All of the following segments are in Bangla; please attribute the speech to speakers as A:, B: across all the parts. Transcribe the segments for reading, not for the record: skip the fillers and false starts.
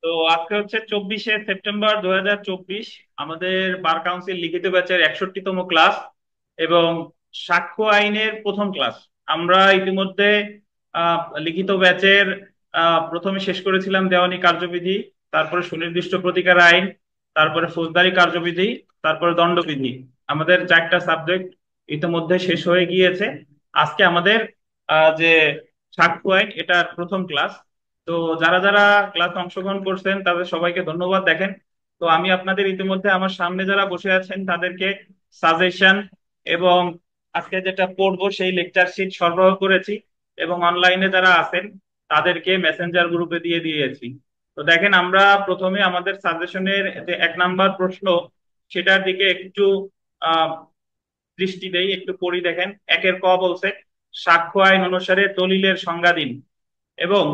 A: তো আজকে হচ্ছে 24শে সেপ্টেম্বর 2024। আমাদের বার কাউন্সিল লিখিত ব্যাচের 61তম ক্লাস এবং সাক্ষ্য আইনের প্রথম ক্লাস। আমরা ইতিমধ্যে লিখিত ব্যাচের প্রথমে শেষ করেছিলাম দেওয়ানি কার্যবিধি, তারপরে সুনির্দিষ্ট প্রতিকার আইন, তারপরে ফৌজদারি কার্যবিধি, তারপরে দণ্ডবিধি। আমাদের 4টা সাবজেক্ট ইতিমধ্যে শেষ হয়ে গিয়েছে। আজকে আমাদের যে সাক্ষ্য আইন এটার প্রথম ক্লাস। তো যারা যারা ক্লাসে অংশগ্রহণ করছেন তাদের সবাইকে ধন্যবাদ। দেখেন, তো আমি আপনাদের ইতিমধ্যে আমার সামনে যারা বসে আছেন তাদেরকে সাজেশন এবং আজকে যেটা পড়বো সেই লেকচার শিট সরবরাহ করেছি, এবং অনলাইনে যারা আছেন তাদেরকে মেসেঞ্জার গ্রুপে দিয়ে দিয়েছি। তো দেখেন, আমরা প্রথমে আমাদের সাজেশনের যে 1 নাম্বার প্রশ্ন সেটার দিকে একটু আহ দৃষ্টি দেই, একটু পড়ি। দেখেন, 1-এর ক বলছে, সাক্ষ্য আইন অনুসারে দলিলের সংজ্ঞা দিন এবং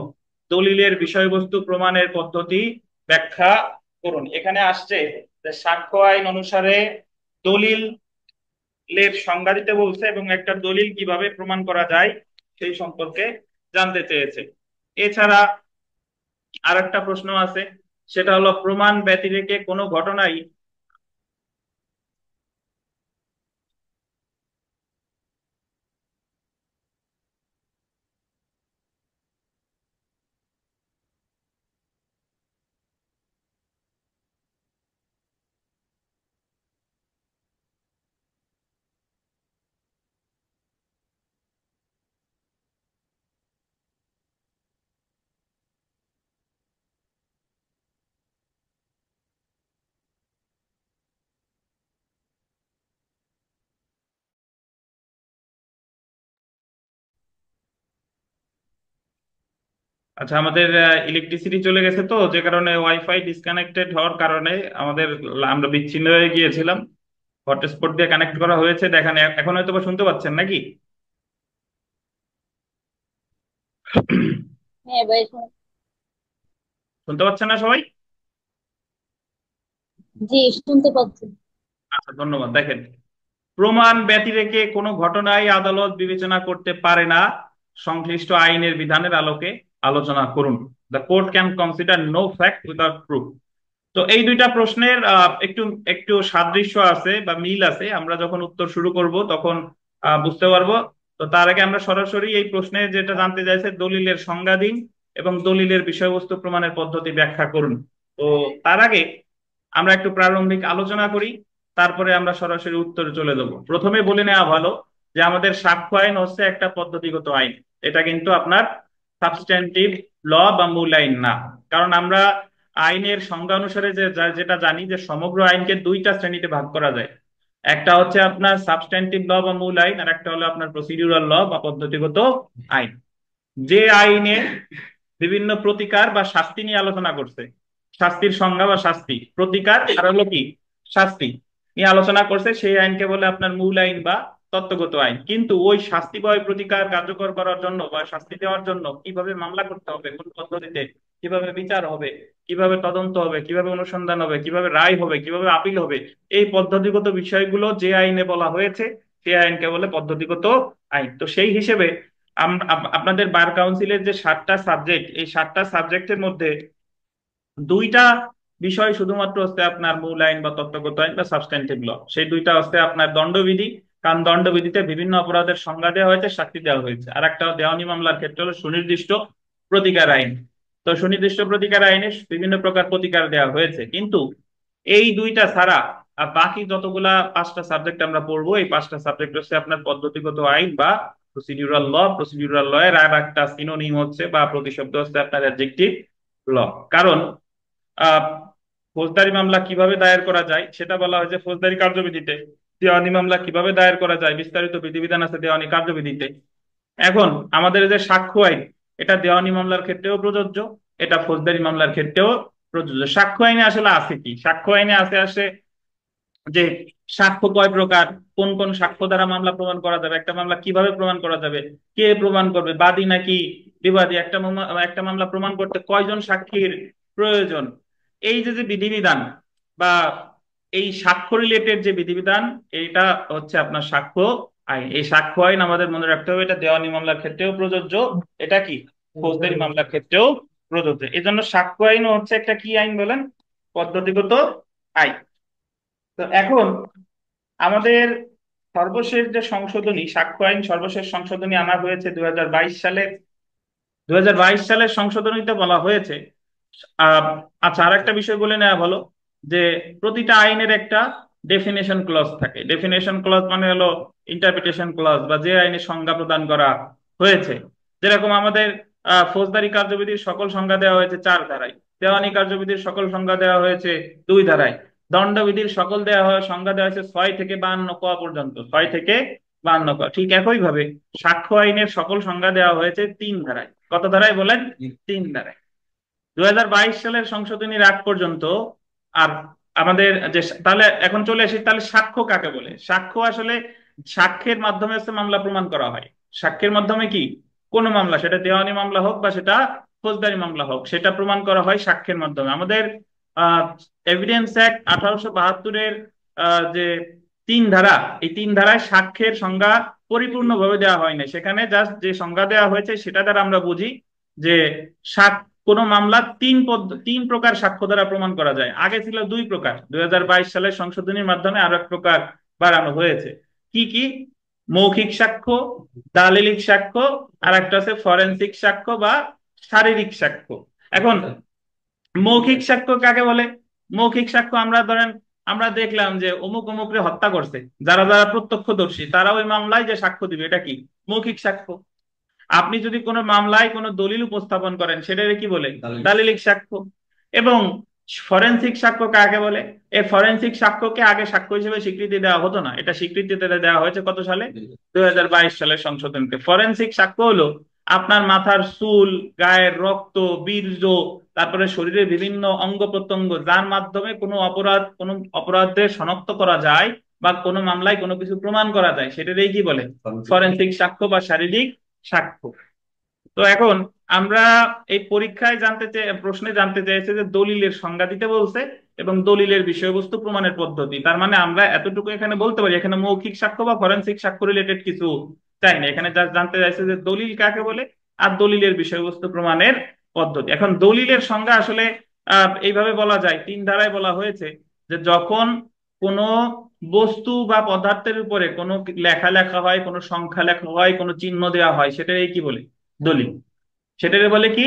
A: দলিলের বিষয়বস্তু প্রমাণের পদ্ধতি ব্যাখ্যা করুন। এখানে আসছে যে সাক্ষ্য আইন অনুসারে দলিলের সংজ্ঞা দিতে বলছে এবং একটা দলিল কিভাবে প্রমাণ করা যায় সেই সম্পর্কে জানতে চেয়েছে। এছাড়া আর একটা প্রশ্ন আছে, সেটা হলো প্রমাণ ব্যতিরেকে কোনো ঘটনাই। আচ্ছা, আমাদের ইলেকট্রিসিটি চলে গেছে, তো যে কারণে ওয়াইফাই ডিসকানেক্টেড হওয়ার কারণে আমাদের আমরা বিচ্ছিন্ন হয়ে গিয়েছিলাম। হটস্পট দিয়ে কানেক্ট করা হয়েছে, দেখেন এখন হয়তো বা শুনতে পাচ্ছেন নাকি?
B: হ্যাঁ ভাই,
A: শুনতে পাচ্ছেন না সবাই?
B: জি শুনতে পাচ্ছি।
A: আচ্ছা, ধন্যবাদ। দেখেন, প্রমাণ ব্যতিরেকে কোনো ঘটনাই আদালত বিবেচনা করতে পারে না, সংশ্লিষ্ট আইনের বিধানের আলোকে আলোচনা করুন। The court can consider no fact without proof. তো এই দুইটা প্রশ্নের একটু একটু সাদৃশ্য আছে বা মিল আছে, আমরা যখন উত্তর শুরু করব তখন বুঝতে পারবো। তো তার আগে আমরা সরাসরি এই প্রশ্নে যেটা জানতে চাইছে, দলিলের সংজ্ঞা দিন এবং দলিলের বিষয়বস্তু প্রমাণের পদ্ধতি ব্যাখ্যা করুন। তো তার আগে আমরা একটু প্রারম্ভিক আলোচনা করি, তারপরে আমরা সরাসরি উত্তরে চলে যাব। প্রথমে বলে নেওয়া ভালো যে আমাদের সাক্ষ্য আইন হচ্ছে একটা পদ্ধতিগত আইন। এটা কিন্তু আপনার সাবস্ট্যান্টিভ ল বা মূল আইন না। কারণ আমরা আইনের সংজ্ঞা অনুসারে যেটা জানি যে সমগ্র আইনকে 2টা শ্রেণীতে ভাগ করা যায়। একটা হচ্ছে আপনার সাবস্ট্যান্টিভ ল বা মূল আইন, আর একটা হলো আপনার প্রসিডিউরাল ল বা পদ্ধতিগত আইন। যে আইনে বিভিন্ন প্রতিকার বা শাস্তি নিয়ে আলোচনা করছে, শাস্তির সংজ্ঞা বা শাস্তি, প্রতিকার আর হলো কি শাস্তি নিয়ে আলোচনা করছে, সেই আইনকে বলে আপনার মূল আইন বা তত্ত্বগত আইন। কিন্তু ওই শাস্তি বা ওই প্রতিকার কার্যকর করার জন্য বা শাস্তি দেওয়ার জন্য কিভাবে মামলা করতে হবে, কোন পদ্ধতিতে, কিভাবে বিচার হবে, কিভাবে তদন্ত হবে, কিভাবে অনুসন্ধান হবে, কিভাবে রায় হবে, কিভাবে আপিল হবে, এই পদ্ধতিগত বিষয়গুলো যে আইনে বলা হয়েছে সেই আইনকে বলে পদ্ধতিগত আইন। তো সেই হিসেবে আপনাদের বার কাউন্সিলের যে 7টা সাবজেক্ট, এই 7টা সাবজেক্টের মধ্যে 2টা বিষয় শুধুমাত্র হচ্ছে আপনার মূল আইন বা তত্ত্বগত আইন বা সাবস্ট্যান্টিভ ল। সেই 2টা হচ্ছে আপনার দণ্ডবিধি, কারণ দণ্ডবিধিতে বিভিন্ন অপরাধের সংজ্ঞা দেওয়া হয়েছে, শাস্তি দেওয়া হয়েছে। আর একটা দেওয়ানি মামলার ক্ষেত্রে হলো সুনির্দিষ্ট প্রতিকার আইন। তো সুনির্দিষ্ট প্রতিকার আইনে বিভিন্ন প্রকার প্রতিকার দেওয়া হয়েছে, কিন্তু এই 2টা ছাড়া আর বাকি যতগুলা 5টা সাবজেক্ট আমরা পড়বো, এই 5টা সাবজেক্ট হচ্ছে আপনার পদ্ধতিগত আইন বা প্রসিডিউরাল ল। প্রসিডিউরাল ল এর আর একটা সিনোনিম হচ্ছে বা প্রতিশব্দ হচ্ছে আপনার অ্যাডজেক্টিভ ল। কারণ আহ ফৌজদারি মামলা কিভাবে দায়ের করা যায় সেটা বলা হয়েছে ফৌজদারি কার্যবিধিতে। দেওয়ানি মামলা কিভাবে দায়ের করা যায় বিস্তারিত বিধিবিধান আছে দেওয়ানি কার্যবিধিতে। এখন আমাদের এই যে সাক্ষ্য আইন, এটা দেওয়ানি মামলার ক্ষেত্রেও প্রযোজ্য, এটা ফৌজদারি মামলার ক্ষেত্রেও প্রযোজ্য। সাক্ষ্য আইনে আসলে আছে কি, সাক্ষ্য আইনে আছে আসে যে সাক্ষ্য কয় প্রকার, কোন কোন সাক্ষ্য দ্বারা মামলা প্রমাণ করা যাবে, একটা মামলা কিভাবে প্রমাণ করা যাবে, কে প্রমাণ করবে, বাদী নাকি বিবাদী, একটা মামলা প্রমাণ করতে কয়জন সাক্ষীর প্রয়োজন। এই যে যে বিধিবিধান বা এই সাক্ষ্য রিলেটেড যে বিধিবিধান, এইটা হচ্ছে আপনার সাক্ষ্য আইন। এই সাক্ষ্য আইন আমাদের মনে রাখতে হবে এটা দেওয়ানি মামলার ক্ষেত্রেও প্রযোজ্য, এটা কি ফৌজদারি মামলার ক্ষেত্রেও প্রযোজ্য। এজন্য সাক্ষ্য আইন হচ্ছে একটা কি আইন বলেন, পদ্ধতিগত আইন। তো এখন আমাদের সর্বশেষ যে সংশোধনী, সাক্ষ্য আইন সর্বশেষ সংশোধনী আনা হয়েছে 2022 সালে। 2022 সালের সংশোধনীতে বলা হয়েছে, আহ, আচ্ছা আর একটা বিষয় বলে নেওয়া ভালো, যে প্রতিটা আইনের একটা ডেফিনেশন ক্লজ থাকে। ডেফিনেশন ক্লজ মানে হলো ইন্টারপ্রিটেশন ক্লজ, বা যে আইনের সংজ্ঞা প্রদান করা হয়েছে। যেরকম আমাদের ফৌজদারি কার্যবিধির সকল সংজ্ঞা দেওয়া হয়েছে 4 ধারায়, দেওয়ানি কার্যবিধির সকল সংজ্ঞা দেওয়া হয়েছে 2 ধারায়, দণ্ডবিধির সকল সংজ্ঞা দেওয়া হয়েছে 6 থেকে 52 ক পর্যন্ত, 6 থেকে 52 ক। ঠিক একই ভাবে সাক্ষ্য আইনের সকল সংজ্ঞা দেওয়া হয়েছে 3 ধারায়। কত ধারায় বলেন? 3 ধারায়। 2022 সালের সংশোধনীর আগ পর্যন্ত। আর আমাদের যে তাহলে এখন চলে আসি, তাহলে সাক্ষ্য কাকে বলে? সাক্ষ্য আসলে সাক্ষ্যের মাধ্যমে হচ্ছে মামলা প্রমাণ করা হয়। সাক্ষ্যের মাধ্যমে কি কোন মামলা, সেটা দেওয়ানি মামলা হোক বা সেটা ফৌজদারি মামলা হোক, সেটা প্রমাণ করা হয় সাক্ষ্যের মাধ্যমে। আমাদের এভিডেন্স অ্যাক্ট 1872-এর যে 3 ধারা, এই 3 ধারায় সাক্ষ্যের সংজ্ঞা পরিপূর্ণভাবে দেওয়া হয় না। সেখানে জাস্ট যে সংজ্ঞা দেওয়া হয়েছে সেটা দ্বারা আমরা বুঝি যে কোন মামলা 3 প্রকার সাক্ষ্য দ্বারা প্রমাণ করা যায়। আগে ছিল 2 প্রকার, 2022 সালের সংশোধনীর মাধ্যমে আরো 1 প্রকার বাড়ানো হয়েছে। কি কি? মৌখিক সাক্ষ্য, দালিলিক সাক্ষ্য, আর একটা আছে ফরেনসিক সাক্ষ্য বা শারীরিক সাক্ষ্য। এখন মৌখিক সাক্ষ্য কাকে বলে? মৌখিক সাক্ষ্য আমরা ধরেন আমরা দেখলাম যে অমুক অমুকরে হত্যা করছে, যারা যারা প্রত্যক্ষদর্শী তারা ওই মামলায় যে সাক্ষ্য দিবে, এটা কি? মৌখিক সাক্ষ্য। আপনি যদি কোনো মামলায় কোনো দলিল উপস্থাপন করেন, সেটাকে কি বলে? দালিলিক সাক্ষ্য। এবং ফরেনসিক সাক্ষ্য কাকে বলে? এই ফরেনসিক সাক্ষ্যকে আগে সাক্ষ্য হিসেবে স্বীকৃতি দেওয়া হতো না, এটা স্বীকৃতি দেওয়া হয়েছে কত সালে? 2022 সালের সংশোধনীতে। ফরেনসিক সাক্ষ্য হলো আপনার মাথার চুল, গায়ের রক্ত, বীর্য, তারপরে শরীরের বিভিন্ন অঙ্গ প্রত্যঙ্গ, যার মাধ্যমে কোনো অপরাধের শনাক্ত করা যায় বা কোনো মামলায় কোনো কিছু প্রমাণ করা যায়, সেটারই কি বলে? ফরেনসিক সাক্ষ্য বা শারীরিক সাক্ষ্য। তো এখন আমরা এই পরীক্ষায় প্রশ্নে জানতে চাইছে যে দলিলের সংজ্ঞা দিতে বলছে এবং দলিলের বিষয়বস্তু প্রমাণের পদ্ধতি। তার মানে আমরা এতটুকু এখানে বলতে পারি, এখানে মৌখিক সাক্ষ্য বা ফরেনসিক সাক্ষ্য রিলেটেড কিছু চাই না। এখানে জাস্ট জানতে চাইছে যে দলিল কাকে বলে আর দলিলের বিষয়বস্তু প্রমাণের পদ্ধতি। এখন দলিলের সংজ্ঞা আসলে এইভাবে বলা যায়, 3 ধারায় বলা হয়েছে যে যখন কোনো বস্তু বা পদার্থের উপরে কোনো লেখা লেখা হয়, কোনো সংখ্যা লেখা হয়, কোনো চিহ্ন দেওয়া হয়, সেটাই কি বলে? দলিল। সেটাকে বলে কি?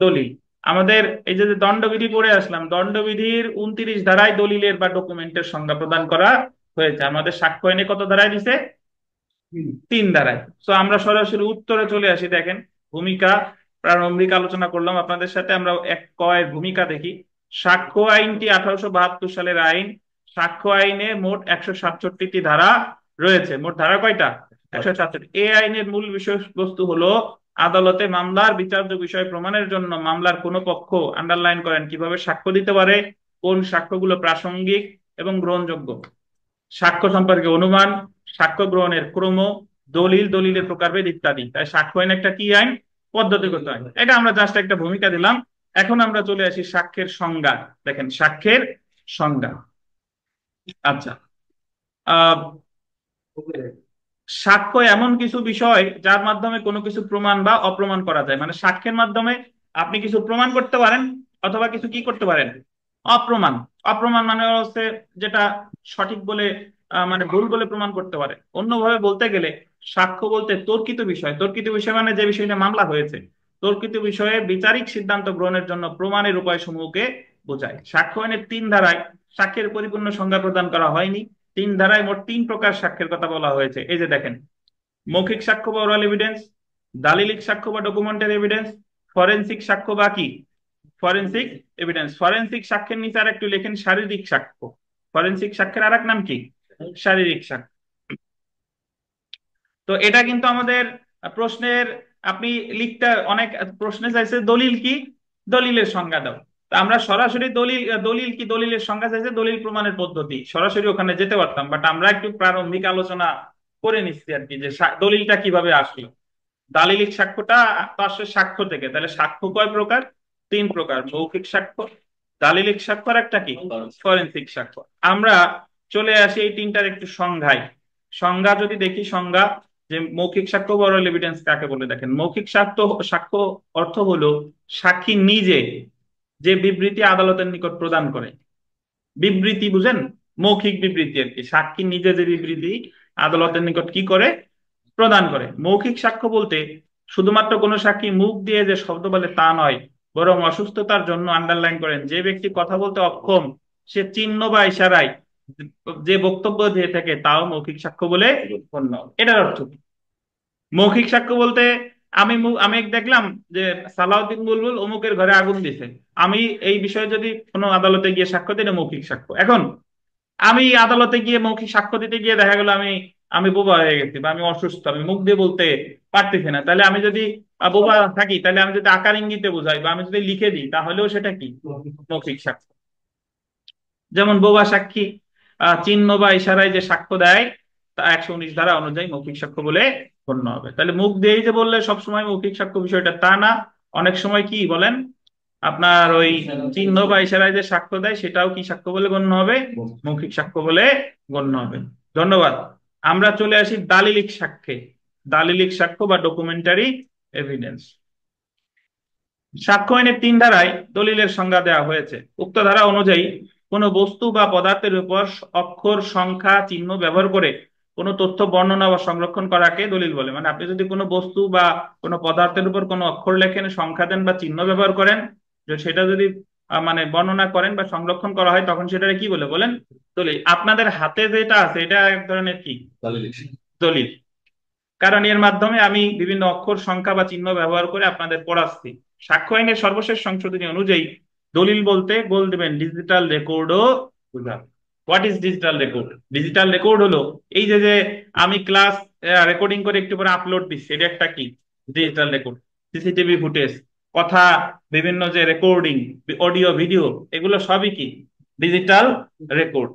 A: দলিল। আমাদের এই যে যে দণ্ডবিধি পড়ে আসলাম, দণ্ডবিধির 29 ধারায় দলিলের বা ডকুমেন্টের সংজ্ঞা প্রদান করা হয়েছে। আমাদের সাক্ষ্য আইনে কত ধারায় দিছে? 3 ধারায়। তো আমরা সরাসরি উত্তরে চলে আসি। দেখেন, ভূমিকা প্রারম্ভিক আলোচনা করলাম আপনাদের সাথে, আমরা এক কয়ের ভূমিকা দেখি। সাক্ষ্য আইনটি 1872 সালের আইন। সাক্ষ্য আইনে মোট 167টি ধারা রয়েছে। মোট ধারা কয়টা? 167। এই আইনের মূল বিষয়বস্তু হলো আদালতে মামলার বিচার্য বিষয় প্রমাণের জন্য মামলার কোনো পক্ষ, আন্ডারলাইন করেন, কিভাবে সাক্ষ্য দিতে পারে, কোন সাক্ষ্যগুলো প্রাসঙ্গিক এবং গ্রহণযোগ্য, সাক্ষ্য সম্পর্কে অনুমান, সাক্ষ্য গ্রহণের ক্রম, দলিল, দলিলের প্রকারভেদ ইত্যাদি। তাই সাক্ষ্য আইন একটা কি আইন? পদ্ধতিগত আইন। এটা আমরা জাস্ট একটা ভূমিকা দিলাম। এখন আমরা চলে আসি সাক্ষ্যের সংজ্ঞা। দেখেন সাক্ষ্যের সংজ্ঞা। আচ্ছা, আহ সাক্ষ্য এমন কিছু বিষয় যার মাধ্যমে কোনো কিছু প্রমাণ বা অপ্রমাণ করা যায়। মানে সাক্ষ্যের মাধ্যমে আপনি কিছু প্রমাণ করতে পারেন অথবা কিছু কি করতে পারেন? অপ্রমাণ। অপ্রমাণ মানে হচ্ছে যেটা সঠিক বলে মানে ভুল বলে প্রমাণ করতে পারে। অন্যভাবে বলতে গেলে সাক্ষ্য বলতে তর্কিত বিষয়। তর্কিত বিষয় মানে যে বিষয় নিয়ে মামলা হয়েছে, তর্কিত বিষয়ে বিচারিক সিদ্ধান্ত গ্রহণের জন্য প্রমাণের উপায় সমূহকে বোঝায়। সাক্ষ্য আইনের 3 ধারায় সাক্ষ্যের পরিপূর্ণ সংজ্ঞা প্রদান করা হয়নি। 3 ধারায় মোট 3 প্রকার সাক্ষ্যের কথা বলা হয়েছে। এই যে দেখেন, মৌখিক সাক্ষ্য বা ওরাল এভিডেন্স, দালিলিক সাক্ষ্য বা ডকুমেন্টারি এভিডেন্স, ফরেনসিক সাক্ষ্য বা কি? Forensic evidence. ফরেনসিক সাক্ষ্যের নিচে আর একটু লেখেন শারীরিক সাক্ষ্য। ফরেনসিক সাক্ষ্যের আর এক নাম কি? শারীরিক সাক্ষ্য। তো এটা কিন্তু আমাদের প্রশ্নের, আপনি লিখতে অনেক প্রশ্নে চাইছে দলিল কি, দলিলের সংজ্ঞা দাও। তা আমরা সরাসরি দলিল, দলিল কি, দলিলের সংজ্ঞা চাইছে, দলিল প্রমাণের পদ্ধতি, সরাসরি ওখানে যেতে পারতাম, বাট আমরা একটু প্রারম্ভিক আলোচনা করে নিচ্ছি আর কি, যে দলিলটা কিভাবে আসলো। দালিলিক সাক্ষ্যটা তো আসলে সাক্ষ্য থেকে, তাহলে সাক্ষ্য কয় প্রকার? 3 প্রকার, মৌখিক সাক্ষ্য, দালিলিক সাক্ষ্য আর একটা কি? ফরেনসিক সাক্ষ্য। আমরা চলে আসি এই 3টার একটু সংজ্ঞায়। সংজ্ঞা যদি দেখি, সংজ্ঞা যে মৌখিক সাক্ষ্য বা ওরাল এভিডেন্স কাকে বলে। দেখেন, মৌখিক সাক্ষ্য, সাক্ষ্য অর্থ হলো সাক্ষী নিজে যে বিবৃতি আদালতের নিকট প্রদান করে, বিবৃতি বুঝেন, মৌখিক বিবৃতি আর কি, সাক্ষী নিজে যে বিবৃতি আদালতের নিকট কি করে, প্রদান করে। মৌখিক সাক্ষ্য বলতে শুধুমাত্র কোনো সাক্ষী মুখ দিয়ে যে শব্দ বলে তা নয়, বরং অসুস্থতার জন্য আন্ডারলাইন করেন যে ব্যক্তি কথা বলতে অক্ষম সে চিহ্ন বা ইশারায় যে বক্তব্য দিয়ে থাকে তাও মৌখিক সাক্ষ্য বলে গণ্য। এটার অর্থ কি? মৌখিক সাক্ষ্য বলতে আমি দেখলাম যে সালাউদ্দিন বুলবুল অমুকের ঘরে আগুন দিছে, আমি এই বিষয়ে যদি কোনো আদালতে গিয়ে সাক্ষ্য দিই, এটা মৌখিক সাক্ষ্য। এখন আমি আদালতে গিয়ে মৌখিক সাক্ষ্য দিতে গিয়ে দেখা গেল আমি আমি বোবা হয়ে গেছি বা আমি অসুস্থ, আমি মুখ দিয়ে বলতে পারতেছি না, তাহলে আমি যদি বোবা থাকি, তাহলে আমি যদি আকার ইঙ্গিতে বোঝাই বা আমি যদি লিখে দিই, তাহলেও সেটা কি মৌখিক সাক্ষ্য। যেমন বোবা সাক্ষী চিহ্ন বা ইশারায় যে সাক্ষ্য দেয় তা 119 ধারা অনুযায়ী মৌখিক সাক্ষ্য বলে গণ্য হবে। তাহলে মুখ দিয়েই যে বললে সবসময় মৌখিক সাক্ষ্য বিষয়টা তা না, অনেক সময় কি বলেন আপনার ওই চিহ্ন বা ইশারায় যে সাক্ষ্য দেয় সেটাও কি সাক্ষ্য বলে গণ্য হবে, মৌখিক সাক্ষ্য বলে গণ্য হবে। ধন্যবাদ। আমরা চলে আসি দালিলিক সাক্ষ্যে। দালিলিক সাক্ষ্য বা ডকুমেন্টারি এভিডেন্স। সাক্ষ্য আইনের 3 ধারায় দলিলের সংজ্ঞা দেওয়া হয়েছে। উক্ত ধারা অনুযায়ী কোনো বস্তু বা পদার্থের উপর অক্ষর, সংখ্যা, চিহ্ন ব্যবহার করে কোনো তথ্য বর্ণনা বা সংরক্ষণ করাকে দলিল বলে। মানে আপনি যদি কোনো বস্তু বা কোনো পদার্থের উপর কোনো অক্ষর লেখেন, সংখ্যা দেন বা চিহ্ন ব্যবহার করেন, যে সেটা যদি মানে বর্ণনা করেন বা সংরক্ষণ করা হয়, তখন সেটা কি বলে বলেন, দলিল। আপনাদের হাতে যেটা আছে এটা এক ধরনের কি দলিল, কারণ এর মাধ্যমে আমি বিভিন্ন অক্ষর, সংখ্যা বা চিহ্ন ব্যবহার করে আপনাদের পড়াচ্ছি। সাক্ষ্য আইনের সর্বশেষ সংশোধনী অনুযায়ী দলিল বলতে বল দেবেন ডিজিটাল রেকর্ডও বোঝায়। What is digital record? Digital record হলো এই যে যে আমি ক্লাস রেকর্ডিং করে একটু পরে আপলোড দিচ্ছি, এটা একটা কি ডিজিটাল রেকর্ড। সিসিটিভি ফুটেজ, কথা, বিভিন্ন যে রেকর্ডিং, অডিও, ভিডিও, এগুলো সবই কি ডিজিটাল রেকর্ড।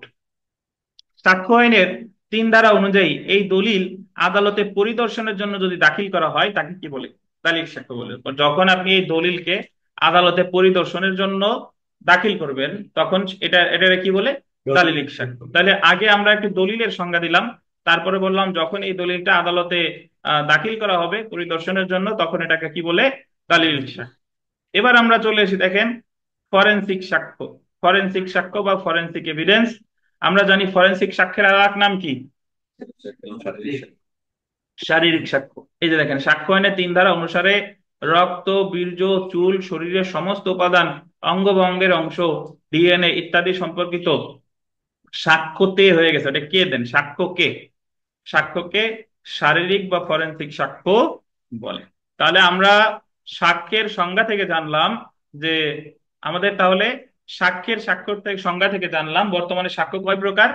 A: সাক্ষ্য আইনের 3 ধারা অনুযায়ী এই দলিল আদালতে পরিদর্শনের জন্য যদি দাখিল করা হয় তাকে কি বলে, দালিল সাক্ষ্য বলে। যখন আপনি এই দলিলকে আদালতে পরিদর্শনের জন্য দাখিল করবেন, তখন এটা কি বলে, দালিলিক সাক্ষ্য। তাহলে আগে আমরা একটু দলিলের সংজ্ঞা দিলাম, তারপরে বললাম যখন এই দলিলটা আদালতে দাখিল করা হবে পরিদর্শনের জন্য, তখন এটাকে কি বলে, দালিলিক সাক্ষ্য। এবার আমরা চলে এসে দেখেন ফরেনসিক সাক্ষ্য। ফরেনসিক সাক্ষ্য বা ফরেনসিক এভিডেন্স। আমরা জানি ফরেনসিক সাক্ষ্যের আর এক নাম কি, শারীরিক সাক্ষ্য। এই যে দেখেন সাক্ষ্য আইনের 3 ধারা অনুসারে রক্ত, বীর্য, চুল, শরীরের সমস্ত উপাদান, অঙ্গ ভঙ্গের অংশ, ডিএনএ ইত্যাদি সম্পর্কিত সাক্ষ্যতে হয়ে গেছে, ওটা কে দেন, সাক্ষ্যকে, সাক্ষ্যকে শারীরিক বা ফরেনসিক সাক্ষ্য বলে। তাহলে আমরা সাক্ষ্যের সংজ্ঞা থেকে জানলাম যে আমাদের তাহলে সাক্ষ্যের স্বাক্ষর থেকে সংজ্ঞা থেকে জানলাম বর্তমানে সাক্ষ্য কয় প্রকার,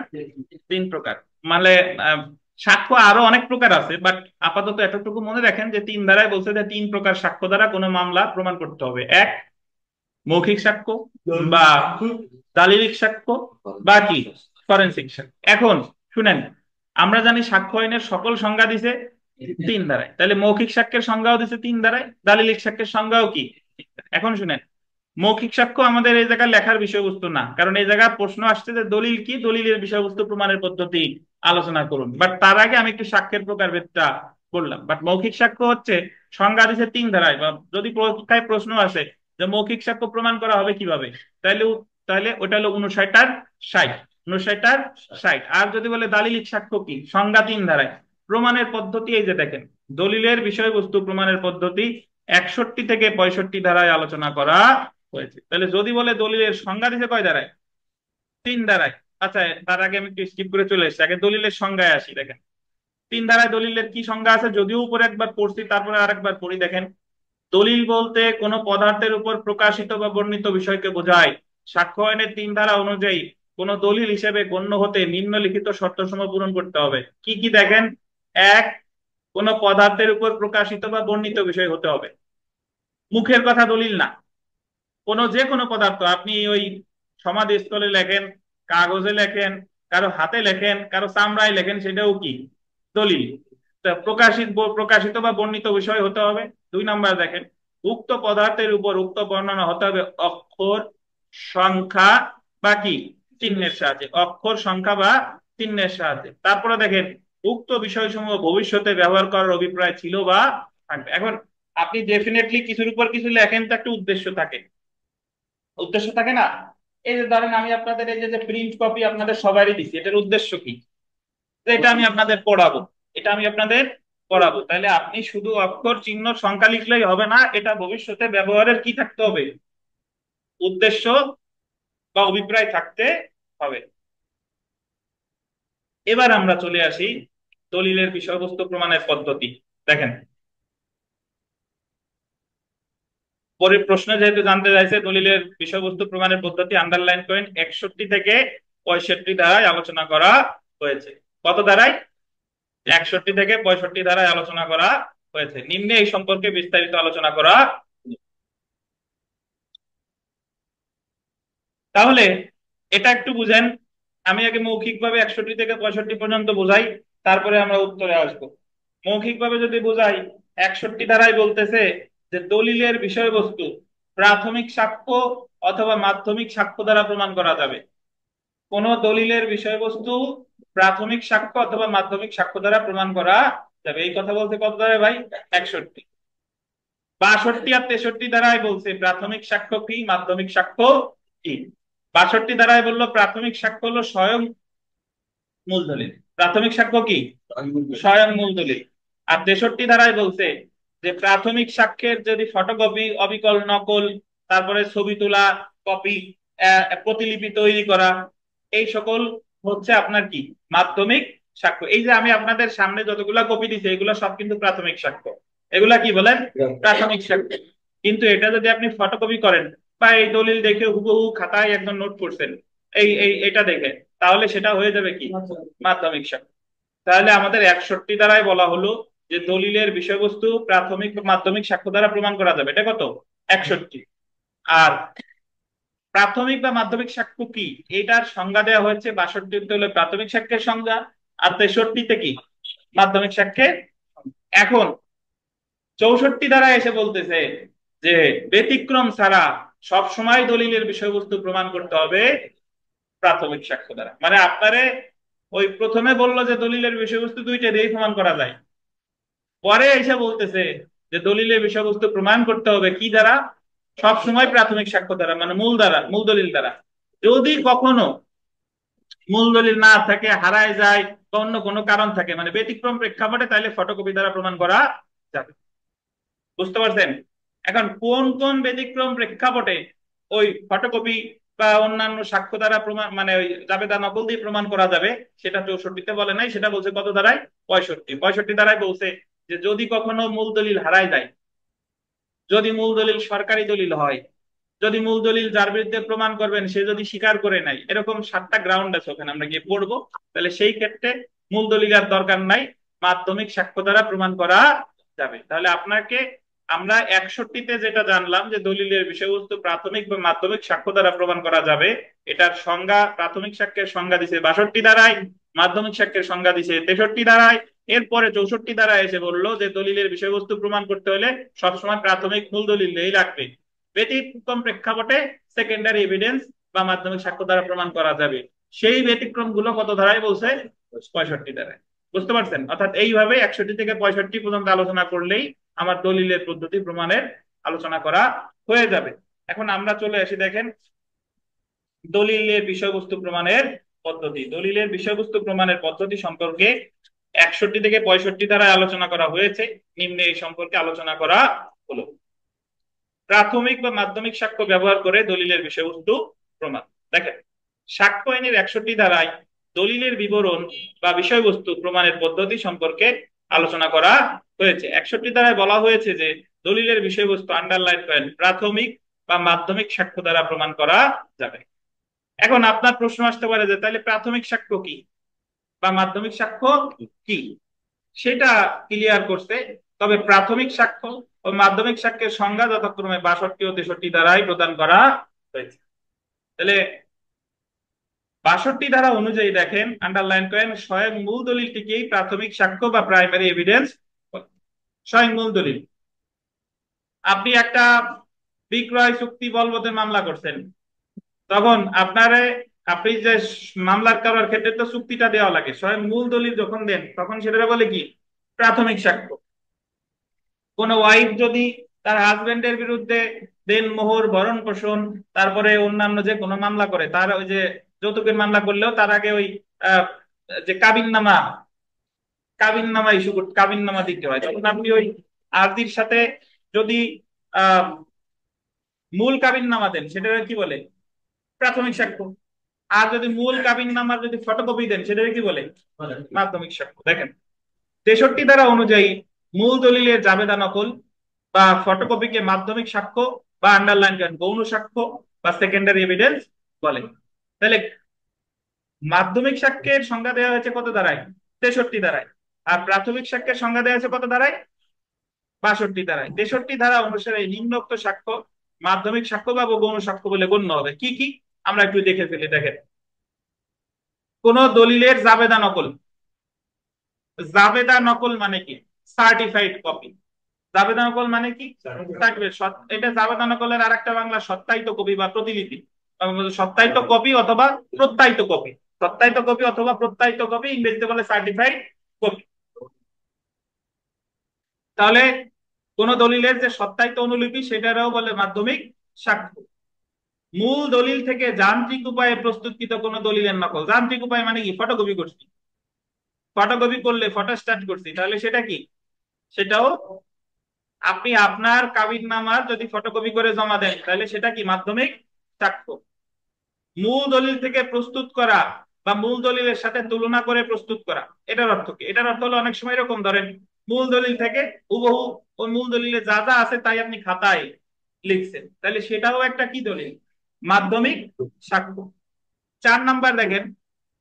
A: 3 প্রকার। মানে আহ, সাক্ষ্য আরো অনেক প্রকার আছে, বাট আপাতত এতটুকু মনে রাখেন যে 3 ধারায় বলছে যে 3 প্রকার সাক্ষ্য দ্বারা কোনো মামলা প্রমাণ করতে হবে। এক, মৌখিক সাক্ষ্য বা দালিলিক সাক্ষ্য, বা কি ফরেনসিক সাক্ষ্য। এখন শুনেন, আমরা জানি সাক্ষ্য আইনের সকল সংজ্ঞা দিছে 3 ধারায়, তাহলে মৌখিক সাক্ষ্যের সংজ্ঞাও দিছে 3 ধারায়, দালিলিক সাক্ষ্যের সংজ্ঞাও কি। এখন শুনেন, মৌখিক সাক্ষ্য আমাদের এই জায়গায় লেখার বিষয়বস্তু না, কারণ এই জায়গায় প্রশ্ন আসছে যে দলিল কি, দলিলের বিষয়বস্তু প্রমাণের পদ্ধতি আলোচনা করুন। বাট তার আগে আমি একটু সাক্ষ্যের প্রকারভেদটা বললাম। বাট মৌখিক সাক্ষ্য হচ্ছে সংজ্ঞা দিছে 3 ধারায়, বা যদি পরীক্ষায় প্রশ্ন আসে যে মৌখিক সাক্ষ্য প্রমাণ করা হবে কিভাবে, তাহলে তাহলে ওটা হলো 59 আর 60, 59 আর 60। আর যদি বলে দালিলিক সাক্ষ্য কি, সংজ্ঞা 3 ধারায়, প্রমাণের পদ্ধতি এই যে দেখেন, দলিলের বিষয়বস্তু প্রমাণের পদ্ধতি 61 থেকে 65 ধারায় আলোচনা করা হয়েছে। তাহলে যদি বলে দলিলের সংজ্ঞা দিতে কয় ধারায়, 3 ধারায়। আচ্ছা, তার আগে আমি একটু স্কিপ করে চলে এসেছি, আগে দলিলের সংজ্ঞায় আসি। দেখেন 3 ধারায় দলিলের কি সংজ্ঞা আছে, যদিও উপরে একবার পড়ছি তারপরে আরেকবার পড়ি। দেখেন, দলিল বলতে কোন পদার্থের উপর প্রকাশিত বা বর্ণিত বিষয়কে বোঝায়। সাক্ষ্য আইনের 3 ধারা অনুযায়ী কোন দলিল হিসেবে গণ্য হতে নিম্নলিখিত শর্তসমূহ পূরণ করতে হবে। কি কি দেখেন, এক, কোন পদার্থের উপর প্রকাশিত বা বর্ণিত বিষয় হতে হবে, মুখের কথা দলিল না। যে কোনো পদার্থ আপনি ওই সমাধিস্থলে লেখেন, কাগজে লেখেন, কারো হাতে লেখেন, কারো চামড়ায় লেখেন, সেটাও কি দলিল। তা প্রকাশিত বা বর্ণিত বিষয় হতে হবে। 2 নাম্বার দেখেন, উক্ত পদার্থের উপর উক্ত বর্ণনা হতে হবে অক্ষর, সংখ্যা বা কি চিহ্নের সাহায্যে, অক্ষর, সংখ্যা বা চিহ্নের সাহায্যে। তারপরে দেখেন উক্ত বিষয়সমূহ ভবিষ্যতে ব্যবহার করার অভিপ্রায় ছিল বা থাকবে। এখন আপনি ডেফিনেটলি কিছুর উপর কিছু লেখেন তো একটা উদ্দেশ্য থাকে, উদ্দেশ্য থাকে না? এই যে ধরেন আমি আপনাদের এই যে প্রিন্ট কপি আপনাদের সবারই দিচ্ছি, এটার উদ্দেশ্য কি? তো এটা আমি আপনাদের পড়াবো, এটা আমি আপনাদের পড়াবো, তাহলে আপনি শুধু অক্ষর চিহ্ন সংখ্যা লিখলেই হবে না, এটা ভবিষ্যতে ব্যবহারের কি থাকতে হবে, উদ্দেশ্য বা অভিপ্রায় থাকতে হবে। এবার আমরা চলে আসি দলিলের বিষয়বস্তু প্রমাণের পদ্ধতি। দেখেন, পরে প্রশ্ন যেহেতু জানতে চাইছে দলিলের বিষয়বস্তু প্রমাণের পদ্ধতি, আন্ডারলাইন করেন 61 থেকে 65 ধারায় আলোচনা করা হয়েছে। কত ধারায়? 61 থেকে 65 ধারায় আলোচনা করা হয়েছে। নিম্নে এই সম্পর্কে বিস্তারিত আলোচনা করা। তাহলে এটা একটু বুঝেন, আমি আগে মৌখিকভাবে 61 থেকে 65 পর্যন্ত বোঝাই, তারপরে আমরা উত্তরে আসবো। মৌখিকভাবে যদি বোঝাই, 61 ধারায় বলতেছে যে দলিলের বিষয়বস্তু প্রাথমিক সাক্ষ্য অথবা মাধ্যমিক সাক্ষ্য দ্বারা প্রমাণ করা যাবে। কোন দলিলের বিষয়বস্তু প্রাথমিক সাক্ষ্য অথবা মাধ্যমিক সাক্ষ্য দ্বারা প্রমাণ করা যাবে, এই কথা বলতে কত ধারায় ভাই? 61। 62 আর 63 ধারায় বলছে প্রাথমিক সাক্ষ্য কি, মাধ্যমিক সাক্ষ্য কি। 62 ধারায় বললো প্রাথমিক সাক্ষ্য হলো স্বয়ং মূল দলিল। প্রাথমিক সাক্ষ্য কি? স্বয়ং মূল দলিল। আর 63 ধারায় বলছে যে প্রাথমিক সাক্ষ্যের যদি ফটোকপি, অবিকল, নকল, তারপরে ছবি তোলা, কপি, প্রতিলিপি তৈরি করা, এই সকল হচ্ছে আপনার কি, মাধ্যমিক সাক্ষ্য। এই যে আমি আপনাদের সামনে যতগুলা কপি দিছি এগুলো সব কিন্তু প্রাথমিক সাক্ষ্য, এগুলা কি বলেন? প্রাথমিক সাক্ষ্য। কিন্তু এটা যদি আপনি ফটোকপি করেন বা এই দলিল দেখে হুবহু খাতায় একদম নোট করছেন, এই এটা দেখে, তাহলে সেটা হয়ে যাবে কি, মাধ্যমিক সাক্ষ্য। তাহলে আমাদের 61 দ্বারাই বলা হলো যে দলিলের বিষয়বস্তু প্রাথমিক বা মাধ্যমিক সাক্ষ্য দ্বারা প্রমাণ করা যাবে, এটা কত? 61। আর প্রাথমিক বা মাধ্যমিক সাক্ষ্য কি, এটার সংজ্ঞা দেওয়া হয়েছে 62তে হলো প্রাথমিক সাক্ষ্যের সংজ্ঞা, আর 63তে কি, মাধ্যমিক সাক্ষ্যের। এখন 64 ধারা এসে বলতেছে যে ব্যতিক্রম ছাড়া সব সময় দলিলের বিষয়বস্তু প্রমাণ করতে হবে প্রাথমিক সাক্ষ্য দ্বারা। মানে আপনারে ওই প্রথমে বললো যে দলিলের বিষয়বস্তু দুইটা দিয়েই প্রমাণ করা যায়, পরে এসে বলতেছে যে দলিলের বিষয়বস্তু প্রমাণ করতে হবে কি দ্বারা, সব সময় প্রাথমিক সাক্ষ্য দ্বারা, মানে মূল দ্বারা, মূল দলিল দ্বারা। যদি কখনো মূল দলিল না থাকে, হারায় যায় বা অন্য কোনো কারণ থাকে, মানে ব্যতিক্রম প্রেক্ষাপটে, তাহলে ফটোকপি দ্বারা প্রমাণ করা যাবে। বুঝতে পারছেন? এখন কোন কোন ব্যতিক্রম প্রেক্ষাপটে ওই ফটোকপি বা অন্যান্য সাক্ষ্য দ্বারা প্রমাণ, মানে ওই জাবেদা নকল দিয়ে প্রমাণ করা যাবে, সেটা 64তে বলে নাই, সেটা বলছে কত ধারায়? 65। 65 ধারায় বলছে যে যদি কখনো মূল দলিল হারায় যায়, যদি মূল দলিল সরকারি দলিল হয়, যদি মূল দলিল যার বিরুদ্ধে প্রমাণ করবেন সে যদি স্বীকার করে নাই, এরকম 7টা গ্রাউন্ড আছে, ওখানে আমরা গিয়ে পড়বো। তাহলে সেই ক্ষেত্রে মূল দলিল আর দরকার নাই, মাধ্যমিক সাক্ষ্য দ্বারা প্রমাণ করা যাবে। তাহলে আপনাকে আমরা 61তে যেটা জানলাম যে দলিলের বিষয়বস্তু প্রাথমিক বা মাধ্যমিক সাক্ষ্য দ্বারা প্রমাণ করা যাবে, এটার সংজ্ঞা, প্রাথমিক সাক্ষ্যের সংজ্ঞা দিছে 62 ধারায়, মাধ্যমিক সাক্ষ্যের সংজ্ঞা দিছে 63 ধারায়। এরপরে 64 ধারায় এসে বললো যে দলিলের বিষয়বস্তু প্রমাণ করতে হলে সবসময় প্রাথমিক মূল দলিল লাগবে, ব্যতিক্রম প্রেক্ষাপটে সেকেন্ডারি এভিডেন্স বা মাধ্যমিক সাক্ষ্য দ্বারা প্রমাণ করা যাবে। সেই ব্যতিক্রম গুলো কত ধারায় বলছে? 65 ধারায়। বুঝতে পারছেন? অর্থাৎ এইভাবে 61 থেকে 65 পর্যন্ত আলোচনা করলেই আমার দলিলের পদ্ধতি প্রমাণের আলোচনা করা হয়ে যাবে। এখন আমরা চলে আসি, দেখেন দলিলের বিষয়বস্তু প্রমাণের পদ্ধতি। দলিলের বিষয়বস্তু প্রমাণের পদ্ধতি সম্পর্কে 61 থেকে 65 ধারায় আলোচনা করা হয়েছে, নিম্নে এই সম্পর্কে আলোচনা করা হলো। প্রাথমিক বা মাধ্যমিক সাক্ষ্য ব্যবহার করে দলিলের বিষয়বস্তু প্রমাণ। দেখেন, সাক্ষ্য আইনের 61 ধারায় দলিলের বিবরণ বা বিষয়বস্তু প্রমাণের পদ্ধতি সম্পর্কে আলোচনা করা হয়েছে। 61 ধারায় বলা হয়েছে যে দলিলের বিষয়বস্তু, আন্ডারলাইন করেন, প্রাথমিক বা মাধ্যমিক সাক্ষ্য দ্বারা প্রমাণ করা যাবে। এখন আপনার প্রশ্ন আসতে পারে যে তাহলে প্রাথমিক সাক্ষ্য কি বা মাধ্যমিক সাক্ষ্য কি, সেটা ক্লিয়ার করছে। তবে প্রাথমিক সাক্ষ্য ও মাধ্যমিক সাক্ষ্যের সংজ্ঞা যথাক্রমে 62 ও 63 দ্বারাই প্রদান করা হয়েছে। তাহলে 62 ধারা অনুযায়ী দেখেন, আন্ডারলাইন করেন, স্বয়ং মূল দলিলটিকেই প্রাথমিক সাক্ষ্য বা প্রাইমারি এভিডেন্স। স্বয়ং মূল দলিল, আপনি একটা বিক্রয় চুক্তি বলবতের মামলা করছেন, তখন আপনারে, আপনি যে মামলার করার ক্ষেত্রে তো চুক্তিটা দেওয়া লাগে, স্বয়ং মূল দলিল যখন দেন তখন সেটা বলে কি, প্রাথমিক সাক্ষ্য। কোন ওয়াইফ যদি তার হাজবেন্ডের বিরুদ্ধে দেনমোহর, ভরণ পোষণ, তারপরে অন্যান্য যে কোনো মামলা করে, তার ওই যে যৌতুকের মামলা করলেও তার আগে ওই আহ, যে কাবিননামা ইস্যু করতে, কাবিননামা দিতে হয়। তখন আপনি ওই আর্জির সাথে যদি আহ মূল কাবিননামা দেন, সেটা কি বলে? প্রাথমিক সাক্ষ্য। আর যদি মূল কাবিননামার যদি ফটোকপি দেন, সেটা কি বলে? মাধ্যমিক সাক্ষ্য। দেখেন, 63 ধারা অনুযায়ী মূল দলিলের জাবেদা নকল বা ফটোকপিকে মাধ্যমিক সাক্ষ্য বা আন্ডারলাইন করেন গৌণ সাক্ষ্য বা সেকেন্ডারি এভিডেন্স বলে। তাহলে মাধ্যমিক সাক্ষ্যের সংজ্ঞা দেওয়া হয়েছে কত ধারায়? 63 ধারায়। আর প্রাথমিক সাক্ষ্যের সংজ্ঞা দেওয়া হয়েছে কত ধারায়? 62 ধারায়। 63 ধারা অনুসারে নিম্নোক্ত সাক্ষ্য মাধ্যমিক সাক্ষ্য বা গৌণ সাক্ষ্য বলে গণ্য হবে। কি কি আমরা একটু দেখে ফেলি। দেখেন, কোন দলিলের জাবেদা নকল। জাবেদা নকল মানে কি? Certified copy. জাবেদা নকল মানে কি? এটা জাবেদা নকলের আর একটা বাংলা সত্যায়িত কপি বা প্রতিলিপি। সত্যায়িত কপি অথবা প্রত্যায়িত কপি। সত্যায়িত কপি অথবা প্রত্যায়িত কপি, ইংরেজিতে বলে সার্টিফাইড কপি। তাহলে কোন দলিলের যে সত্যায়িত অনুলিপি, সেটারও বলে মাধ্যমিক সাক্ষ্য। মূল দলিল থেকে যান্ত্রিক উপায়ে প্রস্তুতকৃত কোন দলিলের নকল। যান্ত্রিক উপায় মানে কি? ফটোকপি করছি, ফটোকপি করলে ফটোস্ট্যাট করছি, তাহলে সেটা কি? সেটাও আপনি আপনার কাবিননামার যদি ফটোকপি করে জমা দেন, তাহলে সেটা কি? মাধ্যমিক সাক্ষ্য। মূল দলিল থেকে প্রস্তুত করা বা মূল দলিলের সাথে তুলনা করে প্রস্তুত করা, এটার অর্থ কি? এটার অর্থ হলো অনেক সময় এরকম, ধরেন মূল দলিল থেকে হুবহু ওই মূল দলিলে যা যা আছে তাই আপনি খাতায় লিখছেন, তাহলে সেটাও একটা কি দলিল? মাধ্যমিক সাক্ষ্য। 4 নাম্বার দেখেন,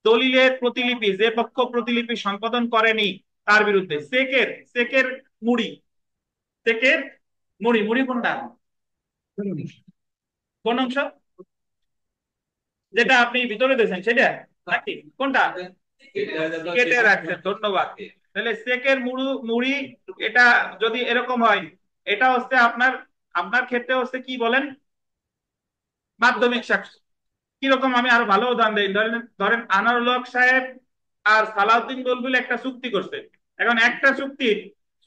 A: দলিলের প্রতিলিপি যে পক্ষ প্রতিলিপি সম্পাদন করেনি তার বিরুদ্ধে চেকের মুড়ি, চেকের মুড়ি, মুড়ি কোনটা? কোন অংশ? যেটা আপনি ভিতরে দিয়েছেন সেটা নাকি কোনটা? কেটে রাখছেন, ধন্যবাদ। তাহলে চেকের মুড়ি, এটা যদি এরকম হয়, এটা হচ্ছে আপনার, আপনার ক্ষেত্রে হচ্ছে কি বলেন? মাধ্যমিক সাক্ষ্য। কিরকম? আমি আরো ভালো উদাহরণ দিই। ধরেন ধরেন আনারুল হক সাহেব আর সালাউদ্দিন বুলবুল একটা চুক্তি করছে। এখন একটা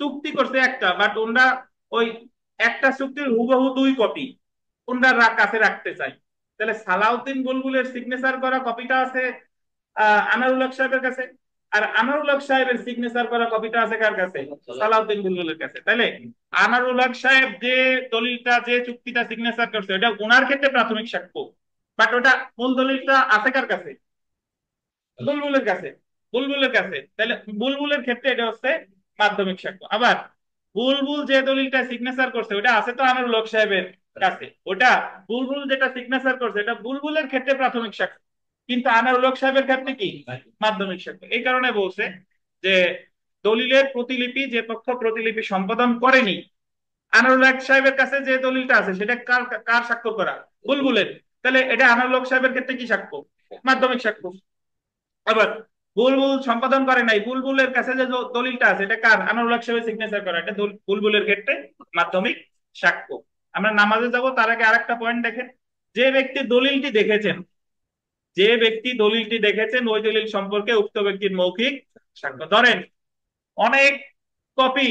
A: চুক্তি করছে একটা, বাট ওনরা ওই একটা চুক্তির হুবহু 2 কপি ওনরা কাছে রাখতে চাই। তাহলে সালাউদ্দিন বুলবুলের সিগনেচার করা কপিটা আছে আনারুল হক সাহেবের কাছে, আর আনারুল হক সাহেবের সিগনেচার করা কপিটা আছে কার কাছে? সালাউদ্দিন বুলবুলের কাছে। তাহলে আনারুল হক সাহেব যে দলিলটা, যে চুক্তিটা সিগনেচার করছে, ওটা ওনার ক্ষেত্রে প্রাথমিক সাক্ষ্য, বাট ওটা মূল দলিলটা আছে কার কাছে? বুলবুলের কাছে। বুলবুলের কাছে, তাহলে বুলবুলের ক্ষেত্রে এটা হচ্ছে মাধ্যমিক সাক্ষ্য। আবার বুলবুল যে দলিলটা সিগনেচার করছে ওটা আছে তো আনারুল হক সাহেবের কাছে, ওটা বুলবুল যেটা সিগনেচার করছে এটা বুলবুলের ক্ষেত্রে প্রাথমিক সাক্ষ্য, কিন্তু আনারুল হক সাহেবের ক্ষেত্রে কি? মাধ্যমিক সাক্ষ্য। এই কারণে বলছে যে দলিলের প্রতিলিপি যে পক্ষ প্রতিলিপি সম্পাদন করেনি, আনারুল হক সাহেবের কাছে যে দলিলটা আছে সেটা কার কার স্বাক্ষর করা? বুলবুলের। তাহলে এটা আনারুল হক সাহেবের ক্ষেত্রে কি সাক্ষ্য? মাধ্যমিক সাক্ষ্য। আবার বুলবুল সম্পাদন করে নাই, বুলবুলের কাছে যে দলিলটা আছে এটা কার? আনারুল হক সাহেবের সিগনেচার করা, এটা বুলবুলের ক্ষেত্রে মাধ্যমিক সাক্ষ্য। আমরা নামাজে যাব তার আগে আরেকটা পয়েন্ট দেখেন। যে ব্যক্তি দলিলটি দেখেছেন, যে ব্যক্তি দলিলটি দেখেছেন ওই দলিল সম্পর্কে উক্ত ব্যক্তির মৌখিক সাক্ষ্য। ধরেন অনেক কপি,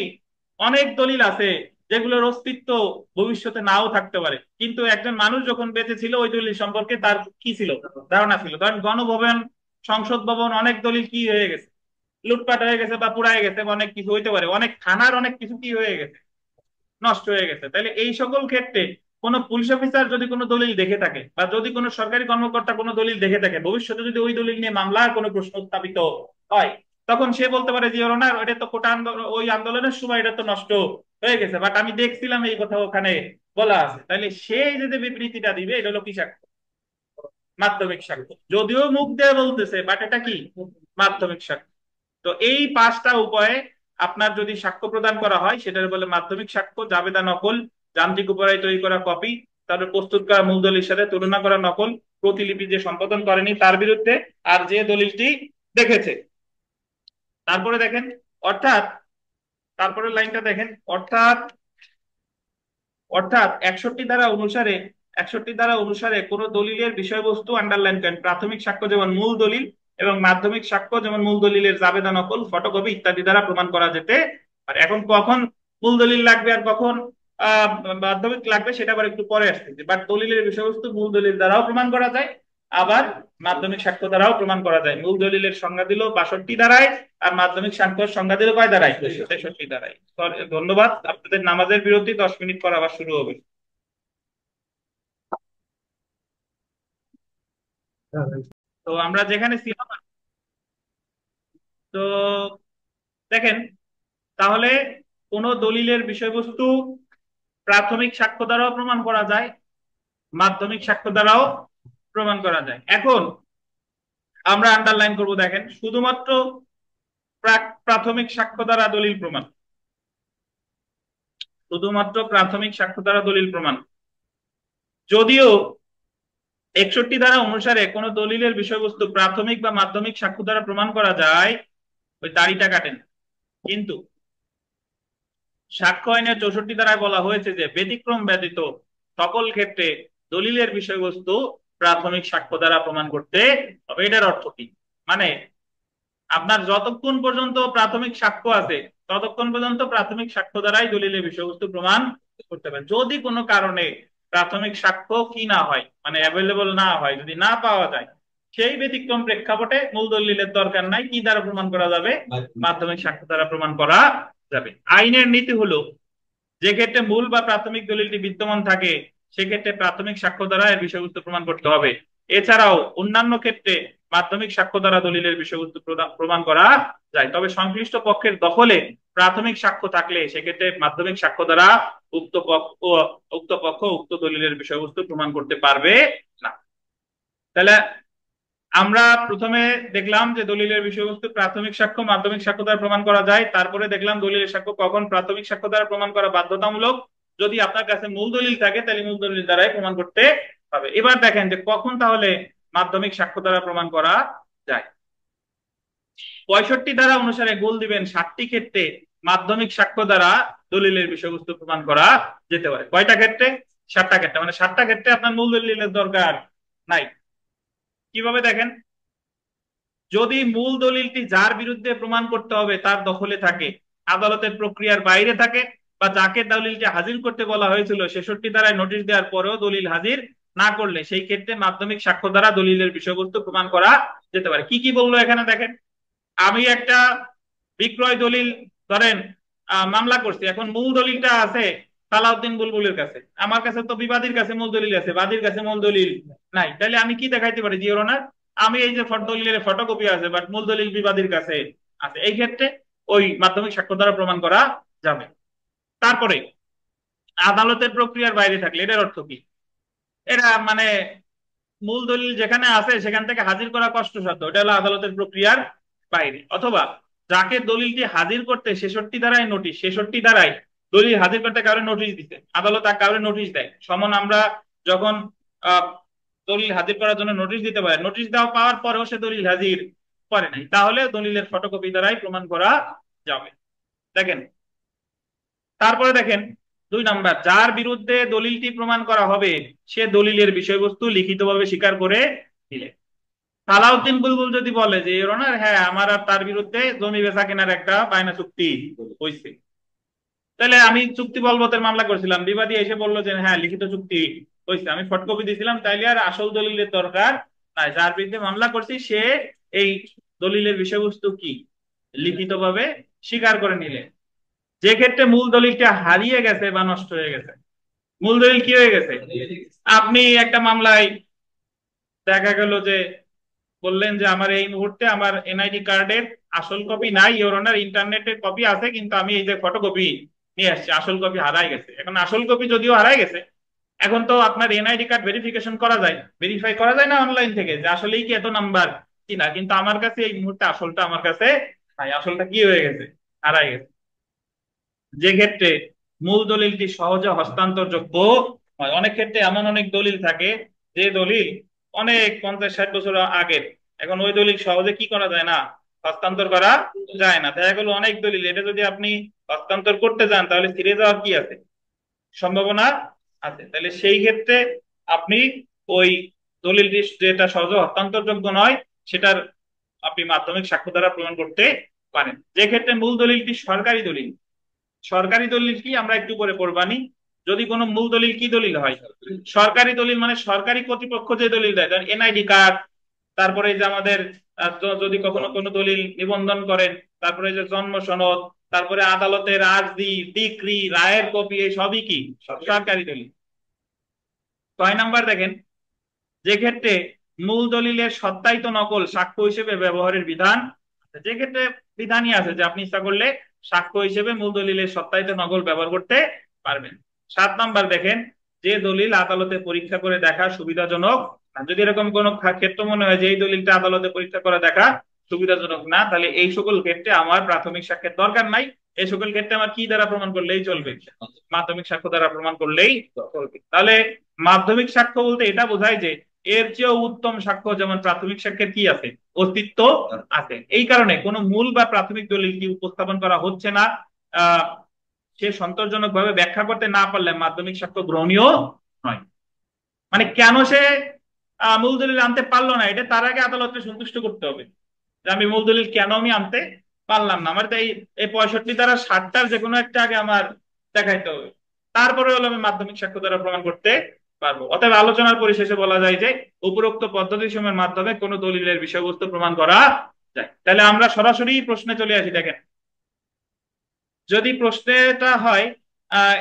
A: অনেক দলিল আছে যেগুলোর অস্তিত্ব ভবিষ্যতে নাও থাকতে পারে, কিন্তু একজন মানুষ যখন বেঁচে ছিল ওই দলিল সম্পর্কে তার কি ছিল? ধারণা ছিল। ধরেন গণভবন, সংসদ ভবন, অনেক দলিল কি হয়ে গেছে? লুটপাট হয়ে গেছে বা পুড়ায় গেছে, বা অনেক কিছু হইতে পারে, অনেক থানার অনেক কিছু কি হয়ে গেছে? নষ্ট হয়ে গেছে। তাহলে এই সকল ক্ষেত্রে কোন পুলিশ অফিসার যদি কোনো দলিল দেখে থাকে বা যদি কোনো সরকারি কর্মকর্তা কোনো দলিল দেখে থাকে, ভবিষ্যতে যদি ওই দলিল নিয়ে মামলার কোনো প্রশ্ন উত্থাপিত হয়, তখন সে বলতে পারে যে ওনার ওইটা তো কোটা আন্দোলন, ওই আন্দোলনের সময় এটা তো নষ্ট হয়ে গেছে, বাট আমি দেখছিলাম এই কথা ওখানে বলা আছে। তাহলে সে যদি বিবৃতিটা দিবে, এটা হলো কি সাক্ষ্য? মাধ্যমিক সাক্ষ্য। যদিও মুখ দিয়ে বলতেছে, বাট এটা কি? মাধ্যমিক সাক্ষ্য। তো এই 5টা উপায়ে আপনার যদি সাক্ষ্য প্রদান করা হয়, সেটার বলে মাধ্যমিক সাক্ষ্য। জাবেদা নকল, যান্ত্রিক উপায়ে তৈরি করা কপি, তারপর প্রস্তুত করা মূল দলিলের সাথে তুলনা করা নকল, প্রতিলিপি যে সম্পাদন করেনি তার বিরুদ্ধে, আর যে দলিলটি দেখেছে। তারপরে দেখেন, অর্থাৎ তারপরে লাইনটা দেখেন, অর্থাৎ অর্থাৎ 61 ধারা অনুসারে কোন দলিলের বিষয়বস্তু আন্ডারলাইন করেন প্রাথমিক সাক্ষ্য যেমন মূল দলিল এবং মাধ্যমিক সাক্ষ্য যেমন মূল দলিলের জাবেদা নকল, ফটোকপি ইত্যাদি দ্বারা প্রমাণ করা যেতে পারে। এখন কখন মূল দলিল লাগবে আর কখন আহ মাধ্যমিক লাগবে সেটা আবার একটু পরে আসতেছে, বাট দলিলের বিষয়বস্তু মূল দলিল দ্বারাও প্রমাণ করা যায়, আবার মাধ্যমিক সাক্ষ্য দ্বারাও প্রমাণ করা যায়। মূল দলিলের সংজ্ঞা দিল 62 দ্বারায়, আর মাধ্যমিক সাক্ষ্যের সংজ্ঞা দিল কয় দ্বারায়? 63 দ্বারায়। ধন্যবাদ, আপনাদের নামাজের বিরতি 10 মিনিট পর আবার শুরু হবে। তো আমরা যেখানে ছিলাম, তো দেখেন, তাহলে কোন দলিলের বিষয়বস্তু প্রাথমিক সাক্ষ্য দ্বারাও প্রমাণ করা যায়, মাধ্যমিক সাক্ষ্য দ্বারাও প্রমাণ করা যায়। এখন আমরা আন্ডারলাইন করব, দেখেন, শুধুমাত্র প্রাথমিক সাক্ষ্য দ্বারা দলিল প্রমাণ, শুধুমাত্র প্রাথমিক সাক্ষ্য দ্বারা দলিল প্রমাণ। যদিও 61 ধারা অনুসারে কোন দলিলের বিষয়বস্তু প্রাথমিক বা মাধ্যমিক সাক্ষ্য দ্বারা প্রমাণ করা যায়, ওই দাড়িটা কাটেন, কিন্তু সাক্ষ্য আইনের 64 ধারায় বলা হয়েছে যে ব্যতিক্রম ব্যতীত সকল ক্ষেত্রে দলিলের বিষয়বস্তু প্রাথমিক সাক্ষ্য দ্বারা প্রমাণ করতে হবে। এটার অর্থ কি? মানে আপনার যতক্ষণ পর্যন্ত প্রাথমিক সাক্ষ্য আছে ততক্ষণ পর্যন্ত প্রাথমিক সাক্ষ্য দ্বারাই দলিলের বিষয়বস্তু প্রমাণ করতে পারেন। যদি কোনো কারণে প্রাথমিক সাক্ষ্য কি না হয়, মানে অ্যাভেলেবল না হয়, যদি না পাওয়া যায়, সেই ব্যতিক্রম প্রেক্ষাপটে মূল দলিলের দরকার নাই, কি দ্বারা প্রমাণ করা যাবে? মাধ্যমিক সাক্ষ্য দ্বারা প্রমাণ করা যাবে। আইনের নীতি হলো, যে ক্ষেত্রে মূল বা প্রাথমিক দলিলটি বিদ্যমান থাকে সেক্ষেত্রে প্রাথমিক সাক্ষ্য দ্বারা এর বিষয়বস্তু প্রমাণ করতে হবে। এছাড়াও অন্যান্য ক্ষেত্রে মাধ্যমিক সাক্ষ্য দ্বারা দলিলের বিষয়বস্তু প্রমাণ করা যায়, তবে সংশ্লিষ্ট পক্ষের দখলে প্রাথমিক সাক্ষ্য থাকলে সেক্ষেত্রে মাধ্যমিক সাক্ষ্য দ্বারা উক্ত পক্ষ উক্ত দলিলের বিষয়বস্তু প্রমাণ করতে পারবে না। তাহলে আমরা প্রথমে দেখলাম যে দলিলের বিষয়বস্তু প্রাথমিক সাক্ষ্য মাধ্যমিক সাক্ষ্য দ্বারা প্রমাণ করা যায়, তারপরে দেখলাম দলিলের সাক্ষ্য কখন প্রাথমিক সাক্ষ্য দ্বারা প্রমাণ করা বাধ্যতামূলক, যদি আপনার কাছে মূল দলিল থাকে তাহলে মূল দলিল দ্বারাই প্রমাণ করতে হবে। এবার দেখেন যে কখন তাহলে মাধ্যমিক সাক্ষ্য দ্বারা প্রমাণ করা যায়। 65 ধারা অনুসারে গোল দিবেন 60টি ক্ষেত্রে মাধ্যমিক সাক্ষ্য দ্বারা দলিলের বিষয়বস্তু প্রমাণ করা যেতে পারে। কয়টা ক্ষেত্রে? 7টা ক্ষেত্রে, মানে 7টা ক্ষেত্রে আপনার মূল দলিলের দরকার নাই। কিভাবে দেখেন, যদি মূল দলিলটি যার বিরুদ্ধে প্রমাণ করতে হবে তার দখলে থাকে, আদালতের প্রক্রিয়ার বাইরে থাকে, বা যাকে দলিলটি হাজির করতে বলা হয়েছিল 66 ধারায় নোটিশ দেওয়ার পরেও দলিল হাজির না করলে, সেই ক্ষেত্রে মাধ্যমিক সাক্ষ্য দ্বারা দলিলের বিষয়বস্তু প্রমাণ করা যেতে পারে। কি কি বললো এখানে দেখেন, আমি একটা বিক্রয় দলিল ধরেন মামলা করছি, এখন মূল দলিলটা আছে সালাউদ্দিন বুলবুলের কাছে, আমার কাছে তো বিবাদীর কাছে মূল দলিল আছে, বাদীর কাছে মূল দলিল নাই, তাহলে আমি কি দেখাইতে পারি? জিওর না, আমি এই যে দলিলের ফটোকপি আছে বাট মূল দলিল বিবাদীর কাছে আছে, এই ক্ষেত্রে ওই মাধ্যমিক সাক্ষ্য দ্বারা প্রমাণ করা যাবে। তারপরে আদালতের প্রক্রিয়ার বাইরে থাকলে, এটার অর্থ কি? এটা মানে মূল দলিল যেখানে আছে সেখান থেকে হাজির করা কষ্টসাধ্য, এটা হলো আদালতের প্রক্রিয়ার বাইরে। অথবা যাকে দলিলটি হাজির করতে 66 ধারায় নোটিশ, 66 ধারায় দলিল হাজির করতে কারণে নোটিশ দিতে, আদালত আর কারণে নোটিশ দেয়, সমন আমরা যখন আহ দলিল হাজির করার জন্য নোটিশ দিতে পারে, নোটিশ দেওয়া পাওয়ার পরেও সে দলিল হাজির করে নাই, তাহলে দলিলের ফটোকপি দ্বারাই প্রমাণ করা যাবে। দেখেন, তারপরে দেখেন 2 নাম্বার, যার বিরুদ্ধে দলিলটি প্রমাণ করা হবে সে দলিলের বিষয়বস্তু লিখিতভাবে স্বীকার করে দিলে। সালাউদ্দিন বুলবুল যদি বলে যে ইওর অনার, হ্যাঁ আমার আর তার বিরুদ্ধে জমি বেচা কেনার একটা বায়না চুক্তি হয়েছে, তাহলে আমি চুক্তি বলবতের মামলা করছিলাম, বিবাদী এসে বললো যে হ্যাঁ লিখিত চুক্তি হয়েছে, আমি ফটোকপি দিয়েছিলাম, তাইলে আর আসল দলিলের দরকার নাই, যার বিরুদ্ধে মামলা করছি সে এই দলিলের বিষয়বস্তু কি লিখিতভাবে স্বীকার করে নিলে। যে ক্ষেত্রে মূল দলিলটা হারিয়ে গেছে বা নষ্ট হয়ে গেছে, মূল দলিল কি হয়ে গেছে, আপনি একটা মামলায় দেখা গেল যে বললেন যে আমার এই মুহূর্তে আমার এনআইডি কার্ডের আসল কপি নাই, ইওর অনার ইন্টারনেটের কপি আছে, কিন্তু আমি এই যে ফটোকপি নিয়ে আসছি, আসল কপি হারাই গেছে। এখন আসল কপি যদিও হারাই গেছে, এখন তো আপনার এনআইডি কার্ড ভেরিফিকেশন করা যায়, ভেরিফাই করা যায় না অনলাইন থেকে যে আসলেই কি এত নাম্বার কিনা, কিন্তু আমার কাছে এই মুহূর্তে আসলটা আমার কাছে নাই, আসলটা কি হয়ে গেছে, হারাই গেছে। যে ক্ষেত্রে মূল দলিলটি সহজে হস্তান্তরযোগ্য হয়, অনেক ক্ষেত্রে এমন অনেক দলিল থাকে যে দলিল অনেক 50-60 বছর আগের, এখন ওই দলিল সহজে কি করা যায় না, হস্তান্তর করা যায় না। দেখা গেল অনেক দলিল, এটা যদি আপনি হস্তান্তর করতে যান তাহলে ছিঁড়ে যাওয়ার কি আছে, সম্ভাবনা আছে, তাহলে সেই ক্ষেত্রে আপনি ওই দলিলটি যেটা সহজে হস্তান্তরযোগ্য নয় সেটার আপনি মাধ্যমিক সাক্ষ্য দ্বারা প্রমাণ করতে পারেন। যে ক্ষেত্রে মূল দলিলটি সরকারি দলিল, সরকারি দলিল কি আমরা একটু পরে পড়বানি। যদি কোনো মূল দলিল কি দলিল হয়? সরকারি দলিল মানে সরকারি কর্তৃপক্ষ যে দলিল দেয়, যেমন এনআইডি কার্ড, তারপরে এই যে আমাদের যদি কখনো কোনো দলিল নিবন্ধন করেন, তারপরে এই যে জন্ম সনদ, তারপরে আদালতের আর্জি, ডিক্রি, রায়ের কপি, এই সবই কি সরকারি দলিল। 6 নাম্বার দেখেন, যে ক্ষেত্রে মূল দলিলের সত্যায়িত নকল সাক্ষ্য হিসেবে ব্যবহারের বিধান, যে ক্ষেত্রে বিধানই আছে যে আপনি ইচ্ছা করলে সাক্ষ্য হিসেবে মূল দলিলের সত্যায়িত নকল ব্যবহার করতে পারবেন। 7 নাম্বার দেখেন, যে দলিল আদালতে পরীক্ষা করে দেখা সুবিধাজনক না। যদি এরকম কোনো ক্ষেত্র মনে হয় যে এই দলিলটা আদালতে পরীক্ষা করে দেখা সুবিধাজনক না, তাহলে এই সকল ক্ষেত্রে আমার প্রাথমিক সাক্ষ্যের দরকার নাই। এই সকল ক্ষেত্রে আমার কি দ্বারা প্রমাণ করলেই চলবে? মাধ্যমিক সাক্ষ্য দ্বারা প্রমাণ করলেই চলবে। তাহলে মাধ্যমিক সাক্ষ্য বলতে এটা বোঝায় যে এর চেয়েও উত্তম সাক্ষ্য যেমন প্রাথমিক সাক্ষ্যের কি আছে, অস্তিত্ব আছে। এই কারণে কোনো মূল বা প্রাথমিক দলিল কি উপস্থাপন করা হচ্ছে না, আহ সে সন্তোষজনক ভাবে ব্যাখ্যা করতে না পারলে মাধ্যমিক সাক্ষ্য গ্রহণীয় নয়। মানে কেন সে মূল দলিল আনতে পারলো না, এটা তার আগে আদালতকে সন্তুষ্ট করতে হবে যে আমি মূল দলিল কেন আমি আনতে পারলাম না। আমার তো এই এই 65 দ্বারা 60টার যে কোনো একটা আগে আমার দেখাইতে হবে, তারপরে হলো আমি মাধ্যমিক সাক্ষ্য দ্বারা প্রমাণ করতে পারবো। অতএব আলোচনার পরিশেষে বলা যায় যে উপরোক্ত পদ্ধতি সমূহের মাধ্যমে কোনো দলিলের বিষয়বস্তু প্রমাণ করা যায়। তাহলে আমরা সরাসরি প্রশ্নে চলে আসি। দেখেন, যদি প্রশ্নটা হয়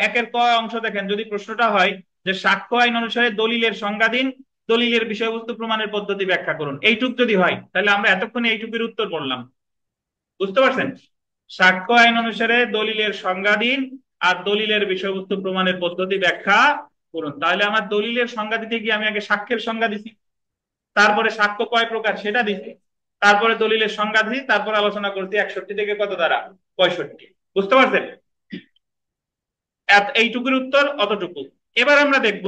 A: 1-এর ক অংশ দেখেন, যদি প্রশ্নটা হয় যে সাক্ষ্য আইন অনুসারে দলিলের সংজ্ঞা দিন, দলিলের বিষয়বস্তু প্রমাণের পদ্ধতি ব্যাখ্যা করুন, এইটুক যদি হয় তাহলে আমরা এতক্ষণে এইটুকুর উত্তর বললাম। বুঝতে পারছেন? সাক্ষ্য আইন অনুসারে দলিলের সংজ্ঞা দিন আর দলিলের বিষয়বস্তু প্রমাণের পদ্ধতি ব্যাখ্যা করুন। তাহলে আমার দলিলের সংজ্ঞা দিতে গিয়ে আমি আগে সাক্ষ্যের সংজ্ঞা দিছি, তারপরে সাক্ষ্য কয় প্রকার সেটা দিছি, তারপরে দলিলের সংজ্ঞা দিছি, তারপর আলোচনা করছি 61 থেকে কত দ্বারা 65। বুঝতে পারছেন? এইটুকুর উত্তর অতটুকু। এবার আমরা দেখব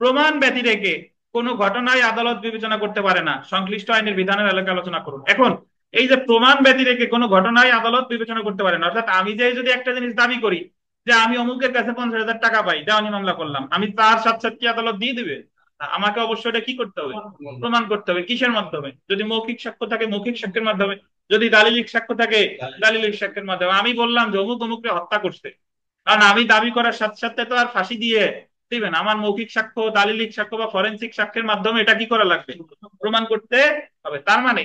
A: প্রমাণ ব্যতি রেখে কোনো ঘটনায় আদালত বিবেচনা করতে পারে না, সংশ্লিষ্ট আইনের বিধানের এলাকা আলোচনা করুন। এখন এই যে প্রমাণ ব্যতি রেখে কোনো ঘটনায় আদালত বিবেচনা করতে পারে না, অর্থাৎ আমি যে যদি একটা জিনিস দাবি করি যে আমি অমুকের কাছে 50,000 টাকা পাই, দেওয়ানি মামলা করলাম, আমি তার সাথে সাথে কি আদালত দিয়ে দিবে? আমাকে অবশ্যই এটা কি করতে হবে? প্রমাণ করতে হবে। কিসের মাধ্যমে? যদি মৌখিক সাক্ষ্য থাকে মৌখিক সাক্ষ্যের মাধ্যমে, যদি দালিলিক সাক্ষ্য থাকে দালিলিক সাক্ষ্যের মাধ্যমে। আমি বললাম যে অমুক অমুককে হত্যা করছে, কারণ আমি দাবি করার সাথে সাথে তো আর ফাঁসি দিয়ে দিবেন, আমার মৌখিক সাক্ষ্য, দালিলিক সাক্ষ্য বা ফরেনসিক সাক্ষ্যের মাধ্যমে এটা কি করা লাগবে? প্রমাণ করতে হবে। তার মানে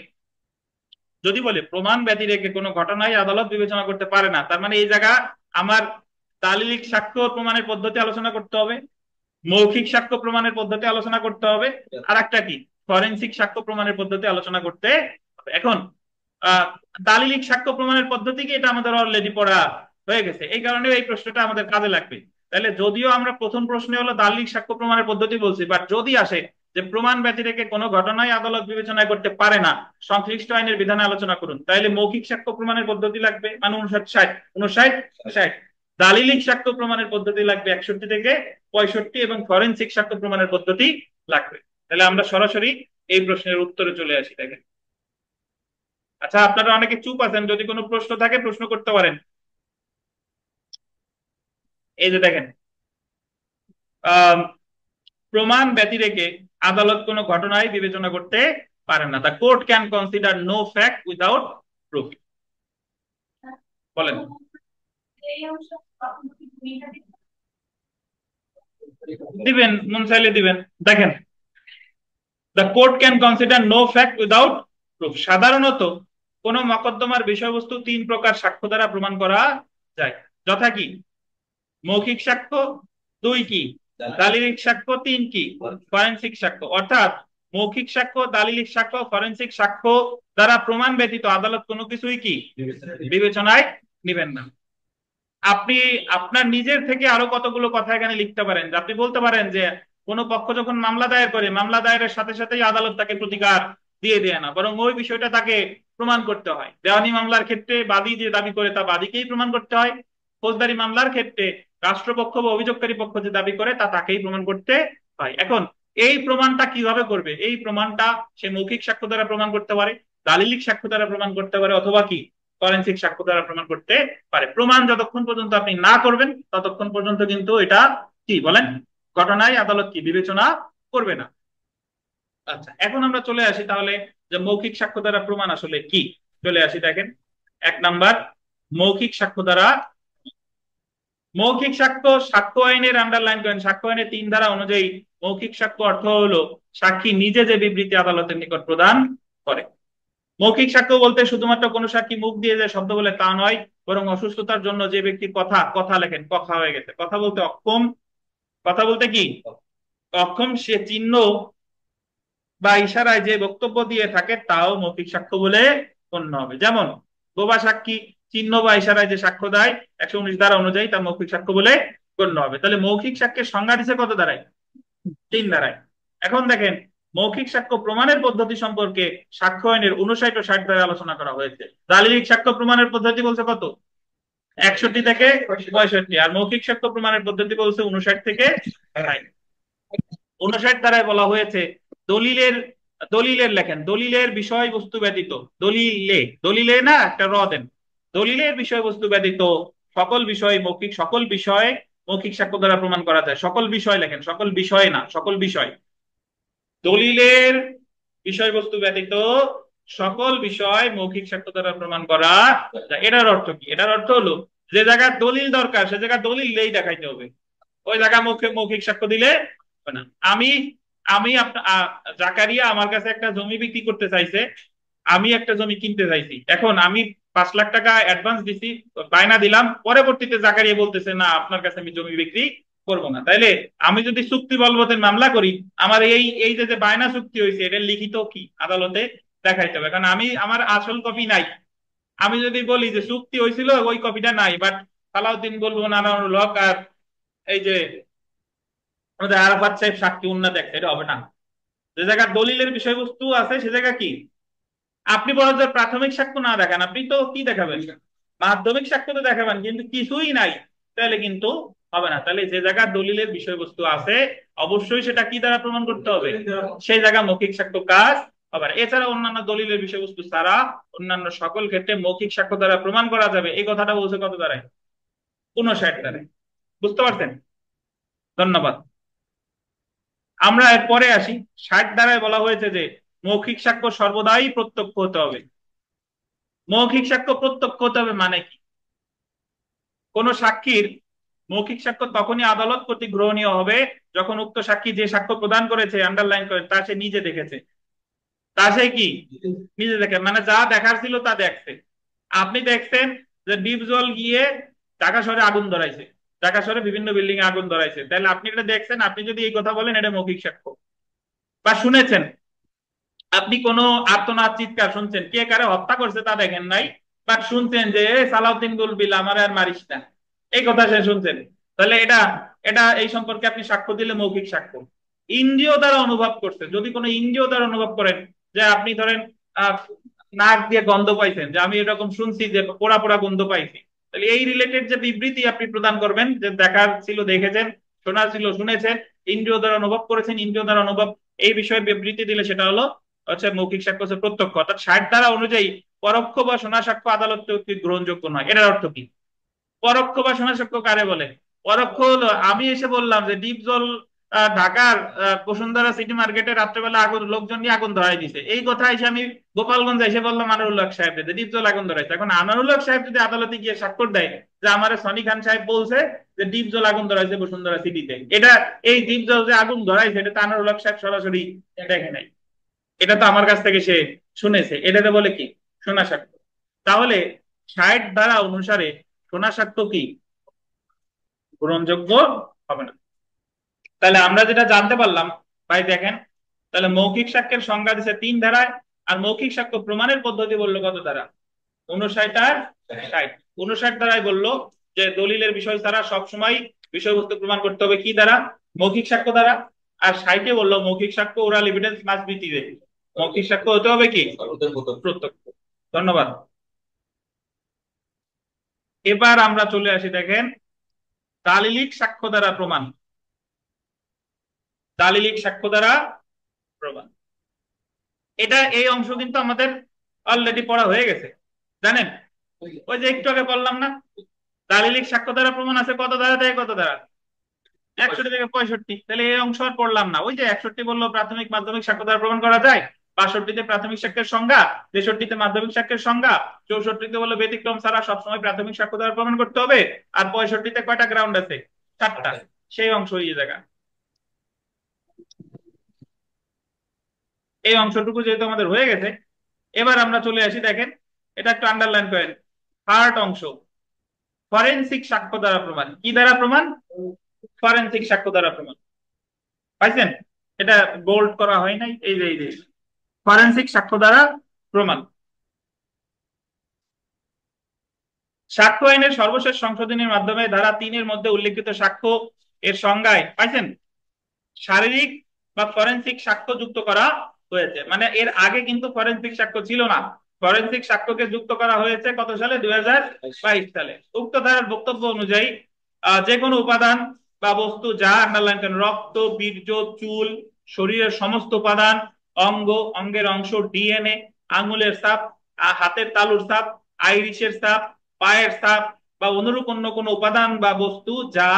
A: যদি বলে প্রমাণ ব্যতি রেখে কোনো ঘটনায় আদালত বিবেচনা করতে পারে না, তার মানে এই জায়গা আমার দালিলিক সাক্ষ্য প্রমাণের পদ্ধতি আলোচনা করতে হবে, মৌখিক সাক্ষ্য প্রমাণের পদ্ধতি আলোচনা করতে হবে, আর একটা কি ফরেনসিক সাক্ষ্য প্রমাণের পদ্ধতি আলোচনা করতে হবে। এখন আহ দালিলিক সাক্ষ্য প্রমাণের পদ্ধতি কি, এটা আমাদের অলরেডি পড়া হয়ে গেছে, এই কারণে এই প্রশ্নটা আমাদের কাজে লাগবে। তাহলে যদিও আমরা প্রথম প্রশ্নে হলো দালিলিক সাক্ষ্য প্রমাণের পদ্ধতি বলছি, বাট যদি আসে যে প্রমাণ ব্যতি রেখে কোনো ঘটনায় আদালত বিবেচনা করতে পারে না, সংশ্লিষ্ট আইনের বিধানে আলোচনা করুন, তাহলে মৌখিক সাক্ষ্য প্রমাণের পদ্ধতি লাগবে মানে 59, 60, 59, 60। দালিলিক সাক্ষ্য প্রমাণের পদ্ধতি লাগবে 61 থেকে 65 এবং ফরেনসিক সাক্ষ্য প্রমাণের পদ্ধতি লাগবে। তাহলে আমরা সরাসরি এই প্রশ্নের উত্তরে চলে আসি। দেখেন, আচ্ছা আপনারা অনেকে চুপ আছেন, যদি কোনো প্রশ্ন থাকে প্রশ্ন করতে পারেন। এই যে দেখেন, আহ প্রমাণ ব্যতি রেখে আদালত কোনো ঘটনায় বিবেচনা করতে পারে না। The court can consider no fact without proof. বলেন। দিবেন, মন চাইলে দিবেন। দেখেন, the court can consider no fact without proof. সাধারণত কোন মকদ্দমার বিষয়বস্তু 3 প্রকার সাক্ষ্য দ্বারা প্রমাণ করা যায়, যথা কি মৌখিক সাক্ষ্য, 2 কি দালিলিক সাক্ষ্য, 3 কি ফরেনসিক সাক্ষ্য। অর্থাৎ মৌখিক সাক্ষ্য, দালিলিক সাক্ষ্য, ফরেনসিক সাক্ষ্য দ্বারা প্রমাণ ব্যতীত আদালত কোনো কিছুই কি বিবেচনায় নিবেন না। আপনি আপনার নিজের থেকে আরো কতগুলো কথা এখানে লিখতে পারেন, যে আপনি বলতে পারেন যে কোনো পক্ষ যখন মামলা দায়ের করে মামলা দায়েরের সাথে সাথেই আদালত তাকে প্রতিকার দিয়ে দেয় না, বরং ওই বিষয়টা তাকে প্রমাণ করতে হয়। দেওয়ানি মামলার ক্ষেত্রে বাদী যে দাবি করে তা বাদীকেই প্রমাণ করতে হয়, ফৌজদারি মামলার ক্ষেত্রে রাষ্ট্রপক্ষ বা অভিযোগকারী পক্ষ যে দাবি করে তা তাকেই প্রমাণ করতে হয়। এখন এই প্রমাণটা কিভাবে করবে? এই প্রমাণটা সে মৌখিক সাক্ষ্য দ্বারা প্রমাণ করতে পারে, দালিলিক সাক্ষ্য দ্বারা প্রমাণ করতে পারে, অথবা কি ফরেনসিক সাক্ষ্য দ্বারা প্রমাণ করতে পারে। প্রমাণ যতক্ষণ পর্যন্ত আপনি না করবেন ততক্ষণ পর্যন্ত কিন্তু এটা কি বলেন, ঘটনায় আদালত কি বিবেচনা করবে না। আচ্ছা, এখন আমরা চলে আসি তাহলে যে মৌখিক সাক্ষ্য দ্বারা প্রমাণ আসলে কি। চলে আসি, দেখেন 1 নাম্বার মৌখিক সাক্ষ্য দ্বারা মৌখিক সাক্ষ্য সাক্ষ্য আইনের আন্ডারলাইন করেন, সাক্ষ্য আইনের 3 ধারা অনুযায়ী মৌখিক সাক্ষ্য অর্থ হলো সাক্ষী নিজে যে বিবৃতি আদালতের নিকট প্রদান করে। মৌখিক সাক্ষ্য বলতে শুধুমাত্র কোনো সাক্ষী মুখ দিয়ে যে শব্দ বলে তা নয়, বরং অসুস্থতার জন্য যে ব্যক্তির কথা কথা লেখেন, কথা হয়ে গেছে, কথা বলতে অক্ষম, কথা বলতে কি অক্ষম, সে চিহ্ন বা ইশারায় যে বক্তব্য দিয়ে থাকে তাও মৌখিক সাক্ষ্য বলে গণ্য হবে। যেমন বোবা সাক্ষী চিহ্ন বা ইশারায় যে সাক্ষ্য দেয় 119 ধারা অনুযায়ী তা মৌখিক সাক্ষ্য বলে গণ্য হবে। তাহলে মৌখিক সাক্ষ্যের সংজ্ঞা দিছে কত ধারায়? 3 ধারায়। এখন দেখেন মৌখিক সাক্ষ্য প্রমাণের পদ্ধতি সম্পর্কে সাক্ষ্য আইনের 59 ও 60 ধারায় আলোচনা করা হয়েছে। দালিলিক সাক্ষ্য প্রমাণের পদ্ধতি বলছে কত? 61 থেকে 65। আর মৌখিক সাক্ষ্য প্রমাণের পদ্ধতি বলছে 59 থেকে 60। 59 ধারায় বলা হয়েছে দলিলের দলিলের লেখেন দলিলের বিষয়বস্তু ব্যতীত, দলিলে দলিলে না একটা র দেন, দলিলের বিষয়বস্তু ব্যতীত সকল বিষয় মৌখিক, সকল বিষয় মৌখিক সাক্ষ্য দ্বারা প্রমাণ করা যায়। সকল বিষয় লেখেন, সকল বিষয় না, সকল বিষয়। দলিলের বিষয়বস্তু ব্যতীত সকল বিষয় মৌখিক সাক্ষ্য দ্বারা প্রমাণ করা যায়। এটার অর্থ কি? এটার অর্থ হলো যে জায়গায় দলিল দরকার সে জায়গায় দলিল নেই দেখাইতে হবে, ওই জায়গায় মৌখিক সাক্ষ্য দিলে হবে না। আমি আমি জাকারিয়া আমার কাছে একটা জমি বিক্রি করতে চাইছে, আমি একটা জমি কিনতে চাইছি, এখন আমি 5 লাখ টাকা অ্যাডভান্স দিছি, বায়না দিলাম, পরবর্তীতে জাকারিয়া বলতেছে না আপনার কাছে আমি জমি বিক্রি করবো না। তাইলে আমি যদি চুক্তি বলবতের মামলা করি, আমার এই এই যে যে বায়না চুক্তি হয়েছে এটা লিখিত কি আদালতে দেখাইতে হবে, কারণ আমি আমার আসল কপি নাই। আমি যদি বলি যে চুক্তি হয়েছিল ওই কপিটা নাই, বাট সালাউদ্দিন বলবো নানানুল হক আর এই যে আমাদের আরাফাত সাহেব সাক্ষী উন্না দেখছে, এটা হবে না। যে জায়গায় দলিলের বিষয়বস্তু আছে সে জায়গা কি আপনি বলেন যে প্রাথমিক সাক্ষ্য না দেখান, আপনি তো কি দেখাবেন? মাধ্যমিক সাক্ষ্য তো দেখাবেন, কিন্তু কিছুই নাই, তাহলে কিন্তু হবে না। তাহলে যে জায়গায় দলিলের বিষয়বস্তু আছে অবশ্যই সেটা কি দ্বারা প্রমাণ করতে হবে, সেই জায়গা মৌখিক সাক্ষ্য কাজ হবে না। এছাড়া অন্যান্য দলিলের বিষয়বস্তু ছাড়া অন্যান্য সকল ক্ষেত্রে মৌখিক সাক্ষ্য দ্বারা প্রমাণ করা যাবে, এই কথাটা বলছে কত দ্বারায়? 59 ধারায়। বুঝতে পারছেন? ধন্যবাদ। আমরা এরপরে আসি। 60 ধারায় বলা হয়েছে যে মৌখিক সাক্ষ্য সর্বদাই প্রত্যক্ষ হতে হবে। মৌখিক সাক্ষ্য প্রত্যক্ষ হতে হবে মানে কি? কোন সাক্ষীর মৌখিক সাক্ষ্য তখনই আদালত কর্তৃক গ্রহণীয় হবে যখন উক্ত সাক্ষী যে সাক্ষ্য প্রদান করেছে আন্ডারলাইন করে তা সে নিজে দেখেছে, তা সে কি নিজে দেখে, মানে যা দেখার ছিল তা দেখছে। আপনি দেখছেন যে ডিপ জল গিয়ে ঢাকা শহরে আগুন ধরাইছে, ঢাকা শহরে বিভিন্ন বিল্ডিং এ আগুন ধরাইছে, তাহলে আপনি এটা দেখছেন, আপনি যদি এই কথা বলেন এটা মৌখিক সাক্ষ্য। বা শুনেছেন, আপনি কোনো আর্তনাদ চিৎকার শুনছেন, কে কারে হত্যা করছে তা দেখেন নাই, বাট শুনছেন যে সালাউদ্দিন গুলবিল আমার আর মারিস না, এই কথা সে শুনছেন, তাহলে এটা এটা এই সম্পর্কে আপনি সাক্ষ্য দিলে মৌখিক সাক্ষ্য। ইন্দ্রিয় দ্বারা অনুভব করছে, যদি কোনো ইন্দ্রিয় দ্বারা অনুভব করেন, যে আপনি ধরেন আহ নাক দিয়ে গন্ধ পাইছেন, যে আমি এরকম শুনছি যে পোড়া পোড়া গন্ধ পাইছি, তাহলে এই রিলেটেড যে বিবৃতি আপনি প্রদান করবেন, যে দেখার ছিল দেখেছেন, শোনার ছিল শুনেছেন, ইন্দ্রিয় দ্বারা অনুভব করেছেন, ইন্দ্রিয় দ্বারা অনুভব, এই বিষয়ে বিবৃতি দিলে সেটা হলো হচ্ছে মৌখিক সাক্ষ্য, হচ্ছে প্রত্যক্ষ। অর্থাৎ 60 ধারা অনুযায়ী পরোক্ষ বা শোনা সাক্ষ্য আদালত কর্তৃক গ্রহণযোগ্য নয়। এটার অর্থ কি? পরোক্ষ বা শোনা সাক্ষ্য কারে বলে? পরোক্ষ হলো আমি এসে বললাম যে ডিপজল ঢাকার বসুন্ধরা সিটি মার্কেটে রাত্রেবেলা আগুন, লোকজন নিয়ে আগুন ধরাই দিছে, এই কথা এসে আমি গোপালগঞ্জ এসে বললাম আনারুল হক সাহেব যে ডিপজল আগুন ধরাইছে। এখন আনারুল হক সাহেব যদি আদালতে গিয়ে স্বাক্ষর দেয় যে আমার সনি খান সাহেব বলছে যে ডিপজল আগুন ধরাইছে বসুন্ধরা সিটিতে, এটা এই ডিপজল যে আগুন ধরাইছে এটা তো আনারুল হক সাহেব সরাসরি দেখে নাই, এটা তো আমার কাছ থেকে সে শুনেছে, এটাতে বলে কি শোনা সাক্ষ্য। তাহলে 60 ধারা অনুসারে শোনা সাক্ষ্য কি গ্রহণযোগ্য হবে না। তাহলে আমরা যেটা জানতে পারলাম ভাই দেখেন, তাহলে মৌখিক সাক্ষ্যের সংজ্ঞা দিচ্ছে 3 ধারায়, আর মৌখিক সাক্ষ্য প্রমাণের পদ্ধতি বললো কত ধারা? 59 আর 60। 59 ধারায় বললো যে দলিলের বিষয় ছাড়া সবসময় বিষয়বস্তু প্রমাণ করতে হবে কি দ্বারা? মৌখিক সাক্ষ্য দ্বারা। আর 60-এ বললো মৌখিক সাক্ষ্য ওরাল এভিডেন্স মাস্ট বি দিবে, মৌখিক সাক্ষ্য হতে হবে কি প্রত্যক্ষ। ধন্যবাদ। এবার আমরা চলে আসি দেখেন দালিলিক সাক্ষ্য দ্বারা প্রমাণ। দালিলিক সাক্ষ্য দ্বারা প্রমাণ, এটা এই অংশ কিন্তু আমাদের অলরেডি পড়া হয়ে গেছে, জানেন? ওই যে একটু আগে বললাম না, দালিলিক সাক্ষ্য দ্বারা প্রমাণ আছে কত ধারা থেকে কত ধারা? 61 থেকে 65। তাহলে এই অংশ আর পড়লাম না, ওই যে 61 বললো প্রাথমিক মাধ্যমিক সাক্ষ্য দ্বারা প্রমাণ করা যায়, 62তে প্রাথমিক সাক্ষ্যের সংজ্ঞা, 63তে মাধ্যমিক সাক্ষ্যের সংজ্ঞা, 64তে বলে ব্যতিক্রম ছাড়া সবসময় প্রাথমিক সাক্ষ্য দ্বারা প্রমাণ করতে হবে, আর 65তে কয়টা গ্রাউন্ড আছে? 4টা। সেই অংশ এই জায়গা, এই অংশটুকু যেহেতু আমাদের হয়ে গেছে, এবার আমরা চলে আসি, দেখেন এটা একটু আন্ডারলাইন করেন। থার্ড অংশ, ফরেনসিক সাক্ষ্য দ্বারা প্রমাণ। কি দ্বারা প্রমাণ? ফরেনসিক সাক্ষ্য দ্বারা প্রমাণ। পাইছেন? এটা বোল্ড করা হয় নাই, এই যে ফরেনসিক সাক্ষ্য দ্বারা প্রমাণ। সাক্ষ্য আইনের সর্বশেষ সংশোধনীর মাধ্যমে ধারা 3-এর মধ্যে উল্লেখিত সাক্ষ্য এর সংজ্ঞায় পাইছেন শারীরিক বা ফরেনসিক সাক্ষ্য যুক্ত করা হয়েছে। মানে এর আগে কিন্তু ফরেনসিক সাক্ষ্য ছিল না, ফরেনসিক সাক্ষ্যকে যুক্ত করা হয়েছে কত সালে? 2022 সালে। উক্ত ধারার বক্তব্য অনুযায়ী যে কোনো উপাদান বা বস্তু, যা আন্ডারলাইন করেন, রক্ত, বীর্য, চুল, শরীরের সমস্ত উপাদান, অঙ্গ, অঙ্গের অংশ, ডিএনএ, আঙুলের ছাপ, হাতের তালুর ছাপ, আইরিশের ছাপ, পায়ের ছাপ বা অনুরূপ অন্য কোনো উপাদান বা বস্তু যা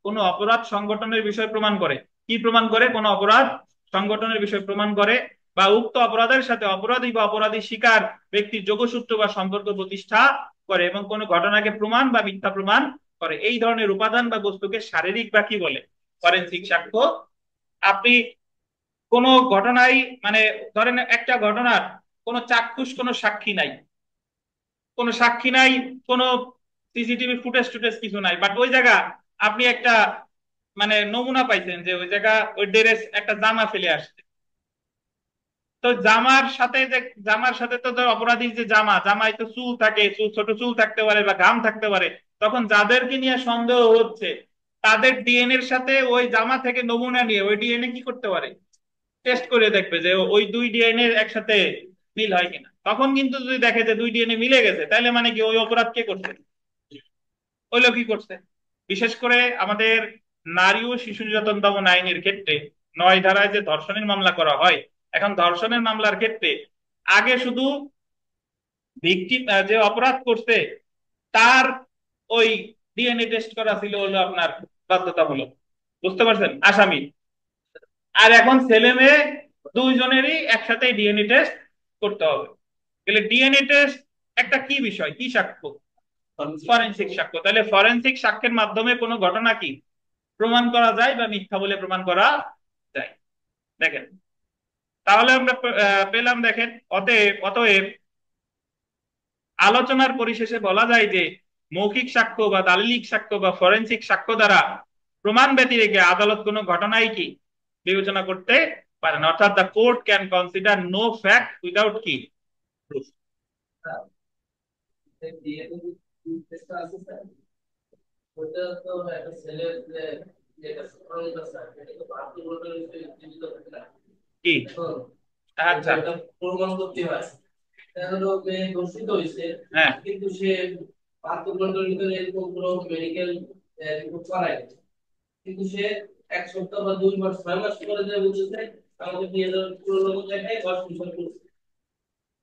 A: কোনো অপরাধ সংগঠনের বিষয় প্রমাণ করে। কি প্রমাণ করে? কোনো অপরাধ সংগঠনের বিষয় প্রমাণ করে, বা উক্ত অপরাধের সাথে অপরাধী বা অপরাধী শিকার ব্যক্তির যোগসূত্র বা সম্পর্ক প্রতিষ্ঠা করে এবং কোনো ঘটনাকে প্রমাণ বা মিথ্যা প্রমাণ করে। এই ধরনের উপাদান বা বস্তুকে শারীরিক বা কি বলে? ফরেনসিক সাক্ষ্য। আপনি কোনো ঘটনায়, মানে ধরেন একটা ঘটনার কোনো চাক্ষুষ কোনো সাক্ষী নাই, কোনো সাক্ষী নাই, কোনো সিসিটিভি ফুটেজ টুটেজ কিছু নাই, বাট ওই জায়গা আপনি একটা মানে নমুনা পাইছেন যে ওই জায়গা ওই ড্রেস একটা জামা ফেলে আসছে। তো জামার সাথে তো ধর অপরাধীর যে জামা, জামায় তো চুল থাকে, চুল, ছোট চুল থাকতে পারে বা ঘাম থাকতে পারে। তখন যাদেরকে নিয়ে সন্দেহ হচ্ছে তাদের ডিএনএ এর সাথে ওই জামা থেকে নমুনা নিয়ে ওই ডিএনএ কি করতে পারে? টেস্ট করে দেখবে যে ওই দুই ডিএনএ একসাথে মিল হয় কিনা। তখন কিন্তু যদি দেখে যে দুই ডিএনএ মিলে গেছে, তাহলে মানে কি ওই অপরাধ কে করছে? ওই লোকই করছে। বিশেষ করে আমাদের নারী ও শিশু নির্যাতন দমন আইনের ক্ষেত্রে 9 ধারায় যে ধর্ষণের মামলা করা হয়, এখন ধর্ষণের মামলার ক্ষেত্রে আগে শুধু ভিকটিম, যে অপরাধ করছে তার ওই ডিএনএ টেস্ট করা ছিল হলো আপনার বাধ্যতামূলক, বুঝতে পারছেন, আসামি। আর এখন ছেলে মেয়ে দুইজনেরই একসাথে ডিএনএ টেস্ট করতে হবে। তাহলে ডিএনএ টেস্ট একটা কি বিষয়, কি সাক্ষ্য? ফরেনসিক সাক্ষ্য। তাহলে ফরেনসিক সাক্ষ্যের মাধ্যমে কোনো ঘটনা কি প্রমাণ করা যায় বা মিথ্যা বলে প্রমাণ করা যায়। দেখেন, তাহলে আমরা পেলাম, দেখেন, অতএব আলোচনার পরিশেষে বলা যায় যে মৌখিক সাক্ষ্য বা দালিলিক সাক্ষ্য বা ফরেনসিক সাক্ষ্য দ্বারা প্রমাণ ব্যতি রেখে আদালত কোনো ঘটনাই কি বিবেচনা করতে পারে না। অর্থাৎ the court can consider no fact without কি প্রুফ। কি? আচ্ছা, প্রমাণ করতে হয়, হলো দর্শিত হয়েছে, হ্যাঁ, কিন্তু সে 72 ঘন্টার ভিতরে এরকম কোনো মেডিকেল রিপোর্ট করায়, কিন্তু সে 1 সপ্তাহ বা 2 মাস 6 মাস পরে যে বলতেছে আমাকে নিয়ে যাওয়ার পুরোনো জায়গায় হসপিটাল করছে,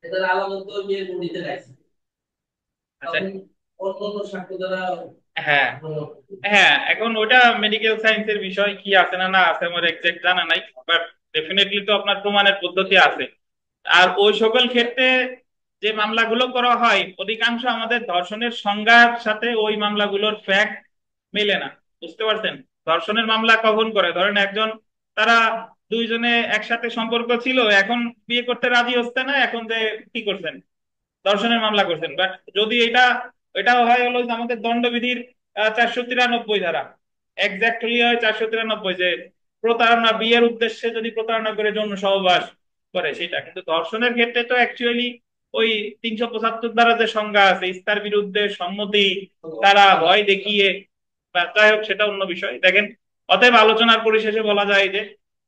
A: এটার আলামত তো বিয়ে বডিতে রাখছে। তখন অন্য সাক্ষ্য দ্বারা, হ্যাঁ হ্যাঁ, এখন ওটা মেডিকেল সায়েন্সের বিষয়, কি আছে না না আছে আমার এক্সাক্ট জানা নাই, বাট ডেফিনেটলি তো আপনার প্রমাণের পদ্ধতি আছে। আর ওই সকল ক্ষেত্রে যে মামলাগুলো করা হয় অধিকাংশ আমাদের ধর্ষণের সংজ্ঞার সাথে ওই মামলাগুলোর ফ্যাক্ট মেলে না, বুঝতে পারছেন? ধর্ষণের মামলা কখন করে? ধরেন একজন, তারা দুইজনে একসাথে সম্পর্ক ছিল, এখন বিয়ে করতে রাজি হচ্ছে না, এখন যে কি করছেন? ধর্ষণের মামলা করছেন। বাট যদি এটাও হয় হলো যে আমাদের দণ্ডবিধির 493 ধারা, এক্স্যাক্টলি হয় 493, যে প্রতারণা, বিয়ের উদ্দেশ্যে যদি প্রতারণা করে যৌন সহবাস করে সেটা। কিন্তু ধর্ষণের ক্ষেত্রে তো অ্যাকচুয়ালি ওই 375 ধারা যে সংজ্ঞা আছে, ইস্তার বিরুদ্ধে সম্মতি তারা ভয় দেখিয়ে, বা যাই হোক সেটা অন্য বিষয়। দেখেন, অতএব আলোচনার পরিশেষে বলা যায় যে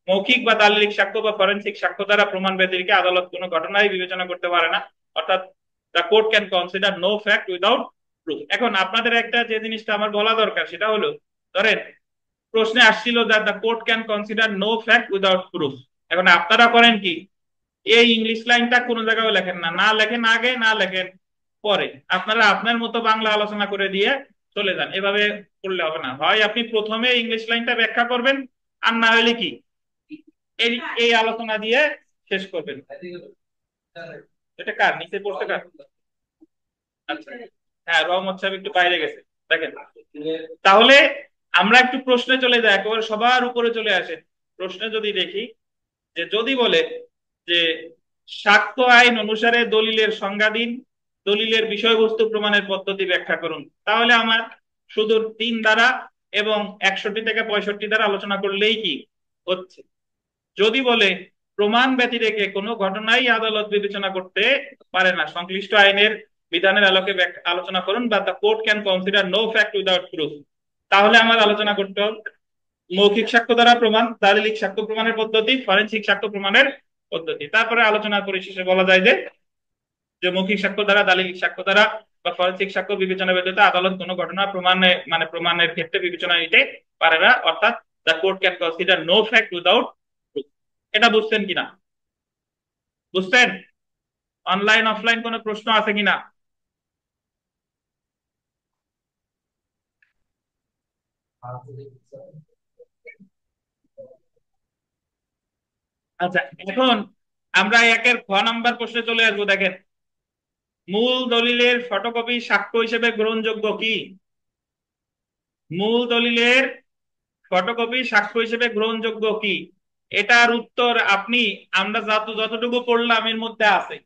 A: মৌখিক বা দালিলিক সাক্ষ্য বা ফরেনসিক সাক্ষ্য দ্বারা প্রমাণ ব্যতিরেকে আদালত কোনো ঘটনাই বিবেচনা করতে পারে না। অর্থাৎ the court can consider no fact without proof. এখন আপনাদের একটা যে জিনিসটা আমার বলা দরকার সেটা হলো, ধরেন প্রশ্নে আসছিল that the court can consider no fact without proof. এখন আপনারা করেন কি, এই ইংলিশ লাইনটা কোনো জায়গায় লেখেন না, না লেখেন আগে, না লেখেন পরে, আপনারা আপনার মতো বাংলা আলোচনা করে দিয়ে চলে যান। এভাবে করলে হবে না, হয় আপনি প্রথমে ইংলিশ লাইনটা ব্যাখ্যা করবেন, আর না হলে কি এই এই আলোচনা দিয়ে শেষ করবেন। এটা কার নিচে পড়ছে কার? আচ্ছা, হ্যাঁ রহমত সাহেব একটু বাইরে গেছে। দেখেন, তাহলে আমরা একটু প্রশ্নে চলে যাই, একেবারে সবার উপরে চলে আসে। প্রশ্নে যদি দেখি যে যদি বলে যে সাক্ষ্য আইন অনুসারে দলিলের সংজ্ঞা দিন, দলিলের বিষয়বস্তু প্রমাণের পদ্ধতি ব্যাখ্যা করুন, তাহলে আমার শুধু 3 ধারা এবং 61 থেকে 65 ধারা আলোচনা করলেই কি হচ্ছে। যদি বলে প্রমাণ ব্যতি রেখে কোনো ঘটনাই আদালত বিবেচনা করতে পারে না, সংশ্লিষ্ট আইনের বিধানের আলোকে আলোচনা করুন, বা the court can consider no fact without proof, তাহলে আমার আলোচনা করতে হবে মৌখিক সাক্ষ্য দ্বারা প্রমাণ, দালিলিক সাক্ষ্য প্রমাণের পদ্ধতি, ফরেনসিক সাক্ষ্য প্রমাণের পদ্ধতি। তারপরে আলোচনা পরিশেষে বলা যায় যে যে মৌখিক সাক্ষ্য দ্বারা, দালিলিক সাক্ষ্য দ্বারা বা ফরেনসিক সাক্ষ্য বিবেচনা ব্যতীত আদালত কোনো ঘটনা প্রমাণে মানে প্রমাণের ক্ষেত্রে বিবেচনা নিতে পারে না, অর্থাৎ the court can consider no fact without proof. এটা বুঝছেন কিনা? বুঝছেন? অনলাইন অফলাইন কোনো প্রশ্ন আছে কিনা? আচ্ছা, এখন আমরা একের খ নাম্বার প্রশ্নে চলে আসবো। দেখেন, মূল দলিলের ফটোকপি সাক্ষ্য হিসেবে গ্রহণযোগ্য কি? মূল দলিলের ফটোকপি সাক্ষ্য হিসেবে গ্রহণযোগ্য কি? এটার উত্তর আপনি আমরা যতটুকু পড়লাম এর মধ্যে আছে।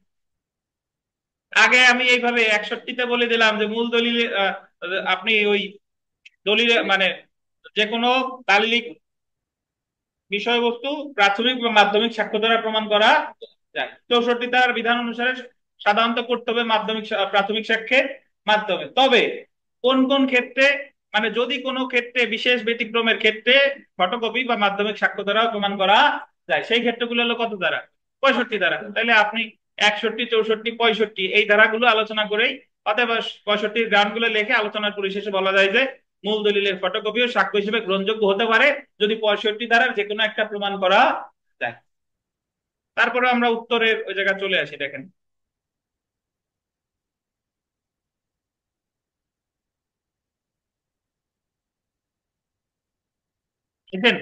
A: আগে আমি এইভাবে 61-তে বলে দিলাম যে মূল দলিলে আপনি ওই দলিলে মানে যে কোনো দালিলিক বিষয়বস্তু প্রাথমিক বা মাধ্যমিক সাক্ষ্য দ্বারা প্রমাণ করা যায়। 64 তার বিধান অনুসারে সাধারণত করতে হবে মাধ্যমিক প্রাথমিক সাক্ষ্যের মাধ্যমে। তবে কোন কোন ক্ষেত্রে, মানে যদি কোনো ক্ষেত্রে বিশেষ ব্যতিক্রমের ক্ষেত্রে ফটোকপি বা মাধ্যমিক সাক্ষ্য দ্বারা প্রমাণ করা যায়, সেই ক্ষেত্রগুলো হলো কত ধারা? 65 ধারা। তাহলে আপনি 61, 64, 65 এই ধারাগুলো আলোচনা করেই, অথবা 65 গ্রাউন্ড গুলো লিখে আলোচনার পরিশেষে বলা যায় যে মূল দলিলের ফটোকপিও সাক্ষ্য হিসেবে গ্রহণযোগ্য হতে পারে যদি 65 ধারার যে কোনো একটা প্রমাণ করা যায়। তারপরে আমরা উত্তরের ওই জায়গায় চলে আসি। দেখেন, দেখেন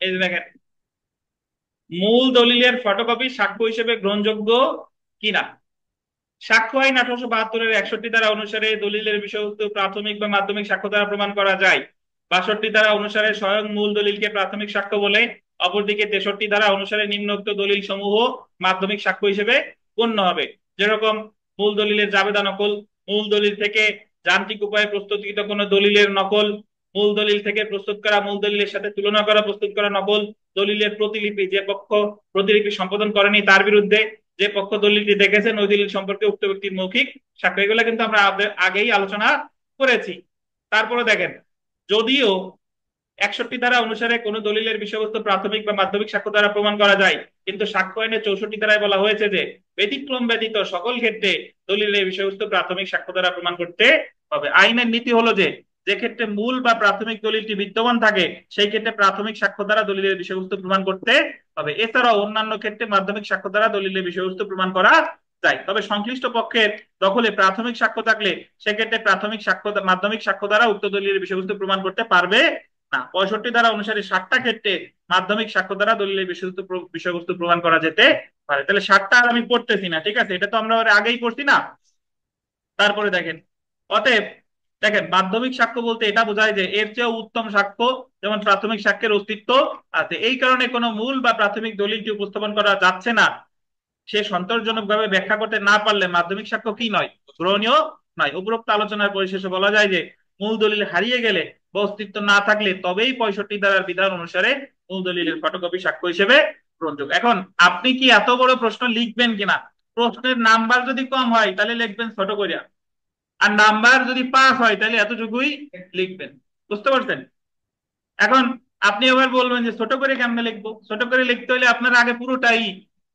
A: এই যে দেখেন, মূল দলিলের ফটোকপি সাক্ষ্য হিসেবে গ্রহণযোগ্য কিনা। সাক্ষ্য আইন 1872-এর 61 ধারা অনুসারে দলিলের বিষয়বস্তু প্রাথমিক বা মাধ্যমিক সাক্ষ্য দ্বারা প্রমাণ করা যায়। 62 ধারা অনুসারে স্বয়ং মূল দলিলকে প্রাথমিক সাক্ষ্য বলে, অপরদিকে 63 ধারা অনুসারে নিম্নোক্ত দলিল সমূহ মাধ্যমিক সাক্ষ্য হিসেবে গণ্য হবে। যেরকম মূল দলিলের জাবেদা নকল, মূল দলিল থেকে যান্ত্রিক উপায়ে প্রস্তুতকৃত কোনো দলিলের নকল, মূল দলিল থেকে প্রস্তুত করা মূল দলিলের সাথে তুলনা করা প্রস্তুত করা নকল, দলিলের প্রতিলিপি যে পক্ষ প্রতিলিপি সম্পাদন করেনি তার বিরুদ্ধে, যে পক্ষ দলিলটি দেখেছেন ওই দলিল সম্পর্কে উক্ত ব্যক্তির মৌখিক সাক্ষ্য, এগুলো কিন্তু আমরা আগেই আলোচনা করেছি। তারপরে দেখেন, যদিও 61 ধারা অনুসারে কোন দলিলের বিষয়বস্তু প্রাথমিক বা মাধ্যমিক সাক্ষ্য দ্বারা প্রমাণ করা যায়, কিন্তু সাক্ষ্য আইনে 64 ধারায় বলা হয়েছে যে ব্যতিক্রম ব্যতীত সকল ক্ষেত্রে দলিলের বিষয়বস্তু প্রাথমিক সাক্ষ্য দ্বারা প্রমাণ করতে হবে। আইনের নীতি হলো যে যে ক্ষেত্রে মূল বা প্রাথমিক দলিলটি বিদ্যমান থাকে সেই ক্ষেত্রে প্রাথমিক সাক্ষ্য দ্বারা দলিলের বিষয়বস্তু প্রমাণ করতে হবে। এছাড়াও অন্যান্য ক্ষেত্রে মাধ্যমিক সাক্ষ্য দ্বারা দলিলের বিষয়বস্তু প্রমাণ করা যায়। তবে সংশ্লিষ্ট পক্ষের দখলে প্রাথমিক সাক্ষ্য থাকলে সেক্ষেত্রে প্রাথমিক সাক্ষ্য মাধ্যমিক সাক্ষ্য দ্বারা উক্ত দলিলের বিষয়বস্তু প্রমাণ করতে পারবে না। 65 ধারা অনুসারে 60টা ক্ষেত্রে মাধ্যমিক সাক্ষ্য দ্বারা দলিলের বিষয়বস্তু প্রমাণ করা যেতে পারে। তাহলে 60টা আর আমি পড়তেছি না, ঠিক আছে, এটা তো আমরা আগেই পড়ছি না। তারপরে দেখেন, অতএব দেখেন মাধ্যমিক সাক্ষ্য বলতে এটা বোঝায় যে এর চেয়েও উত্তম সাক্ষ্য যেমন প্রাথমিক সাক্ষ্যের অস্তিত্ব আছে, এই কারণে কোনো মূল বা প্রাথমিক দলিলটি উপস্থাপন করা যাচ্ছে না সে সন্তোষজনক ভাবে ব্যাখ্যা করতে না পারলে মাধ্যমিক সাক্ষ্য কি নয়, গ্রহণীয় নয়। উপরোক্ত আলোচনার পরিশেষে বলা যায় যে মূল দলিল হারিয়ে গেলে বা অস্তিত্ব না থাকলে তবেই 65 ধারার বিধান অনুসারে মূল দলিলের ফটোকপি সাক্ষ্য হিসেবে গ্রহণযোগ্য। এখন আপনি কি এত বড় প্রশ্ন লিখবেন কিনা? প্রশ্নের নাম্বার যদি কম হয় তাহলে লিখবেন ছোট করিয়া, আর নাম্বার যদি পাস হয় তাহলে এতটুকুই লিখবেন। বুঝতে পারছেন? এখন আপনি আবার বলবেন যে ছোট করে কেমনে লিখবো। ছোট করে লিখতে হলে আপনার আগে পুরোটাই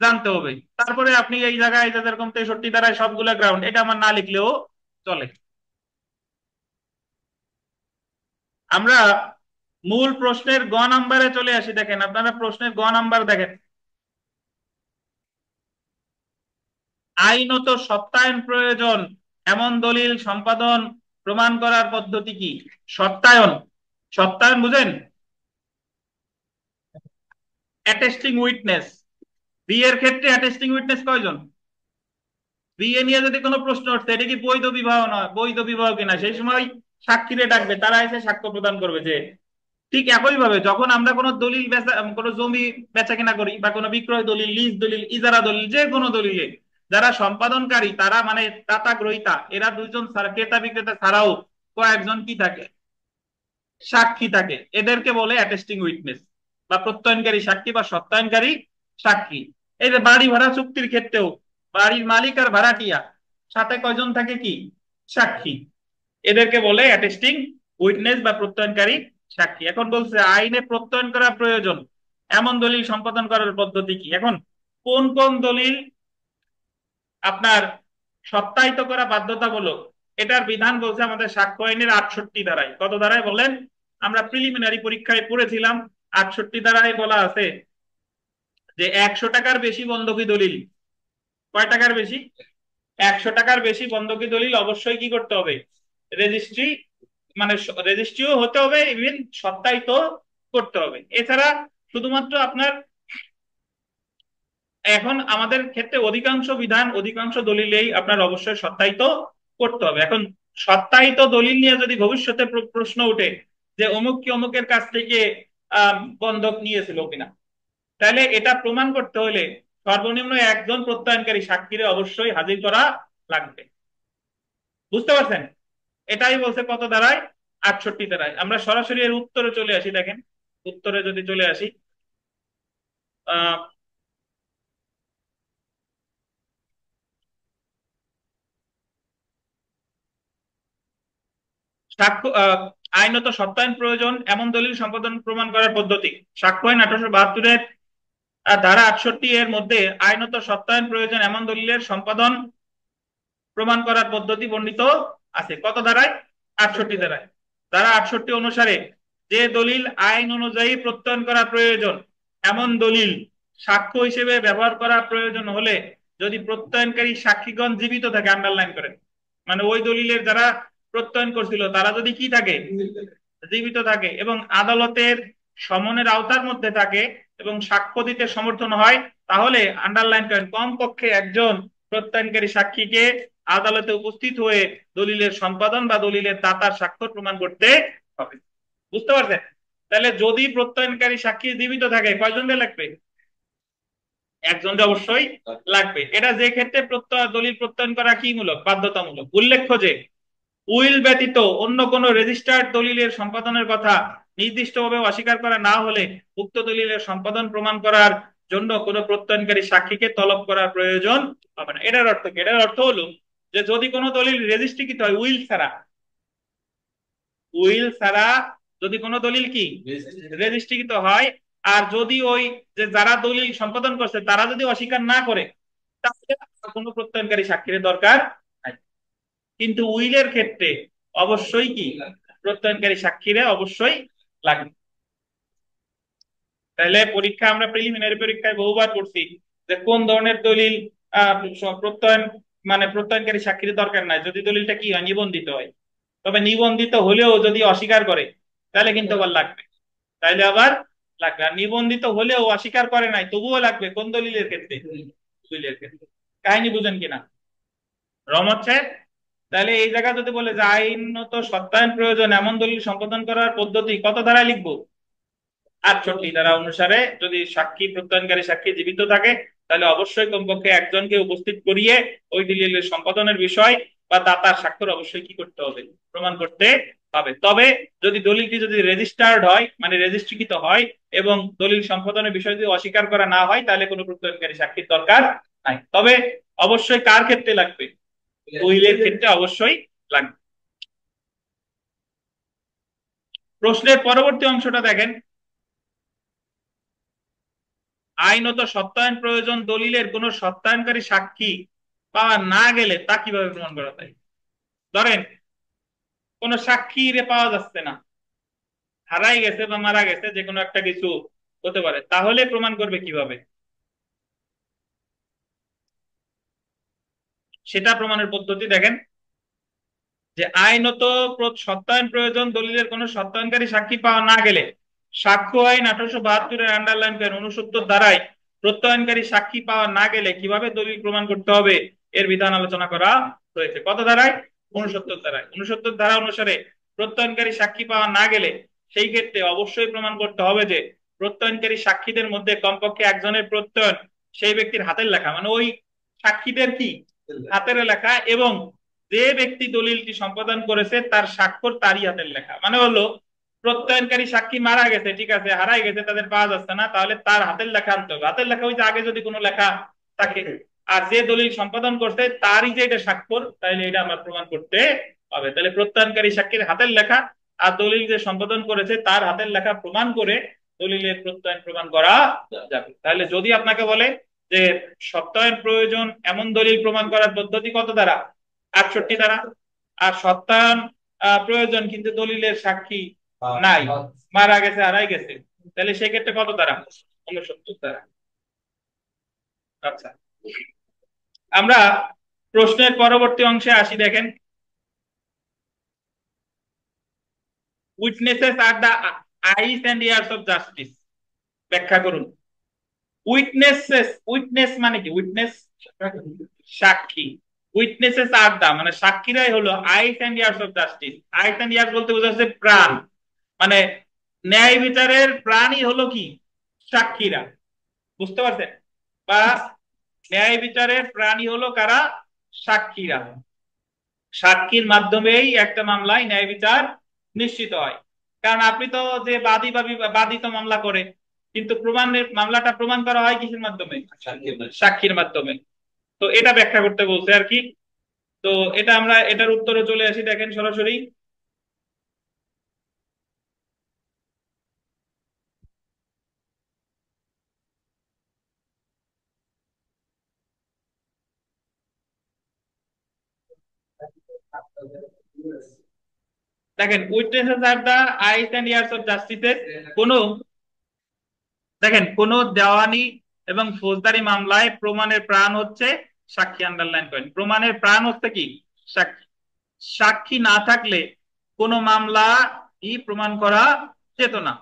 A: জানতে হবে, তারপরে আপনি এই জায়গায় যেরকম 63 ধারায় সবগুলা গ্রাউন্ড এটা আমার না লিখলেও চলে। আমরা মূল প্রশ্নের গ নাম্বারে চলে আসি। দেখেন আপনারা প্রশ্নের গ নাম্বার দেখেন, আইনত সত্যায়ন প্রয়োজন এমন দলিল সম্পাদন প্রমাণ করার পদ্ধতি কি? সত্যায়ন, সত্যায়ন বুঝেন? অ্যাটেস্টিং উইটনেস, বি এর ক্ষেত্রে অ্যাটেস্টিং উইটনেস কয়জন? বিয়ে নিয়ে যদি কোনো প্রশ্ন উঠছে এটা কি বৈধ বিবাহ নয়, বৈধ বিবাহ কিনা, সেই সময় সাক্ষীরে ডাকবে, তারা এসে সাক্ষ্য প্রদান করবে যে ঠিক একই ভাবে যখন আমরা কোনো দলিল বেচা, কোনো জমি বেচা কিনা করি বা কোনো বিক্রয় দলিল, লিজ দলিল, ইজারা দলিল, যে কোনো দলিলে যারা সম্পাদনকারী তারা মানে দাতা গ্রহীতা এরা দুইজন ছাড়া, ক্রেতা বিক্রেতা ছাড়াও কয়েকজন কি থাকে, সাক্ষী থাকে, এদেরকে বলে অ্যাটেস্টিং উইটনেস বা প্রত্যয়নকারী সাক্ষী বা সত্যায়নকারী সাক্ষী। এই যে বাড়ি ভাড়া চুক্তির ক্ষেত্রেও বাড়ির মালিক আর ভাড়াটিয়া সাথে কয়জন থাকে কি, সাক্ষী, এদেরকে বলে অ্যাটেস্টিং উইটনেস বা প্রত্যয়নকারী সাক্ষী। এখন বলছে আইনে প্রত্যয়ন করা প্রয়োজন এমন দলিল সম্পাদন করার পদ্ধতি কি। এখন কোন কোন দলিল আপনার সত্যায়িত করা বাধ্যতামূলক, এটার বিধান বলছে আমাদের সাক্ষ্য আইনের 68 ধারায়। কত ধারায় বলেন? আমরা প্রিলিমিনারি পরীক্ষায় পড়েছিলাম 68 ধারায় বলা আছে যে 100 টাকার বেশি বন্ধকি দলিল, কয় টাকার বেশি, 100 টাকার বেশি বন্ধকি দলিল অবশ্যই কি করতে হবে, রেজিস্ট্রি, মানে রেজিস্ট্রিও হতে হবে, ইভেন সত্যায়িত করতে হবে। এছাড়া শুধুমাত্র আপনার এখন আমাদের ক্ষেত্রে অধিকাংশ বিধান, অধিকাংশ দলিলেই আপনার অবশ্যই সত্যায়িত করতে হবে। এখন সত্যায়িত দলিল নিয়ে যদি ভবিষ্যতে প্রশ্ন উঠে যে অমুক কি অমুকের কাছ থেকে বন্ধক নিয়েছিল কিনা, তাহলে এটা প্রমাণ করতে হলে সর্বনিম্ন একজন প্রত্যয়নকারী সাক্ষীরে অবশ্যই হাজির করা লাগবে। বুঝতে পারছেন? এটাই বলছে কত ধারায়, 68 ধারায়। আমরা সরাসরি এর উত্তরে চলে আসি, দেখেন উত্তরে যদি চলে আসি, আহ সাক্ষ্য আইনত সত্যায়ন প্রয়োজন এমন দলিল সম্পাদন প্রমাণ করার পদ্ধতি, সাক্ষ্য আইন 1872-এর ধারা 68 এর মধ্যে আইনত সত্যায়ন প্রয়োজন এমন দলিলের সম্পাদন প্রমাণ করার পদ্ধতি বর্ণিত আছে। কত ধারায়? 68 ধারায়। ধারা 68 অনুসারে যে দলিল আইন অনুযায়ী প্রত্যয়ন করা প্রয়োজন এমন দলিল সাক্ষ্য হিসেবে ব্যবহার করা প্রয়োজন হলে যদি প্রত্যয়নকারী সাক্ষীগণ জীবিত থাকে, আন্ডারলাইন করেন, মানে ওই দলিলের যারা প্রত্যয়ন করছিল তারা যদি কি থাকে, জীবিত থাকে এবং আদালতের সমনের আওতার মধ্যে থাকে এবং সাক্ষ্য দিতে সমর্থন হয়, তাহলে আন্ডারলাইন করেন কমপক্ষে একজন প্রত্যয়নকারী সাক্ষীকে আদালতে উপস্থিত হয়ে দলিলের সম্পাদন বা দলিলের দাতার স্বাক্ষর প্রমাণ করতে হবে। বুঝতে পারছেন? তাহলে যদি প্রত্যয়নকারী সাক্ষী জীবিত থাকে কয়জনকে লাগবে, একজনকে অবশ্যই লাগবে। এটা যে ক্ষেত্রে প্রত্যয় দলিল প্রত্যয়ন করা কি মূলক, বাধ্যতামূলক। উল্লেখ্য যে উইল ব্যতীত অন্য কোনো রেজিস্টার্ড দলিলের সম্পাদনের কথা নির্দিষ্টভাবে অস্বীকার করা না হলে উক্ত দলিলের সম্পাদন প্রমাণ করার জন্য কোনো প্রত্যয়নকারী সাক্ষীকে তলব করার প্রয়োজন হবে না। এটার অর্থ কি? এটার অর্থ হলো যে যদি কোনো দলিল রেজিস্ট্রিকৃত হয় উইল ছাড়া, উইল ছাড়া যদি কোনো দলিল কি রেজিস্ট্রিকৃত হয়, আর যদি ওই যে যারা দলিল সম্পাদন করছে তারা যদি অস্বীকার না করে, তাহলে কোনো প্রত্যয়নকারী সাক্ষীর দরকার নাই। কিন্তু উইলের ক্ষেত্রে অবশ্যই কি প্রত্যয়নকারী সাক্ষীরা অবশ্যই লাগবে। তাহলে পরীক্ষা আমরা প্রিলিমিনারি পরীক্ষায় বহুবার পড়ছি যে কোন ধরনের দলিল প্রত্যয়ন, মানে প্রত্যয়নকারী সাক্ষীর দরকার নাই যদি দলিলটা কি হয়, নিবন্ধিত হয়। তবে নিবন্ধিত হলেও যদি অস্বীকার করে তাহলে কিন্তু আবার লাগবে, তাইলে আবার লাগবে। আর নিবন্ধিত হলেও অস্বীকার করে নাই তবুও লাগবে, কোন দলিলের ক্ষেত্রে, দলিলের ক্ষেত্রে। কাহিনী বুঝেন কিনা রম হচ্ছে? তাহলে এই জায়গা যদি বলে যে আইনত সত্যায়ন প্রয়োজন এমন দলিল সম্পাদন করার পদ্ধতি, কত ধারায় লিখবো, 68 ধারা অনুসারে যদি সাক্ষী, প্রত্যয়নকারী সাক্ষী জীবিত থাকে তাহলে অবশ্যই কমপক্ষে একজনকে উপস্থিত করিয়ে ওই দলিলের সম্পাদনের বিষয় বা দাতার স্বাক্ষর অবশ্যই কি করতে হবে, প্রমাণ করতে হবে। তবে যদি দলিলটি যদি রেজিস্টার্ড হয়, মানে রেজিস্ট্রিকৃত হয় এবং দলিল সম্পাদনের বিষয় যদি অস্বীকার করা না হয় তাহলে কোনো প্রত্যয়নকারী সাক্ষীর দরকার নাই। তবে অবশ্যই কার ক্ষেত্রে লাগবে, উইলের ক্ষেত্রে অবশ্যই লাগবে। প্রশ্নের পরবর্তী অংশটা দেখেন, আইনত সত্যায়ন প্রয়োজন দলিলের কোন সত্যায়নকারী সাক্ষী পাওয়া না গেলে তা কিভাবে প্রমাণ করা যায়। ধরেন কোন সাক্ষী রে পাওয়া যাচ্ছে না, হারাই গেছে বা মারা গেছে, যে কোনো একটা কিছু হতে পারে, তাহলে প্রমাণ করবে কিভাবে, সেটা প্রমাণের পদ্ধতি দেখেন যে আইনত সত্যায়ন প্রয়োজন দলিলের কোন সত্যায়নকারী সাক্ষী পাওয়া না গেলে সাক্ষ্য আইন 1872-এর আন্ডারলাইন করেন 69 ধারায় প্রত্যয়নকারী সাক্ষী পাওয়া না গেলে কিভাবে দলিল প্রমাণ করতে হবে এর বিধান আলোচনা করা হয়েছে। কত ধারায়? 69 ধারায়। 69 ধারা অনুসারে প্রত্যয়নকারী সাক্ষী পাওয়া না গেলে সেই ক্ষেত্রে অবশ্যই প্রমাণ করতে হবে যে প্রত্যয়নকারী সাক্ষীদের মধ্যে কমপক্ষে একজনের প্রত্যয়ন সেই ব্যক্তির হাতের লেখা, মানে ওই সাক্ষীদের কি হাতের লেখা, এবং যে ব্যক্তি দলিলটি সম্পাদন করেছে তার স্বাক্ষর তারই হাতের লেখা। মানে হলো প্রত্যয়নকারী সাক্ষী মারা গেছে, ঠিক আছে, হারাই গেছে, তাদের পাওয়া যাচ্ছে না, তাহলে তার হাতের লেখা আনতে হবে। হাতের লেখা ওই যে আগে যদি কোনো লেখা থাকে, আর যে দলিল সম্পাদন করছে তারই যে এটা স্বাক্ষর, তাহলে এটা আমরা প্রমাণ করতে হবে। তাহলে প্রত্যয়নকারী সাক্ষীর হাতের লেখা আর দলিল যে সম্পাদন করেছে তার হাতের লেখা প্রমাণ করে দলিলের প্রত্যয়ন প্রমাণ করা যাবে। তাহলে যদি আপনাকে বলে যে সত্যায়ন প্রয়োজন এমন দলিল প্রমাণ করার পদ্ধতি কত দ্বারা? 68 দ্বারা। আর সত্যায়ন প্রয়োজন কিন্তু দলিলের সাক্ষী নাই, মারা গেছে, হারাই গেছে, তাহলে সেক্ষেত্রে কত দ্বারা? 69 দ্বারা। আচ্ছা, আমরা প্রশ্নের পরবর্তী অংশে আসি। দেখেন, witnesses are the eyes and ears of justice. ব্যাখ্যা করুন। উইটনেসেস, উইটনেস মানে কি? উইটনেস সাক্ষী, উইটনেসেস আর দা মানে সাক্ষীরাই হলো eyes and ears of justice. Eyes and ears বলতে বোঝাচ্ছে প্রাণ, মানে ন্যায় বিচারের প্রাণই হলো কি? সাক্ষীরা। বুঝতে পারছেন? বা ন্যায় বিচারের প্রাণী হলো কারা? সাক্ষীরা। সাক্ষীর মাধ্যমেই একটা মামলায় ন্যায় বিচার নিশ্চিত হয়। কারণ আপনি তো যে বাদী বা বাদী তো মামলা করে, কিন্তু প্রমাণের মামলাটা প্রমাণ করা হয় কিসের মাধ্যমে? সাক্ষীর মাধ্যমে। তো এটা ব্যাখ্যা করতে বলছে আর কি। তো এটা আমরা এটার উত্তরে চলে আসি। দেখেন সরাসরি, দেখেন witnesses are the eyes and ears of জাস্টিসের কোন, দেখেন কোন দেওয়ানি এবং ফৌজদারি মামলায় প্রমাণের প্রাণ হচ্ছে সাক্ষী। আন্ডারলাইন করেন, প্রমাণের প্রাণ হচ্ছে কি? সাক্ষী। সাক্ষী না থাকলে কোন মামলা প্রমাণ করা যেত না।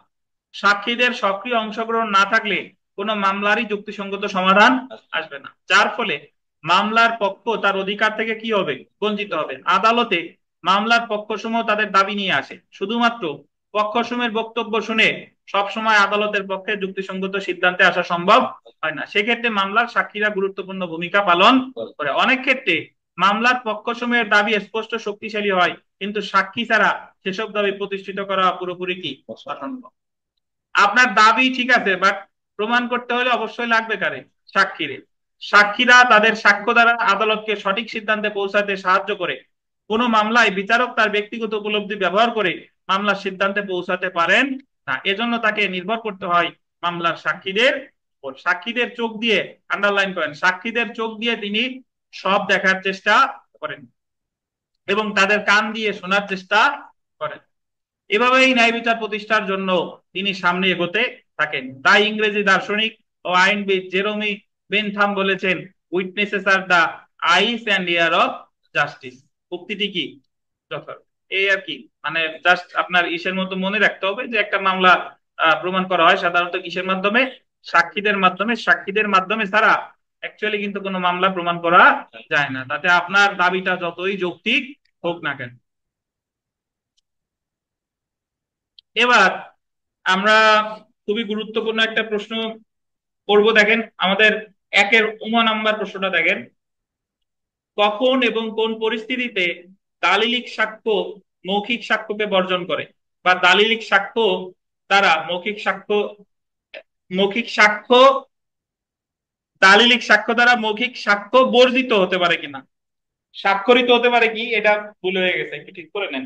A: সাক্ষীদের সক্রিয় অংশগ্রহণ না থাকলে কোন মামলারই যুক্তিসঙ্গত সমাধান আসবে না, যার ফলে মামলার পক্ষ তার অধিকার থেকে কি হবে? বঞ্চিত হবে। আদালতে মামলার পক্ষসমূহ তাদের দাবি নিয়ে আসে, শুধুমাত্র পক্ষসমূহের বক্তব্য শুনে সবসময় আদালতের পক্ষে যুক্তিসঙ্গত সিদ্ধান্তে আসা সম্ভব হয় না। সেক্ষেত্রে মামলার সাক্ষীরা গুরুত্বপূর্ণ ভূমিকা পালন করে। অনেক ক্ষেত্রে মামলার পক্ষসমূহের দাবি স্পষ্ট শক্তিশালী হয়, কিন্তু সাক্ষী ছাড়া সেসব দাবি প্রতিষ্ঠিত করা পুরোপুরি কি? অসম্ভব। আপনার দাবি ঠিক আছে, বাট প্রমাণ করতে হলে অবশ্যই লাগবে কারে? সাক্ষীরে। সাক্ষীরা তাদের সাক্ষ্য দ্বারা আদালতকে সঠিক সিদ্ধান্তে পৌঁছাতে সাহায্য করে। কোনো মামলায় বিচারক তার ব্যক্তিগত উপলব্ধি ব্যবহার করে মামলার সিদ্ধান্তে পৌঁছাতে পারেন না, এজন্য তাকে নির্ভর করতে হয় মামলার সাক্ষীদের উপর। সাক্ষীদের চোখ দিয়ে, আন্ডারলাইন করেন, সাক্ষীদের চোখ দিয়ে তিনি সব দেখার চেষ্টা করেন এবং তাদের কান দিয়ে শোনার চেষ্টা করেন। এভাবেই ন্যায় বিচার প্রতিষ্ঠার জন্য তিনি সামনে এগোতে থাকেন। তাই ইংরেজি দার্শনিক ও আইনবিদ জেরোমি বেনথাম বলেছেন, witnesses are the eyes and ear of justice. উক্তিটি কি? যথার্থ। এই আর কি, মানে জাস্ট আপনার ইসের মতো মনে রাখতে হবে যে একটা মামলা প্রমাণ করা হয় সাধারণত কিসের মাধ্যমে? সাক্ষীদের মাধ্যমে। সাক্ষীদের মাধ্যমে ছাড়া অ্যাকচুয়ালি কিন্তু কোনো মামলা প্রমাণ করা যায় না, তাতে আপনার দাবিটা যতই যৌক্তিক হোক না কেন। এবার আমরা খুবই গুরুত্বপূর্ণ একটা প্রশ্ন করব। দেখেন আমাদের একের নাম্বার প্রশ্নটা দেখেন, কখন এবং কোন পরিস্থিতিতে দালিলিক সাক্ষ্য মৌখিক সাক্ষ্যকে বর্জন করে, বা দালিলিক সাক্ষ্য দ্বারা মৌখিক সাক্ষ্য দালিলিক সাক্ষ্য দ্বারা মৌখিক সাক্ষ্য বর্জিত হতে পারে কিনা? স্বাক্ষরিত হতে পারে কি, এটা ভুল হয়ে গেছে, একটু ঠিক করে নেন।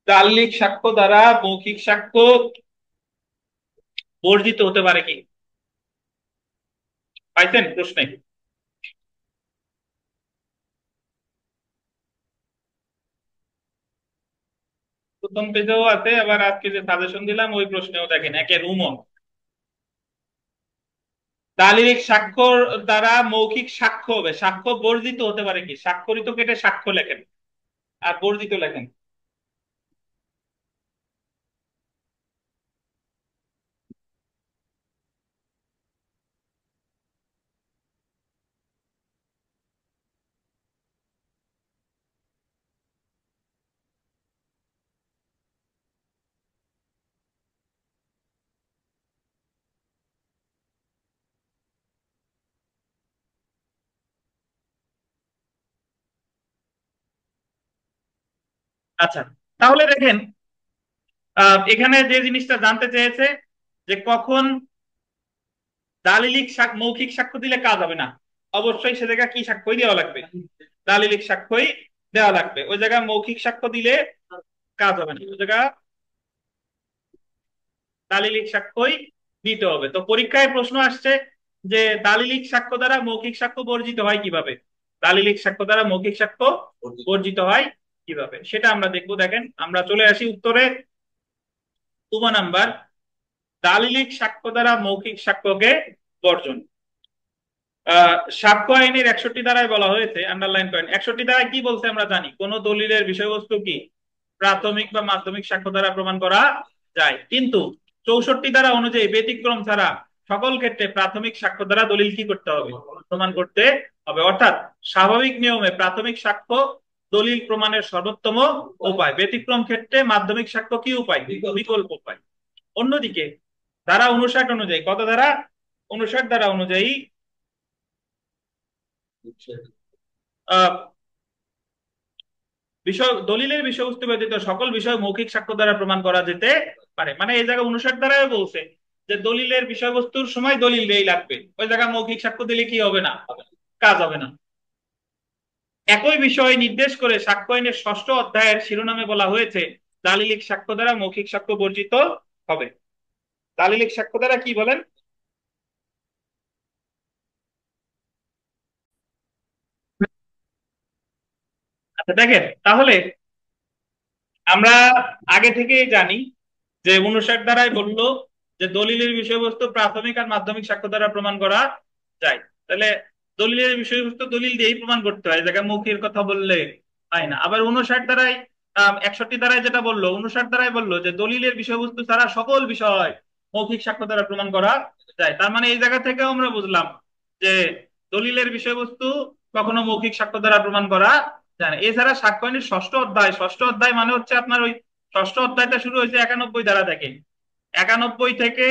A: দালিলিক সাক্ষ্য দ্বারা মৌখিক সাক্ষ্য বর্জিত হতে পারে কি? পাইছেন প্রশ্নে? প্রথম পেজেও আছে, আবার আজকে যে সাজেশন দিলাম ওই প্রশ্নেও দেখেন, একে রুমন। দালিলিক স্বাক্ষর দ্বারা মৌখিক সাক্ষ্য হবে, সাক্ষ্য বর্জিত হতে পারে কি? স্বাক্ষরিত কেটে সাক্ষ্য লেখেন, আর বর্জিত লেখেন। আচ্ছা, তাহলে দেখেন এখানে যে জিনিসটা জানতে চেয়েছে যে কখন মৌখিক সাক্ষ্য দিলে কাজ হবে না। অবশ্যই সে জায়গায় কি সাক্ষ্যই দেওয়া লাগবে? দালিলিক সাক্ষ্যই দেওয়া লাগবে। ওই জায়গায় মৌখিক সাক্ষ্য দিলে কাজ হবে না, ওই জায়গায় দালিলিক সাক্ষ্যই দিতে হবে। তো পরীক্ষায় প্রশ্ন আসছে যে দালিলিক সাক্ষ্য দ্বারা মৌখিক সাক্ষ্য বর্জিত হয় কিভাবে, দালিলিক সাক্ষ্য দ্বারা মৌখিক সাক্ষ্য বর্জিত হয় কিভাবে, সেটা আমরা দেখবো। দেখেন আমরা চলে আসি উত্তরে। 2 নাম্বার, দালিলিক সাক্ষ্য দ্বারা মৌখিক সাক্ষ্যকে বর্জন। সাক্ষ্য আইনের 61 ধারায় বলা হয়েছে, আন্ডারলাইন করেন, 61 ধারায় কি বলছে আমরা জানি, কোন দলিলের বিষয়বস্তু কি প্রাথমিক বা মাধ্যমিক সাক্ষ্য দ্বারা প্রমাণ করা যায়, কিন্তু 64 ধারা অনুযায়ী ব্যতিক্রম ছাড়া সকল ক্ষেত্রে প্রাথমিক সাক্ষ্য দ্বারা দলিল কি করতে হবে, প্রমাণ করতে হবে। অর্থাৎ স্বাভাবিক নিয়মে প্রাথমিক সাক্ষ্য দলিল প্রমাণের সর্বোত্তম উপায়, ব্যতিক্রম ক্ষেত্রে মাধ্যমিক সাক্ষ্য কি উপায়, বিকল্প উপায়। অন্যদিকে ধারা 59 অনুযায়ী, কত ধারা, 59 ধারা অনুযায়ী আহ বিষয় দলিলের বিষয়বস্তু ব্যতীত সকল বিষয় মৌখিক সাক্ষ্য দ্বারা প্রমাণ করা যেতে পারে। মানে এই জায়গায় 59 ধারায় বলছে যে দলিলের বিষয়বস্তুর সময় দলিল দেই লাগবে, ওই জায়গায় মৌখিক সাক্ষ্য দিলে কি হবে না, কাজ হবে না। একই বিষয় নির্দেশ করে সাক্ষ্য আইনের 6ষ্ঠ অধ্যায়ের শিরোনামে বলা হয়েছে দালিলিক সাক্ষ্য দ্বারা মৌখিক সাক্ষ্য বর্জিত হবে। দালিলিক সাক্ষ্য দ্বারা কি বলেন? আচ্ছা দেখেন, তাহলে আমরা আগে থেকেই জানি যে 59 ধারায় বললো যে দলিলের বিষয়বস্তু প্রাথমিক আর মাধ্যমিক সাক্ষ্য দ্বারা প্রমাণ করা যায়। তাহলে দলিলের বিষয়বস্তু দলিল দিয়েই প্রমাণ করতে হয়, জায়গায় মৌখিক কথা বললে হয় না। আবার 59 ধারায় 61 ধারায় যেটা বললো, 59 ধারায় বললো যে দলিলের বিষয়বস্তু ছাড়া সকল বিষয় মৌখিক সাক্ষ্য দ্বারা প্রমাণ করা যায়। তার মানে এই জায়গা থেকে আমরা বুঝলাম যে দলিলের বিষয়বস্তু কখনো মৌখিক সাক্ষ্য দ্বারা প্রমাণ করা যায় না। এছাড়া সাক্ষ্য আইনের 6ষ্ঠ অধ্যায়, 6ষ্ঠ অধ্যায় মানে হচ্ছে আপনার ওই 6ষ্ঠ অধ্যায়টা শুরু হয়েছে 91 ধারা থেকে, 91 থেকে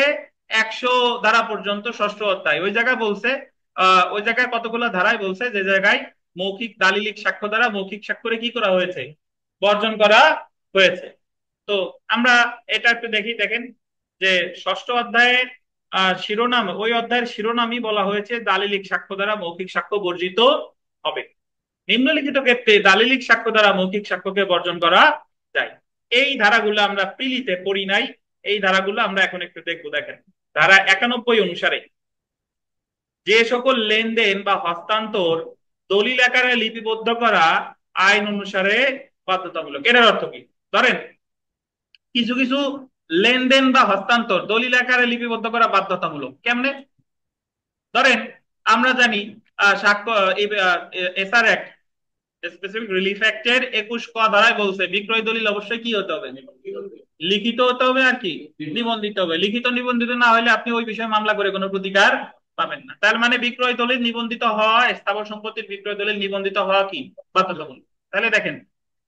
A: 100 ধারা পর্যন্ত 6ষ্ঠ অধ্যায়। ওই জায়গায় বলছে ওই জায়গায় কতগুলো ধারায় বলছে যে জায়গায় মৌখিক দালিলিক সাক্ষ্য দ্বারা মৌখিক স্বাক্ষরে কি করা হয়েছে, বর্জন করা হয়েছে। তো আমরা এটা একটু দেখি। দেখেন যে 6ষ্ঠ অধ্যায়ের শিরোনাম, ওই অধ্যায়ের শিরোনামই বলা হয়েছে দালিলিক সাক্ষ্য দ্বারা মৌখিক সাক্ষ্য বর্জিত হবে। নিম্নলিখিত ক্ষেত্রে দালিলিক সাক্ষ্য দ্বারা মৌখিক সাক্ষ্যকে বর্জন করা যায়। এই ধারাগুলো আমরা প্রিলিতে পড়ি নাই, এই ধারাগুলো আমরা এখন একটু দেখবো। দেখেন ধারা 91 অনুসারে যে সকল লেনদেন বা হস্তান্তর দলিল আকারে লিপিবদ্ধ করা আইন অনুসারে বাধ্যতামূলক। এটার অর্থ কি? ধরেন কিছু কিছু লেনদেন বা হস্তান্তর দলিল আকারে লিপিবদ্ধ করা বাধ্যতামূলক। কেমনে? ধরেন আমরা জানি সাক্ষ্য এসআর অ্যাক্ট, স্পেসিফিক রিলিফ অ্যাক্টের 21 ক ধারায় বলছে বিক্রয় দলিল অবশ্যই কি হতে হবে, লিখিত হতে হবে আর কি নিবন্ধিত হবে। লিখিত নিবন্ধিত না হলে আপনি ওই বিষয়ে মামলা করে কোনো প্রতিকার পাবেন না। তার মানে বিক্রয় দলিল নিবন্ধিত হওয়া, স্থাবর সম্পত্তির বিক্রয় দলিল নিবন্ধিত হওয়া কি বাধ্যতামূলক। তাহলে দেখেন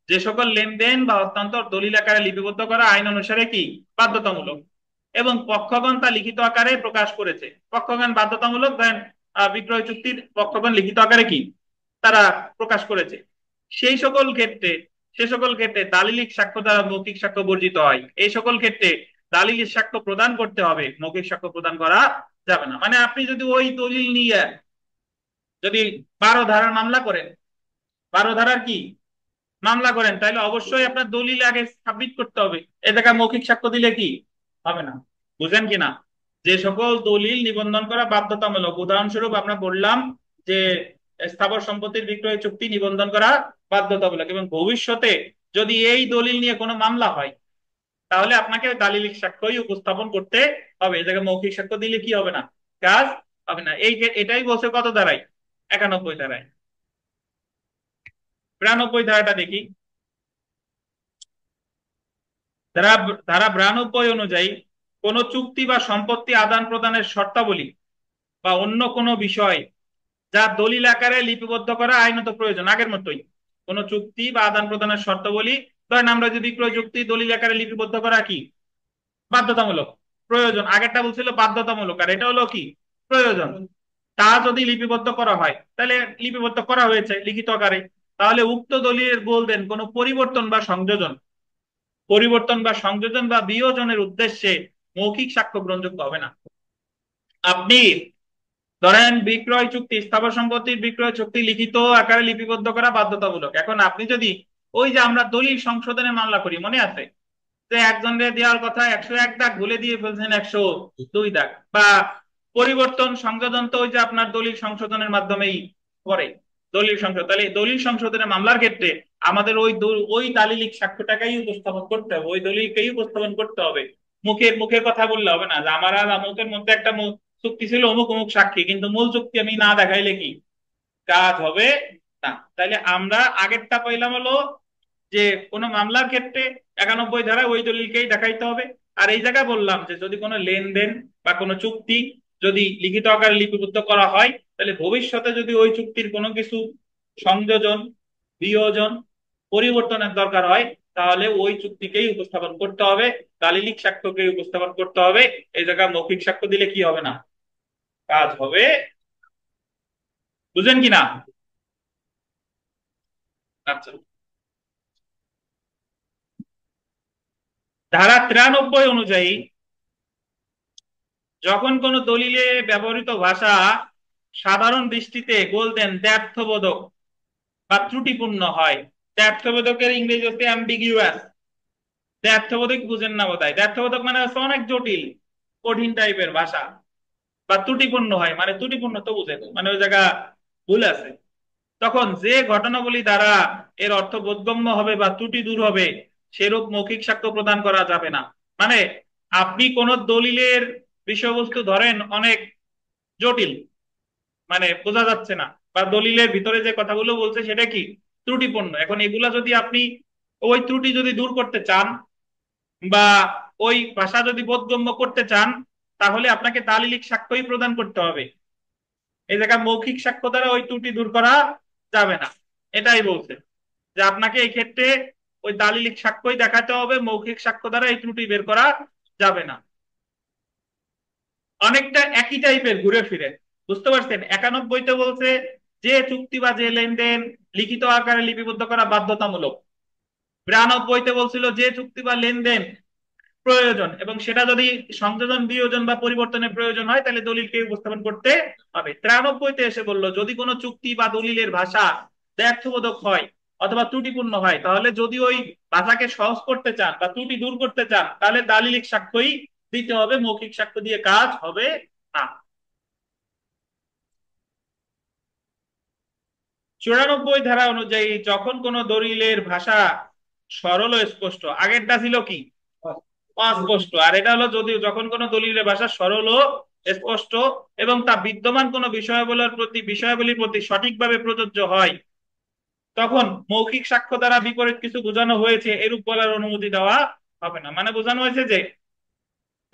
A: যে সকল লেনদেন বা হস্তান্তর দলিল আকারে লিপিবদ্ধ করা আইন অনুসারে কি বাধ্যতামূলক, এবং পক্ষগণ তা লিখিত আকারে প্রকাশ করেছে। পক্ষগণ বাধ্যতামূলক, দেন বিক্রয় চুক্তির পক্ষগণ লিখিত আকারে কি তারা প্রকাশ করেছে। সেই সকল ক্ষেত্রে সে সকল ক্ষেত্রে দালিলিক সাক্ষ্য দ্বারা মৌখিক সাক্ষ্য বর্জিত হয়। এই সকল ক্ষেত্রে দালিলিক সাক্ষ্য প্রদান করতে হবে, মৌখিক সাক্ষ্য প্রদান করা যাবে না। মানে আপনি যদি ওই দলিল নিয়ে যদি 12 ধারার মামলা করেন, 12 ধারার কি মামলা করেন, তাহলে অবশ্যই আপনার দলিল আগে সাবমিট করতে হবে। এ জায়গায় মৌখিক সাক্ষ্য দিলে কি হবে না, বুঝেন কিনা? যে সকল দলিল নিবন্ধন করা বাধ্যতামূলক, উদাহরণস্বরূপ আমরা বললাম যে স্থাবর সম্পত্তির বিক্রয় চুক্তি নিবন্ধন করা বাধ্যতামূলক, এবং ভবিষ্যতে যদি এই দলিল নিয়ে কোনো মামলা হয় তাহলে আপনাকে দালিলিক সাক্ষ্যই উপস্থাপন করতে হবে। এই জায়গায় মৌখিক সাক্ষ্য দিলে কি হবে না, কাজ হবে না। এটাই বলছে কত ধারায়, 91 ধারায়। 92 ধারাটা দেখি। ধারা ধারা 92 অনুযায়ী কোন চুক্তি বা সম্পত্তি আদান প্রদানের শর্তাবলী বা অন্য কোনো বিষয় যা দলিল আকারে লিপিবদ্ধ করা আইনত প্রয়োজন, আগের মতোই কোন চুক্তি বা আদান প্রদানের শর্তাবলী, ধরেন আমরা যদি বিক্রয় চুক্তি দলিল আকারে লিপিবদ্ধ করা কি বাধ্যতামূলক, প্রয়োজন, আগেরটা বলছিল বাধ্যতামূলক আর এটা হলো কি প্রয়োজন, তা যদি লিপিবদ্ধ করা হয়, তাহলে লিপিবদ্ধ করা হয়েছে লিখিত আকারে, তাহলে উক্ত দলিলের বলতেন কোনো পরিবর্তন বা বিয়োজনের উদ্দেশ্যে মৌখিক সাক্ষ্য গ্রহণযোগ্য হবে না। আপনি ধরেন বিক্রয় চুক্তি, স্থাবর সম্পত্তির বিক্রয় চুক্তি লিখিত আকারে লিপিবদ্ধ করা বাধ্যতামূলক। এখন আপনি যদি ওই যে আমরা দলিল সংশোধনের মামলা করি, মনে আছে যে একজনের দেওয়ার কথা 101 দাগ ভুলে দিয়ে ফেলছেন 102 দাগ, বা পরিবর্তন সংযোজন তো ওই যে আপনার দলিল সংশোধনের মাধ্যমেই করে দলিল সংশোধন, তাহলে দলিল সংশোধনের মামলার ক্ষেত্রে আমাদের ওই দালিলিক সাক্ষ্যটাকেই উপস্থাপন করতে হবে, ওই দলিলকেই উপস্থাপন করতে হবে। মুখের মুখের কথা বললে হবে না যে আমার আর অমুকের মধ্যে একটা চুক্তি ছিল, অমুক অমুক সাক্ষী, কিন্তু মূল চুক্তি আমি না দেখাইলে কি কাজ হবে না। তাইলে আমরা আগেরটা পাইলাম হলো যে কোনো মামলার ক্ষেত্রে 91 ধারায় ওই দলিলকেই দেখাইতে হবে। আর এই জায়গায় বললাম যে যদি কোনো লেনদেন বা কোনো চুক্তি যদি লিখিত আকারে লিপিবদ্ধ করা হয়, তাহলে ভবিষ্যতে যদি ওই চুক্তির কোনো কিছু সংযোজন, বিয়োজন, পরিবর্তনের দরকার হয়, তাহলে ওই চুক্তিকেই উপস্থাপন করতে হবে, দালিলিক সাক্ষ্যকেই উপস্থাপন করতে হবে। এই জায়গায় মৌখিক সাক্ষ্য দিলে কি হবে না, কাজ হবে। বুঝেন কি না? আচ্ছা, ধারা 93 অনুযায়ী যখন কোন দলিলে ব্যবহৃত ভাষা সাধারণ দৃষ্টিতে গোলটেন দ্ব্যর্থবোধক বা ত্রুটিপূর্ণ হয়, দ্ব্যর্থবোধকের ইংরেজি হচ্ছে অ্যাম্বিগুয়াস। দ্ব্যর্থবোধক বুঝেন না বোধহয়, দ্ব্যর্থবোধক মানে হচ্ছে অনেক জটিল কঠিন টাইপের ভাষা, বা ত্রুটিপূর্ণ হয় মানে ত্রুটিপূর্ণ তো বুঝে মানে ওই জায়গা ভুল আছে, তখন যে ঘটনাবলী দ্বারা এর অর্থ বোধগম্য হবে বা ত্রুটি দূর হবে সেরূপ মৌখিক সাক্ষ্য প্রদান করা যাবে না। মানে আপনি কোন দলিলের বিষয়বস্তু ধরেন অনেক জটিল, মানে বোঝা যাচ্ছে না, বা দলিলের ভিতরে যে কথাগুলো বলছে সেটা কি ত্রুটিপূর্ণ, এখন এগুলা যদি আপনি ওই ত্রুটি যদি দূর করতে চান বা ওই ভাষা যদি বোধগম্য করতে চান, তাহলে আপনাকে দালিলিক সাক্ষ্যই প্রদান করতে হবে। এই জায়গায় মৌখিক সাক্ষ্য দ্বারা ওই ত্রুটি দূর করা যাবে না, এটাই বলছে যে আপনাকে এই ক্ষেত্রে ওই দালিলিক সাক্ষ্যই দেখাতে হবে, মৌখিক সাক্ষ্য দ্বারা এই ত্রুটি বের করা যাবে না। অনেকটা একই টাইপের ঘুরে ফিরে, বুঝতে পারছেন? 91-তে বলছে যে চুক্তি বা যে লেনদেন লিখিত আকারে লিপিবদ্ধ করা বাধ্যতামূলক। 92-তে বলছিল যে চুক্তি বা লেনদেন প্রয়োজন এবং সেটা যদি সংযোজন, বিয়োজন বা পরিবর্তনের প্রয়োজন হয় তাহলে দলিলকে উপস্থাপন করতে হবে। 93-তে এসে বলল যদি কোনো চুক্তি বা দলিলের ভাষা ব্যর্থবোধক হয় অথবা ত্রুটিপূর্ণ হয়, তাহলে যদি ওই ভাষাকে সহজ করতে চান বা ত্রুটি দূর করতে চান, তাহলে দালিলিক সাক্ষ্যই দিতে হবে, মৌখিক সাক্ষ্য দিয়ে কাজ হবে না। 94 ধারা অনুযায়ী যখন কোন দলিলের ভাষা সরল ও স্পষ্ট, আগেরটা ছিল কি অস্পষ্ট, আর এটা হলো যদি যখন কোন দলিলের ভাষা সরল ও স্পষ্ট এবং তা বিদ্যমান কোন বিষয়াবলীর প্রতি সঠিকভাবে প্রযোজ্য হয়, তখন মৌখিক সাক্ষ্য দ্বারা বিপরীত কিছু বোঝানো হয়েছে এরূপ বলার অনুমতি দেওয়া হবে না। মানে বোঝানো হয়েছে যে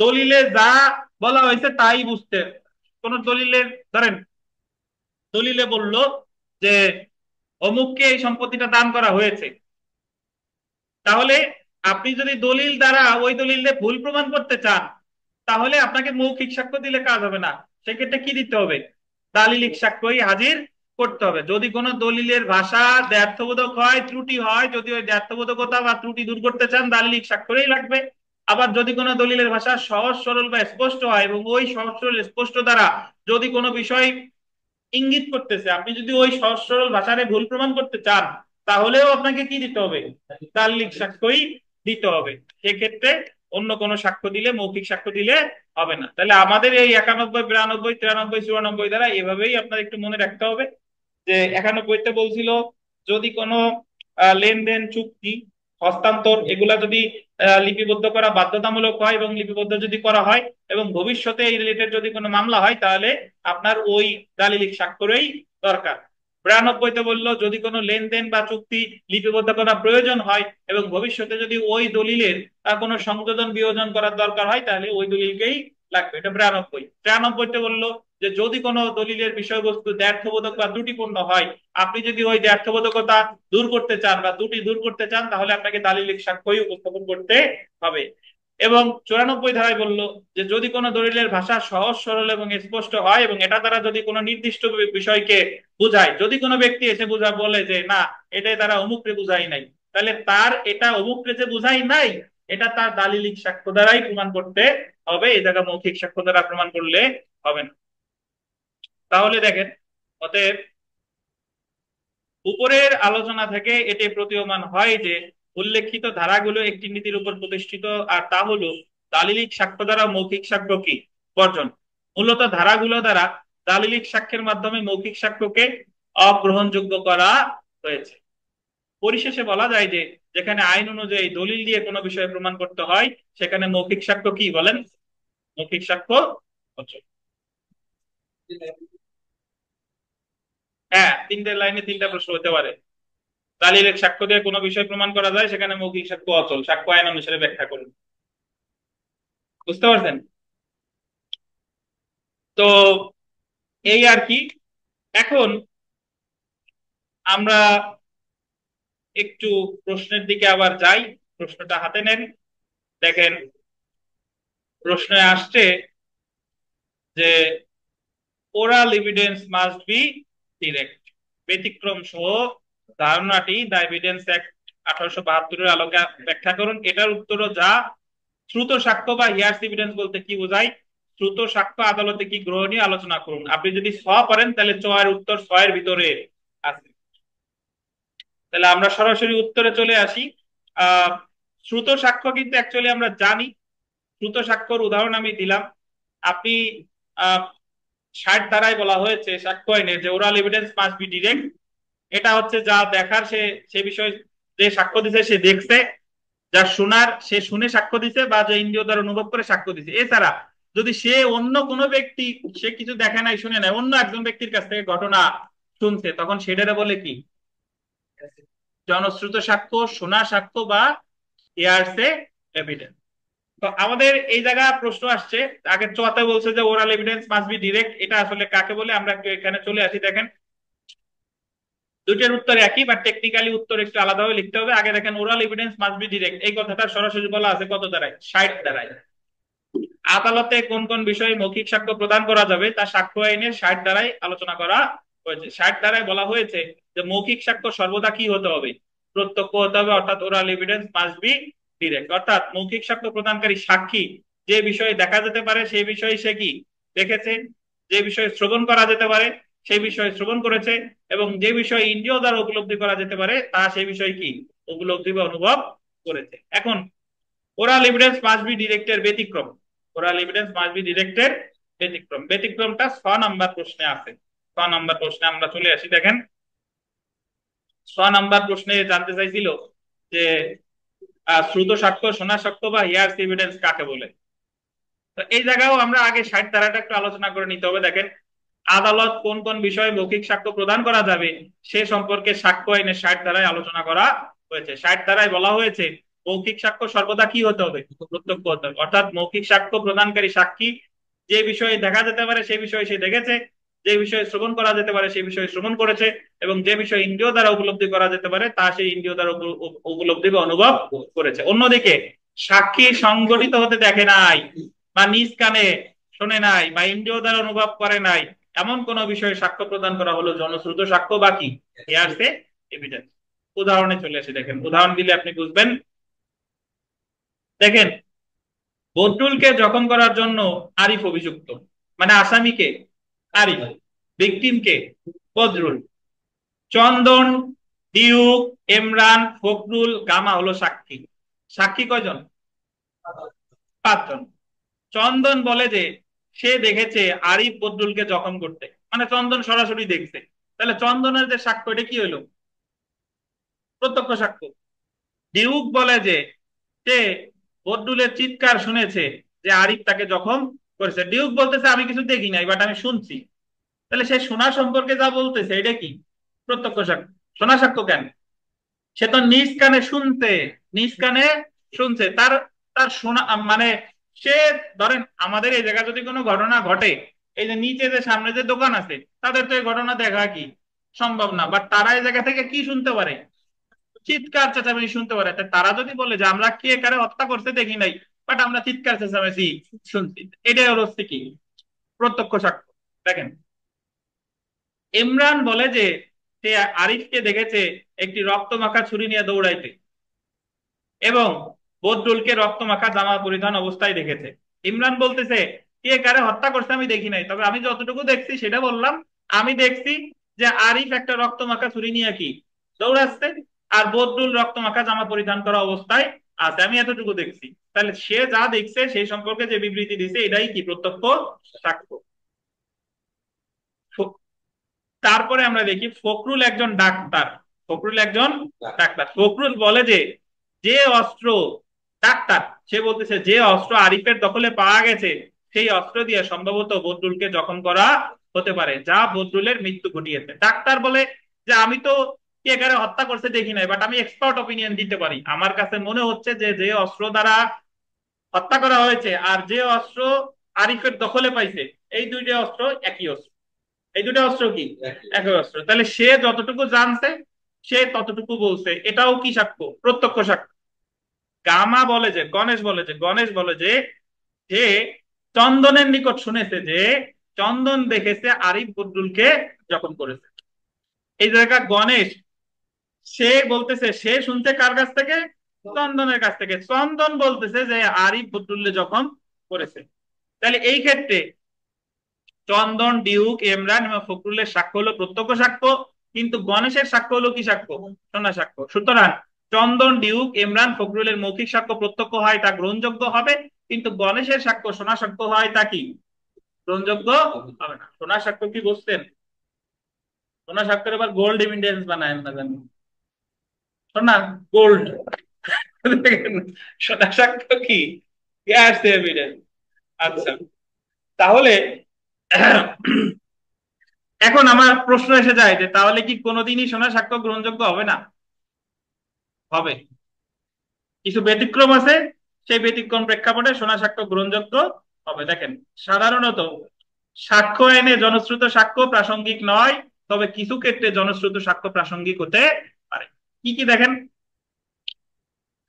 A: দলিলে যা বলা হয়েছে তাই বুঝতে, কোন দলিলের ধরেন দলিলে বলল যে অমুককে এই সম্পত্তিটা দান করা হয়েছে, তাহলে আপনি যদি দলিল দ্বারা ওই দলিলে ভুল প্রমাণ করতে চান, তাহলে আপনাকে মৌখিক সাক্ষ্য দিলে কাজ হবে না, সেক্ষেত্রে কি দিতে হবে, দালিলিক সাক্ষ্যই হাজির করতে হবে। যদি কোনো দলিলের ভাষা দ্ব্যর্থবোধক হয়, ত্রুটি হয়, যদি ওই দ্ব্যর্থবোধকতা বা ত্রুটি দূর করতে চান দালিলিক স্বাক্ষরেই লাগবে। আবার যদি কোনো দলিলের ভাষা সহজ সরল বা স্পষ্ট হয় এবং ওই সহজ সরল স্পষ্ট দ্বারা যদি কোনো বিষয় ইঙ্গিত করতেছে, আপনি যদি ওই সহজ সরল ভাষারে ভুল প্রমাণ করতে চান, তাহলেও আপনাকে কি দিতে হবে, দালিলিক সাক্ষ্যই দিতে হবে। সেক্ষেত্রে অন্য কোনো সাক্ষ্য দিলে, মৌখিক সাক্ষ্য দিলে হবে না। তাহলে আমাদের এই 91, 92, 93, 94 দ্বারা এভাবেই আপনার একটু মনে রাখতে হবে যে 91-তে বলছিল যদি কোনো লেনদেন, চুক্তি, হস্তান্তর এগুলা যদি লিপিবদ্ধ করা বাধ্যতামূলক হয় এবং লিপিবদ্ধ যদি করা হয় এবং ভবিষ্যতে এই রিলেটেড যদি কোনো মামলা হয়, তাহলে আপনার ওই দালিলিক স্বাক্ষরই দরকার। 92-তে বললো যদি কোনো লেনদেন বা চুক্তি লিপিবদ্ধ করা প্রয়োজন হয় এবং ভবিষ্যতে যদি ওই দলিলের কোনো সংযোজন, বিয়োজন করার দরকার হয়, তাহলে ওই দলিলকেই লাগবে। এটা 92। 93-তে বললো যে যদি কোনো দলিলের বিষয়বস্তু দ্ব্যর্থবোধক বা ত্রুটিপূর্ণ হয়, আপনি যদি ওই দ্ব্যর্থবোধকতা দূর করতে চান বা ত্রুটি দূর করতে চান, তাহলে আপনাকে দালিলিক সাক্ষ্যই উপস্থাপন করতে হবে। এবং 94 ধারায় বলল যে যদি কোনো দলিলের ভাষা সহজ সরল এবং স্পষ্ট হয় এবং এটা দ্বারা যদি কোনো নির্দিষ্ট বিষয়কে বোঝায়, যদি কোনো ব্যক্তি এসে বলে যে না এটাই তারা অমুকরে বুঝাই নাই, তাহলে তার এটা অমুকরে যে বুঝাই নাই এটা তার দালিলিক সাক্ষ্য দ্বারাই প্রমাণ করতে হবে, এই জায়গা মৌখিক সাক্ষ্য দ্বারা প্রমাণ করলে হবে না। তাহলে দেখেন, অতএব উপরের আলোচনা থেকে এটি প্রতীয়মান হয় যে উল্লেখিত ধারাগুলো একটি নীতির উপর প্রতিষ্ঠিত, আর তা হলো দালিলিক সাক্ষ্য দ্বারা মৌখিক সাক্ষ্য কি বর্জন। মূলত ধারাগুলো দ্বারা দালিলিক সাক্ষ্যের মাধ্যমে মৌখিক সাক্ষ্যকে অগ্রহণযোগ্য করা হয়েছে। পরিশেষে বলা যায় যে যেখানে আইন অনুযায়ী দলিল দিয়ে কোনো বিষয়ে প্রমাণ করতে হয় সেখানে মৌখিক সাক্ষ্য কি বলেন, মৌখিক সাক্ষ্য অচল। হ্যাঁ, তিনটে লাইনে তিনটা প্রশ্ন হতে পারে। দালিলের সাক্ষ্য দিয়ে কোনো বিষয় প্রমাণ করা যায় সেখানে মৌখিক সাক্ষ্য অচল, সাক্ষ্য আইন অনুসারে ব্যাখ্যা করুন। বুঝতে পারছেন? তো এই আর কি। এখন আমরা একটু প্রশ্নের দিকে আবার যাই। প্রশ্নটা হাতে নেন, দেখেন প্রশ্নে আসছে যে oral evidence must be direct, ব্যতিক্রম সহ ধারণাটি দ্য এভিডেন্স অ্যাক্ট 1872 আলোকে ব্যাখ্যা করুন। এটার উত্তরও যা। শ্রুত সাক্ষ্য বা হিয়ার্স এভিডেন্স বলতে কি বোঝায়, শ্রুত সাক্ষ্য আদালতে কি গ্রহণীয় আলোচনা করুন। আপনি যদি ছ পারেন তাহলে চ এর উত্তর ছ এর ভিতরে আছে। তাহলে আমরা সরাসরি উত্তরে চলে আসি। আহ শ্রুত সাক্ষ্য কিন্তু অ্যাকচুয়ালি আমরা জানি। শ্রুত সাক্ষ্যর উদাহরণ আমি দিলাম। আপনি আহ 60 ধারায় বলা হয়েছে সাক্ষ্য আইনে যে oral evidence must be direct. এটা হচ্ছে যা দেখার সে সে বিষয়ে যে সাক্ষ্য দিছে সে দেখছে, যা শোনার সে শুনে সাক্ষ্য দিছে, বা যে ইন্দ্রিয় দ্বারা অনুভব করে সাক্ষ্য দিছে। এছাড়া যদি সে অন্য কোনো ব্যক্তি, সে কিছু দেখে নাই শুনে নাই, অন্য একজন ব্যক্তির কাছ থেকে ঘটনা শুনছে, তখন সেটারে বলে কি জনশ্রুত সাক্ষ্য, শোনা সাক্ষ্য বা হিয়ারসে এভিডেন্স। তো আমাদের এই জায়গা প্রশ্ন আসছে, আগে চোয়াতে বলছে যে oral evidence must be direct, এটা আসলে কাকে বলে আমরা একটু এখানে চলে আসি। দেখেন দুইটার উত্তর একই, বাট টেকনিক্যালি উত্তর একটু আলাদাভাবে লিখতে হবে। আগে দেখেন oral evidence must be direct এই কথাটা সরাসরি বলা আছে কত দ্বারায়, 60 দ্বারায়। আদালতে কোন কোন বিষয়ে মৌখিক সাক্ষ্য প্রদান করা যাবে তা সাক্ষ্য আইনের 60 ধারায় আলোচনা করা হয়েছে। 60 ধারায় বলা হয়েছে যে মৌখিক সাক্ষ্য সর্বদা কি হতে হবে, প্রত্যক্ষ হতে হবে, অর্থাৎ oral evidence must be direct. অর্থাৎ মৌখিক সাক্ষ্য প্রদানকারী সাক্ষী যে বিষয়ে দেখা যেতে পারে সেই বিষয়ে সে কি দেখেছে, যে বিষয়ে শ্রবণ করা যেতে পারে সেই বিষয়ে শ্রবণ করেছে, এবং যে বিষয়ে ইন্দ্রিয় দ্বারা উপলব্ধি করা যেতে পারে তা সেই বিষয়ে কি উপলব্ধি বা অনুভব করেছে। এখন ওরাল এভিডেন্স মাস্ট বি ডিরেক্টের ব্যতিক্রম, ওরাল এভিডেন্স মাস্ট বি ডিরেক্টের ব্যতিক্রম, ব্যতিক্রমটা 6 নম্বর প্রশ্নে আছে। 6 নম্বর প্রশ্নে আমরা চলে আসি। দেখেন 6 নম্বর প্রশ্নে জানতে চাইছিল যে শ্রুত সাক্ষ্য, শোনা সাক্ষ্য বা হিয়ার্স এভিডেন্স কাকে বলে। তো এই জায়গাও আমরা আগে 60 ধারাটা একটু আলোচনা করে নিতে হবে। দেখেন আদালত কোন কোন বিষয়ে মৌখিক সাক্ষ্য প্রদান করা যাবে সে সম্পর্কে সাক্ষ্য আইনের 60 ধারায় আলোচনা করা হয়েছে। 60 ধারায় বলা হয়েছে মৌখিক সাক্ষ্য সর্বদা কি হতে হবে, প্রত্যক্ষ হতে হবে। অর্থাৎ মৌখিক সাক্ষ্য প্রদানকারী সাক্ষী যে বিষয়ে দেখা যেতে পারে সেই বিষয়ে সে দেখেছে, যে বিষয়ে শ্রবণ করা যেতে পারে সেই বিষয়ে শ্রবণ করেছে, এবং যে বিষয়ে ইন্দ্রিয় দ্বারা উপলব্ধি করা যেতে পারে তা সেই ইন্দ্রিয় দ্বারা উপলব্ধি বা অনুভব করেছে। অন্যদিকে সাক্ষী সংগঠিত হতে দেখে নাই, বা নিজ কানে শোনে নাই, বা ইন্দ্রিয় দ্বারা অনুভব করে নাই, এমন কোন বিষয়ে সাক্ষ্য প্রদান করা হলো জনশ্রুত সাক্ষ্য বা কি হিয়ারসে এভিডেন্স। উদাহরণে চলে আসে, দেখেন উদাহরণ দিলে আপনি বুঝবেন। দেখেন বদরুলকে জখম করার জন্য আরিফ অভিযুক্ত, মানে আসামিকে আরিফ, ভিকটিমকে বদরুল। চন্দন, ডিউক, ইমরান, ফখরুল, গামা হলো সাক্ষী। সাক্ষী কয়জন? 5 জন। চন্দন বলে যে সে দেখেছে আরিফ বদরুলকে জখম করতে, মানে চন্দন সরাসরি দেখছে। তাহলে চন্দনের যে সাক্ষ্য এটা কি হইলো, প্রত্যক্ষ সাক্ষ্য। ডিউক বলে যে সে বদরুলের চিৎকার শুনেছে যে আরিফ তাকে জখম করেছে। ডিউক বলতেছে আমি কিছু দেখি নাই, বাট আমি শুনছি। তাহলে সে শোনা সম্পর্কে যা বলতেছে এটা কি প্রত্যক্ষ সাক্ষ্য। শোনা সাক্ষ্য কেন, সে তো নিজ কানে শুনতে, নিজ কানে শুনছে। তার তার শোনা মানে সে, ধরেন আমাদের এই জায়গায় যদি কোনো ঘটনা ঘটে, এই যে নিচে যে সামনে যে দোকান আছে তাদের তো এই ঘটনা দেখা কি সম্ভব না, বাট তারা এই জায়গা থেকে কি শুনতে পারে, চিৎকার চেঁচামেচি শুনতে পারে। তারা যদি বলে যে আমরা কে কারে হত্যা করতে দেখি নাই, বাট আমরা চিৎকার চেঁচামেচি শুনছি। এটাই হলো কি প্রত্যক্ষ সাক্ষ্য। দেখেন, ইমরান বলে যে সে আরিফকে দেখেছে একটি রক্তমাখা ছুরি নিয়ে দৌড়াইতে, এবং বদরুলকে রক্তমাখা জামা পরিধান অবস্থায় দেখেছে। ইমরান বলতেছে কে কারে হত্যা করছে আমি দেখি নাই, তবে আমি যতটুকু দেখছি সেটা বললাম। আমি দেখছি যে আরিফ একটা রক্তমাখা ছুরি নিয়ে কি দৌড়াচ্ছে, আর বদরুল রক্তমাখা জামা পরিধান করা অবস্থায় আছে, আমি এতটুকু দেখছি। তাহলে সে যা দেখছে সেই সম্পর্কে যে বিবৃতি দিছে এটাই কি প্রত্যক্ষ সাক্ষ্য। তারপরে আমরা দেখি ফখরুল একজন ডাক্তার। ফখরুল একজন ডাক্তার। ফখরুল বলে যে যে অস্ত্র, ডাক্তার সে বলতেছে যে অস্ত্র আরিফের দখলে পাওয়া গেছে সেই অস্ত্র দিয়ে সম্ভবত বদরুলকে জখম করা হতে পারে, যা বদরুলের মৃত্যু ঘটিয়েছে। ডাক্তার বলে যে আমি তো কে কারে হত্যা করছে দেখি নাই, বাট আমি এক্সপার্ট অপিনিয়ন দিতে পারি। আমার কাছে মনে হচ্ছে যে যে অস্ত্র দ্বারা হত্যা করা হয়েছে আর যে অস্ত্র আরিফের দখলে পাইছে এই দুইটা অস্ত্র একই অস্ত্র। এই দুটো অস্ত্র কি একই অস্ত্র। তাহলে সে যতটুকু জানছে সে ততটুকু বলছে, এটাও কি সাক্ষ্য প্রত্যক্ষ সাক্ষ্য। গামা বলে যে গণেশ বলে যে যে চন্দনের নিকট শুনেছে যে চন্দন দেখেছে আরিফ বদরুলকে জখম করেছে। এই জায়গা গণেশ সে বলতেছে সে শুনছে কার কাছ থেকে, চন্দনের কাছ থেকে। চন্দন বলতেছে যে আরিফ বদরুল্লে জখম করেছে। তাহলে এই ক্ষেত্রে চন্দন, ডিউক, ইমরান এবং ফখরুলের সাক্ষ্য হলো প্রত্যক্ষ সাক্ষ্য, কিন্তু গণেশের সাক্ষ্য হলো কি সাক্ষ্য, শোনা সাক্ষ্য। সুতরাং চন্দন, ডিউক, ইমরান, ফখরুলের মৌখিক সাক্ষ্য প্রত্যক্ষ হয় তা গ্রহণযোগ্য হবে, কিন্তু গণেশের সাক্ষ্য শোনা সাক্ষ্য হয় তা কি গ্রহণযোগ্য হবে না। শোনা সাক্ষ্য কি বুঝতেন? শোনা সাক্ষ্যের আবার গোল্ড এভিডেন্স বানায় না জানি, শোনা গোল্ড। শোনা সাক্ষ্য কি গ্যাস এভিডেন্স। আচ্ছা, তাহলে এখন আমার প্রশ্ন এসে যায় যে তাহলে কি কোনোদিনই শোনা সাক্ষ্য গ্রহণযোগ্য হবে না? হবে। কিছু ব্যতিক্রম আছে, সেই ব্যতিক্রম প্রেক্ষাপটে শোনা সাক্ষ্য গ্রহণযোগ্য হবে। দেখেন, সাধারণত সাক্ষ্য আইনে জনশ্রুত সাক্ষ্য প্রাসঙ্গিক নয়, তবে কিছু ক্ষেত্রে জনশ্রুত সাক্ষ্য প্রাসঙ্গিক হতে পারে। কি কি দেখেন,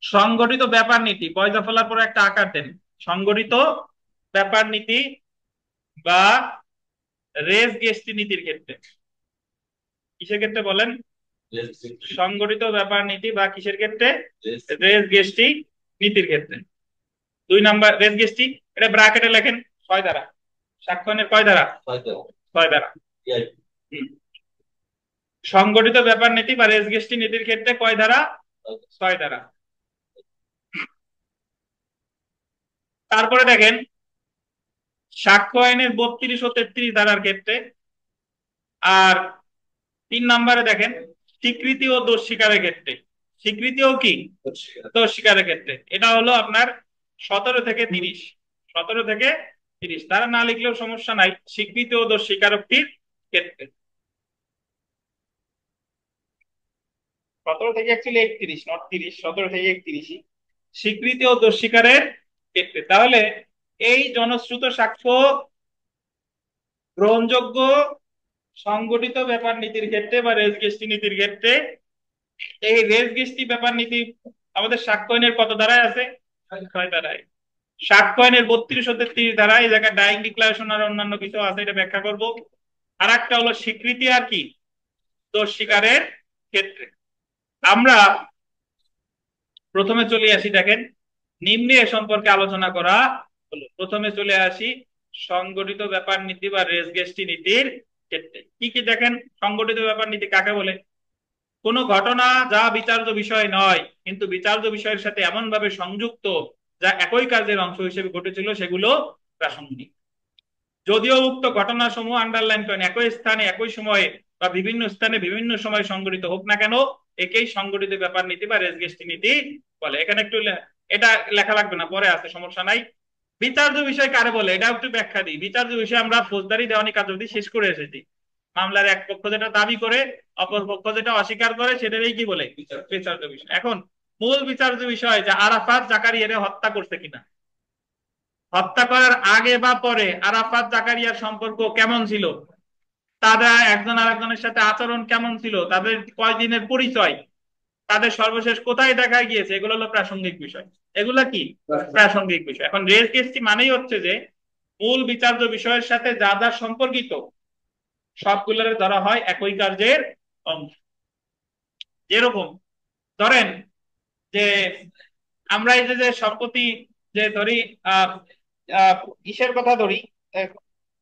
A: সংগঠিত ব্যাপার নীতি, পয়দা ফেলার পরে একটা আকার দেন। সংগঠিত ব্যাপার নীতি বা রেস গেস্টি নীতির ক্ষেত্রে, কিসের ক্ষেত্রে বলেন? সংগঠিত ব্যাপার নীতি বা কিসের ক্ষেত্রে? রেস গেস্টি নীতির ক্ষেত্রে। 2 নাম্বার রেস গেস্টি, এটা ব্র্যাকেটে লেখেন, 6 ধারা। সাক্ষ্যয়নের কয় ধারা? 6 ধারা। সংগঠিত ব্যাপার নীতি বা রেস গেস্টি নীতির ক্ষেত্রে কয় ধারা? 6 ধারা। তারপরে দেখেন সাক্ষ্য আইনের 32 ও 33 ধারার ক্ষেত্রে। আর 3 নাম্বারে দেখেন স্বীকৃতি ও দোষ স্বীকারের ক্ষেত্রে। স্বীকৃতি ও কি দোষ স্বীকারের ক্ষেত্রে, এটা হলো আপনার 17 থেকে 30। 17 থেকে 30 তারা না লিখলেও সমস্যা নাই, স্বীকৃতি ও দোষ স্বীকারোক্তির ক্ষেত্রে। 17 থেকে অ্যাকচুয়ালি 31, নট 30, 17 থেকে 31 স্বীকৃতি ও দোষ স্বীকারের ক্ষেত্রে। তাহলে এই জনশ্রুত সাক্ষ্য গ্রহণযোগ্য সংগঠিত ব্যাপার নীতির ক্ষেত্রে বা রেস গেস্টি নীতির ক্ষেত্রে। এই রেস গেস্টি ব্যাপার নীতি আমাদের সাক্ষ্য আইনের কত ধারায় আছে? 6 ধারায়। সাক্ষ্য আইনের 32 ও 33 ধারায় এই জায়গায় ডাইং ডিক্লারেশন আর অন্যান্য কিছু আছে, এটা ব্যাখ্যা করব। আর একটা হলো স্বীকৃতি আর কি দোষ স্বীকারের ক্ষেত্রে। আমরা প্রথমে চলে আসি, দেখেন নিম্নে এ সম্পর্কে আলোচনা করা হলো। প্রথমে চলে আসি সংগঠিত ব্যাপার নীতি বা রেস গেস্টি নীতির ক্ষেত্রে। কি কি দেখেন, সংগঠিত ব্যাপার নীতি কাকে বলে? কোন ঘটনা যা বিচার্য বিষয় নয় কিন্তু বিচার্য বিষয়ের সাথে এমন ভাবে সংযুক্ত যা একই কাজের অংশ হিসেবে ঘটেছিল সেগুলো প্রাসঙ্গিক। যদিও উক্ত ঘটনাসমূহ আন্ডারলাইন করেন একই স্থানে একই সময়ে বা বিভিন্ন স্থানে বিভিন্ন সময় সংগঠিত হোক না কেন, একেই সংগঠিত ব্যাপার নীতি বা রেস গেস্টি নীতি বলে। এখানে একটু এটা লেখা লাগবে না, পরে আছে, সমস্যা নাই। বিচার্য বিষয় কারে বলে এটা একটু ব্যাখ্যা দিই। বিচার্য বিষয় আমরা ফৌজদারি দেওয়ানি কার্যবিধি শেষ করে এসেছি। মামলার এক পক্ষ যেটা দাবি করে অপর পক্ষ যেটা অস্বীকার করে সেটারই কি বলে বিচার্য বিষয়। এখন মূল বিচার্য বিষয় যে আরাফাত জাকারিয়ারে হত্যা করছে কিনা, হত্যা করার আগে বা পরে আরাফাত জাকারিয়ার সম্পর্ক কেমন ছিল, তারা একজন আরেকজনের সাথে আচরণ কেমন ছিল, তাদের কয়দিনের পরিচয়, তাদের সর্বশেষ কোথায় দেখা গিয়েছে, এগুলো হলো প্রাসঙ্গিক বিষয়। এগুলা কি প্রাসঙ্গিক বিষয়। এখন রেস কেসটি মানেই হচ্ছে যে মূল বিচার্য বিষয়ের সাথে যা যা সম্পর্কিত সবগুলোর ধরা হয় একই কার্যের অংশ। যেরকম ধরেন যে আমরা এই যে যে সম্প্রতি যে ধরি আহ আহ, ইসের কথা ধরি, আহ,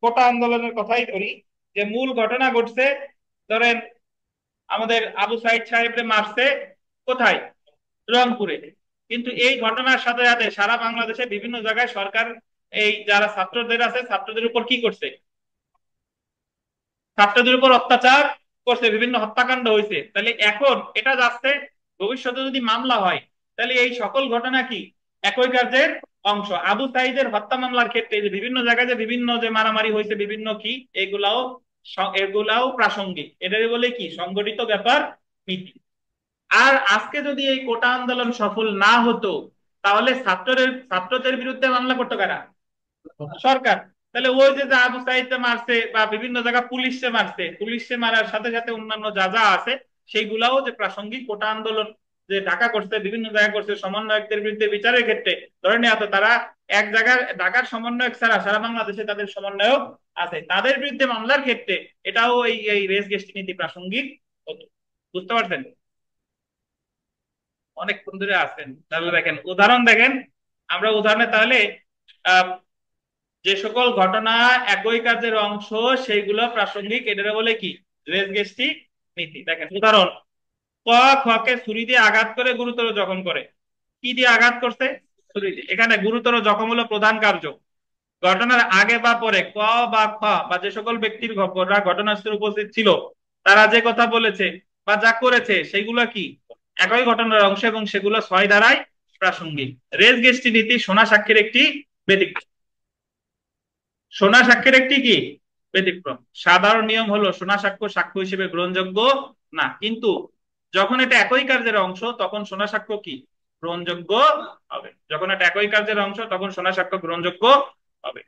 A: কোটা আন্দোলনের কথাই ধরি, যে মূল ঘটনা ঘটছে ধরেন আমাদের আবু সাইদ সাহেবরে মারছে কোথায়, রংপুরে। কিন্তু এই ঘটনার সাথে সাথে সারা বাংলাদেশে বিভিন্ন জায়গায় সরকার এই যারা ছাত্রদের আছে ছাত্রদের উপর কি করছে, ছাত্রদের উপর অত্যাচার করছে, বিভিন্ন হত্যাকাণ্ড হয়েছে। তাহলে এখন এটা যাচ্ছে ভবিষ্যতে যদি মামলা হয় তাহলে এই সকল ঘটনা কি একই কার্যের অংশ। আবু সাইদের হত্যা মামলার ক্ষেত্রে যে বিভিন্ন জায়গায় যে বিভিন্ন যে মারামারি হয়েছে বিভিন্ন কি, এগুলাও এগুলাও প্রাসঙ্গিক। এটাই বলে কি সংগঠিত ব্যাপার নীতি। আর আজকে যদি এই কোটা আন্দোলন সফল না হতো তাহলে ছাত্রদের বিরুদ্ধে মামলা করতো কারা, সরকার। তাহলে ওই যে যা আবু সাইদকে মারছে বা বিভিন্ন জায়গায় পুলিশে মারছে, পুলিশে মারার সাথে সাথে অন্যান্য যা যা আছে সেইগুলাও যে প্রাসঙ্গিক কোটা আন্দোলন যে ঢাকা করছে বিভিন্ন জায়গায় করছে সমন্বয়কদের বিরুদ্ধে বিচারের ক্ষেত্রে ধরে নেওয়া তো তারা এক জায়গার ঢাকার সমন্বয়ক ছাড়া সারা বাংলাদেশে তাদের সমন্বয়ক আছে, তাদের বিরুদ্ধে মামলার ক্ষেত্রে এটাও এই এই রেস গেস্টি নীতি প্রাসঙ্গিক হতো। বুঝতে পারছেন? অনেকক্ষণ ধরে আছেন তাহলে দেখেন উদাহরণ দেখেন। আমরা উদাহরণে তাহলে আহ যে সকল ঘটনা একই কাজের অংশ সেইগুলো প্রাসঙ্গিক, এটারে বলে কি রেস গেস্টি নীতি। দেখেন উদাহরণ, ক খকে ছুরি দিয়ে আঘাত করে গুরুতর জখম করে। কি দিয়ে আঘাত করছে, ছুরি দিয়ে। এখানে গুরুতর জখম হলো প্রধান কার্য। ঘটনার আগে বা পরে ক বা খ বা যে সকল ব্যক্তির ঘটনাস্থলে উপস্থিত ছিল তারা যে কথা বলেছে বা যা করেছে সেগুলো কি একই ঘটনার অংশ এবং সেগুলো ছয় ধারায় প্রাসঙ্গিক। রেস গেস্টি নীতি সোনা সাক্ষীর একটি ব্যতিক্রম। সোনা সাক্ষ্যের একটি কি ব্যতিক্রম। সাধারণ নিয়ম হলো সোনা সাক্ষ্য সাক্ষ্য হিসেবে গ্রহণযোগ্য না, কিন্তু যখন এটা একই কার্যের অংশ তখন সোনা সাক্ষ্য কি গ্রহণযোগ্য হবে। যখন এটা একই কার্যের অংশ তখন সোনা সাক্ষ্য গ্রহণযোগ্য হবে।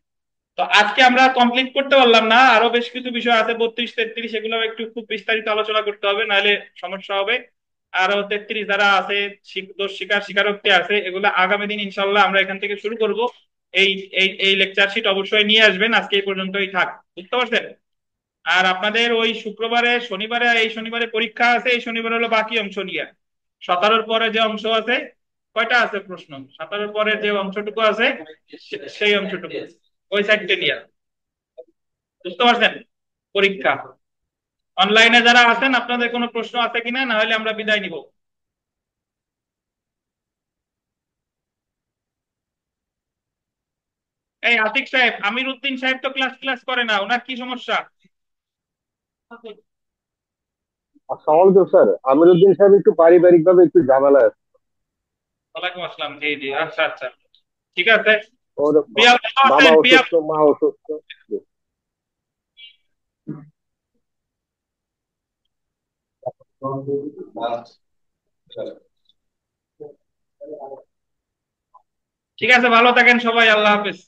A: তো আজকে আমরা কমপ্লিট করতে পারলাম না, আরো বেশ কিছু বিষয় আছে 32 33, এগুলো একটু খুব বিস্তারিত আলোচনা করতে হবে নাহলে সমস্যা হবে। আরো 33 যারা আছে দোষ স্বীকার স্বীকারোক্তি আছে, এগুলো আগামী দিন ইনশাল্লাহ আমরা এখান থেকে শুরু করব। এই এই এই লেকচার শিট অবশ্যই নিয়ে আসবেন, আজকে এই পর্যন্তই থাক। বুঝতে পারছেন? আর আপনাদের ওই শুক্রবারে শনিবারে এই শনিবারে পরীক্ষা আছে, এই শনিবারে হলো বাকি অংশ নিয়ে 17-র পরে যে অংশ আছে, কয়টা আছে প্রশ্ন, 17-র পরে যে অংশটুকু আছে সেই অংশটুকু ওই সাইডটা নিয়ে। বুঝতে পারছেন? পরীক্ষা অনলাইনে যারা আছেন আপনাদের কোনো প্রশ্ন আছে কিনা, না হলে আমরা বিদায় নিব। এই আতিক সাহেব, আমির উদ্দিন সাহেব তো ক্লাস ক্লাস করে না, ওনার কি সমস্যা?
B: আসসালামু আলাইকুম স্যার, আমিরুদ্দিন সাহেব একটু পারিবারিক ভাবে একটু ঝামেলা আছে।
A: ওয়ালাইকুম আসসালাম, জি জি, আচ্ছা আচ্ছা, ঠিক আছে।
B: ওর
A: পিয়াল ভালো
B: বাবা
A: আছেন পিয়াল?
B: অসুস্থ, মা অসুস্থ।
A: ঠিক আছে, ভালো থাকেন সবাই, আল্লাহ হাফেজ।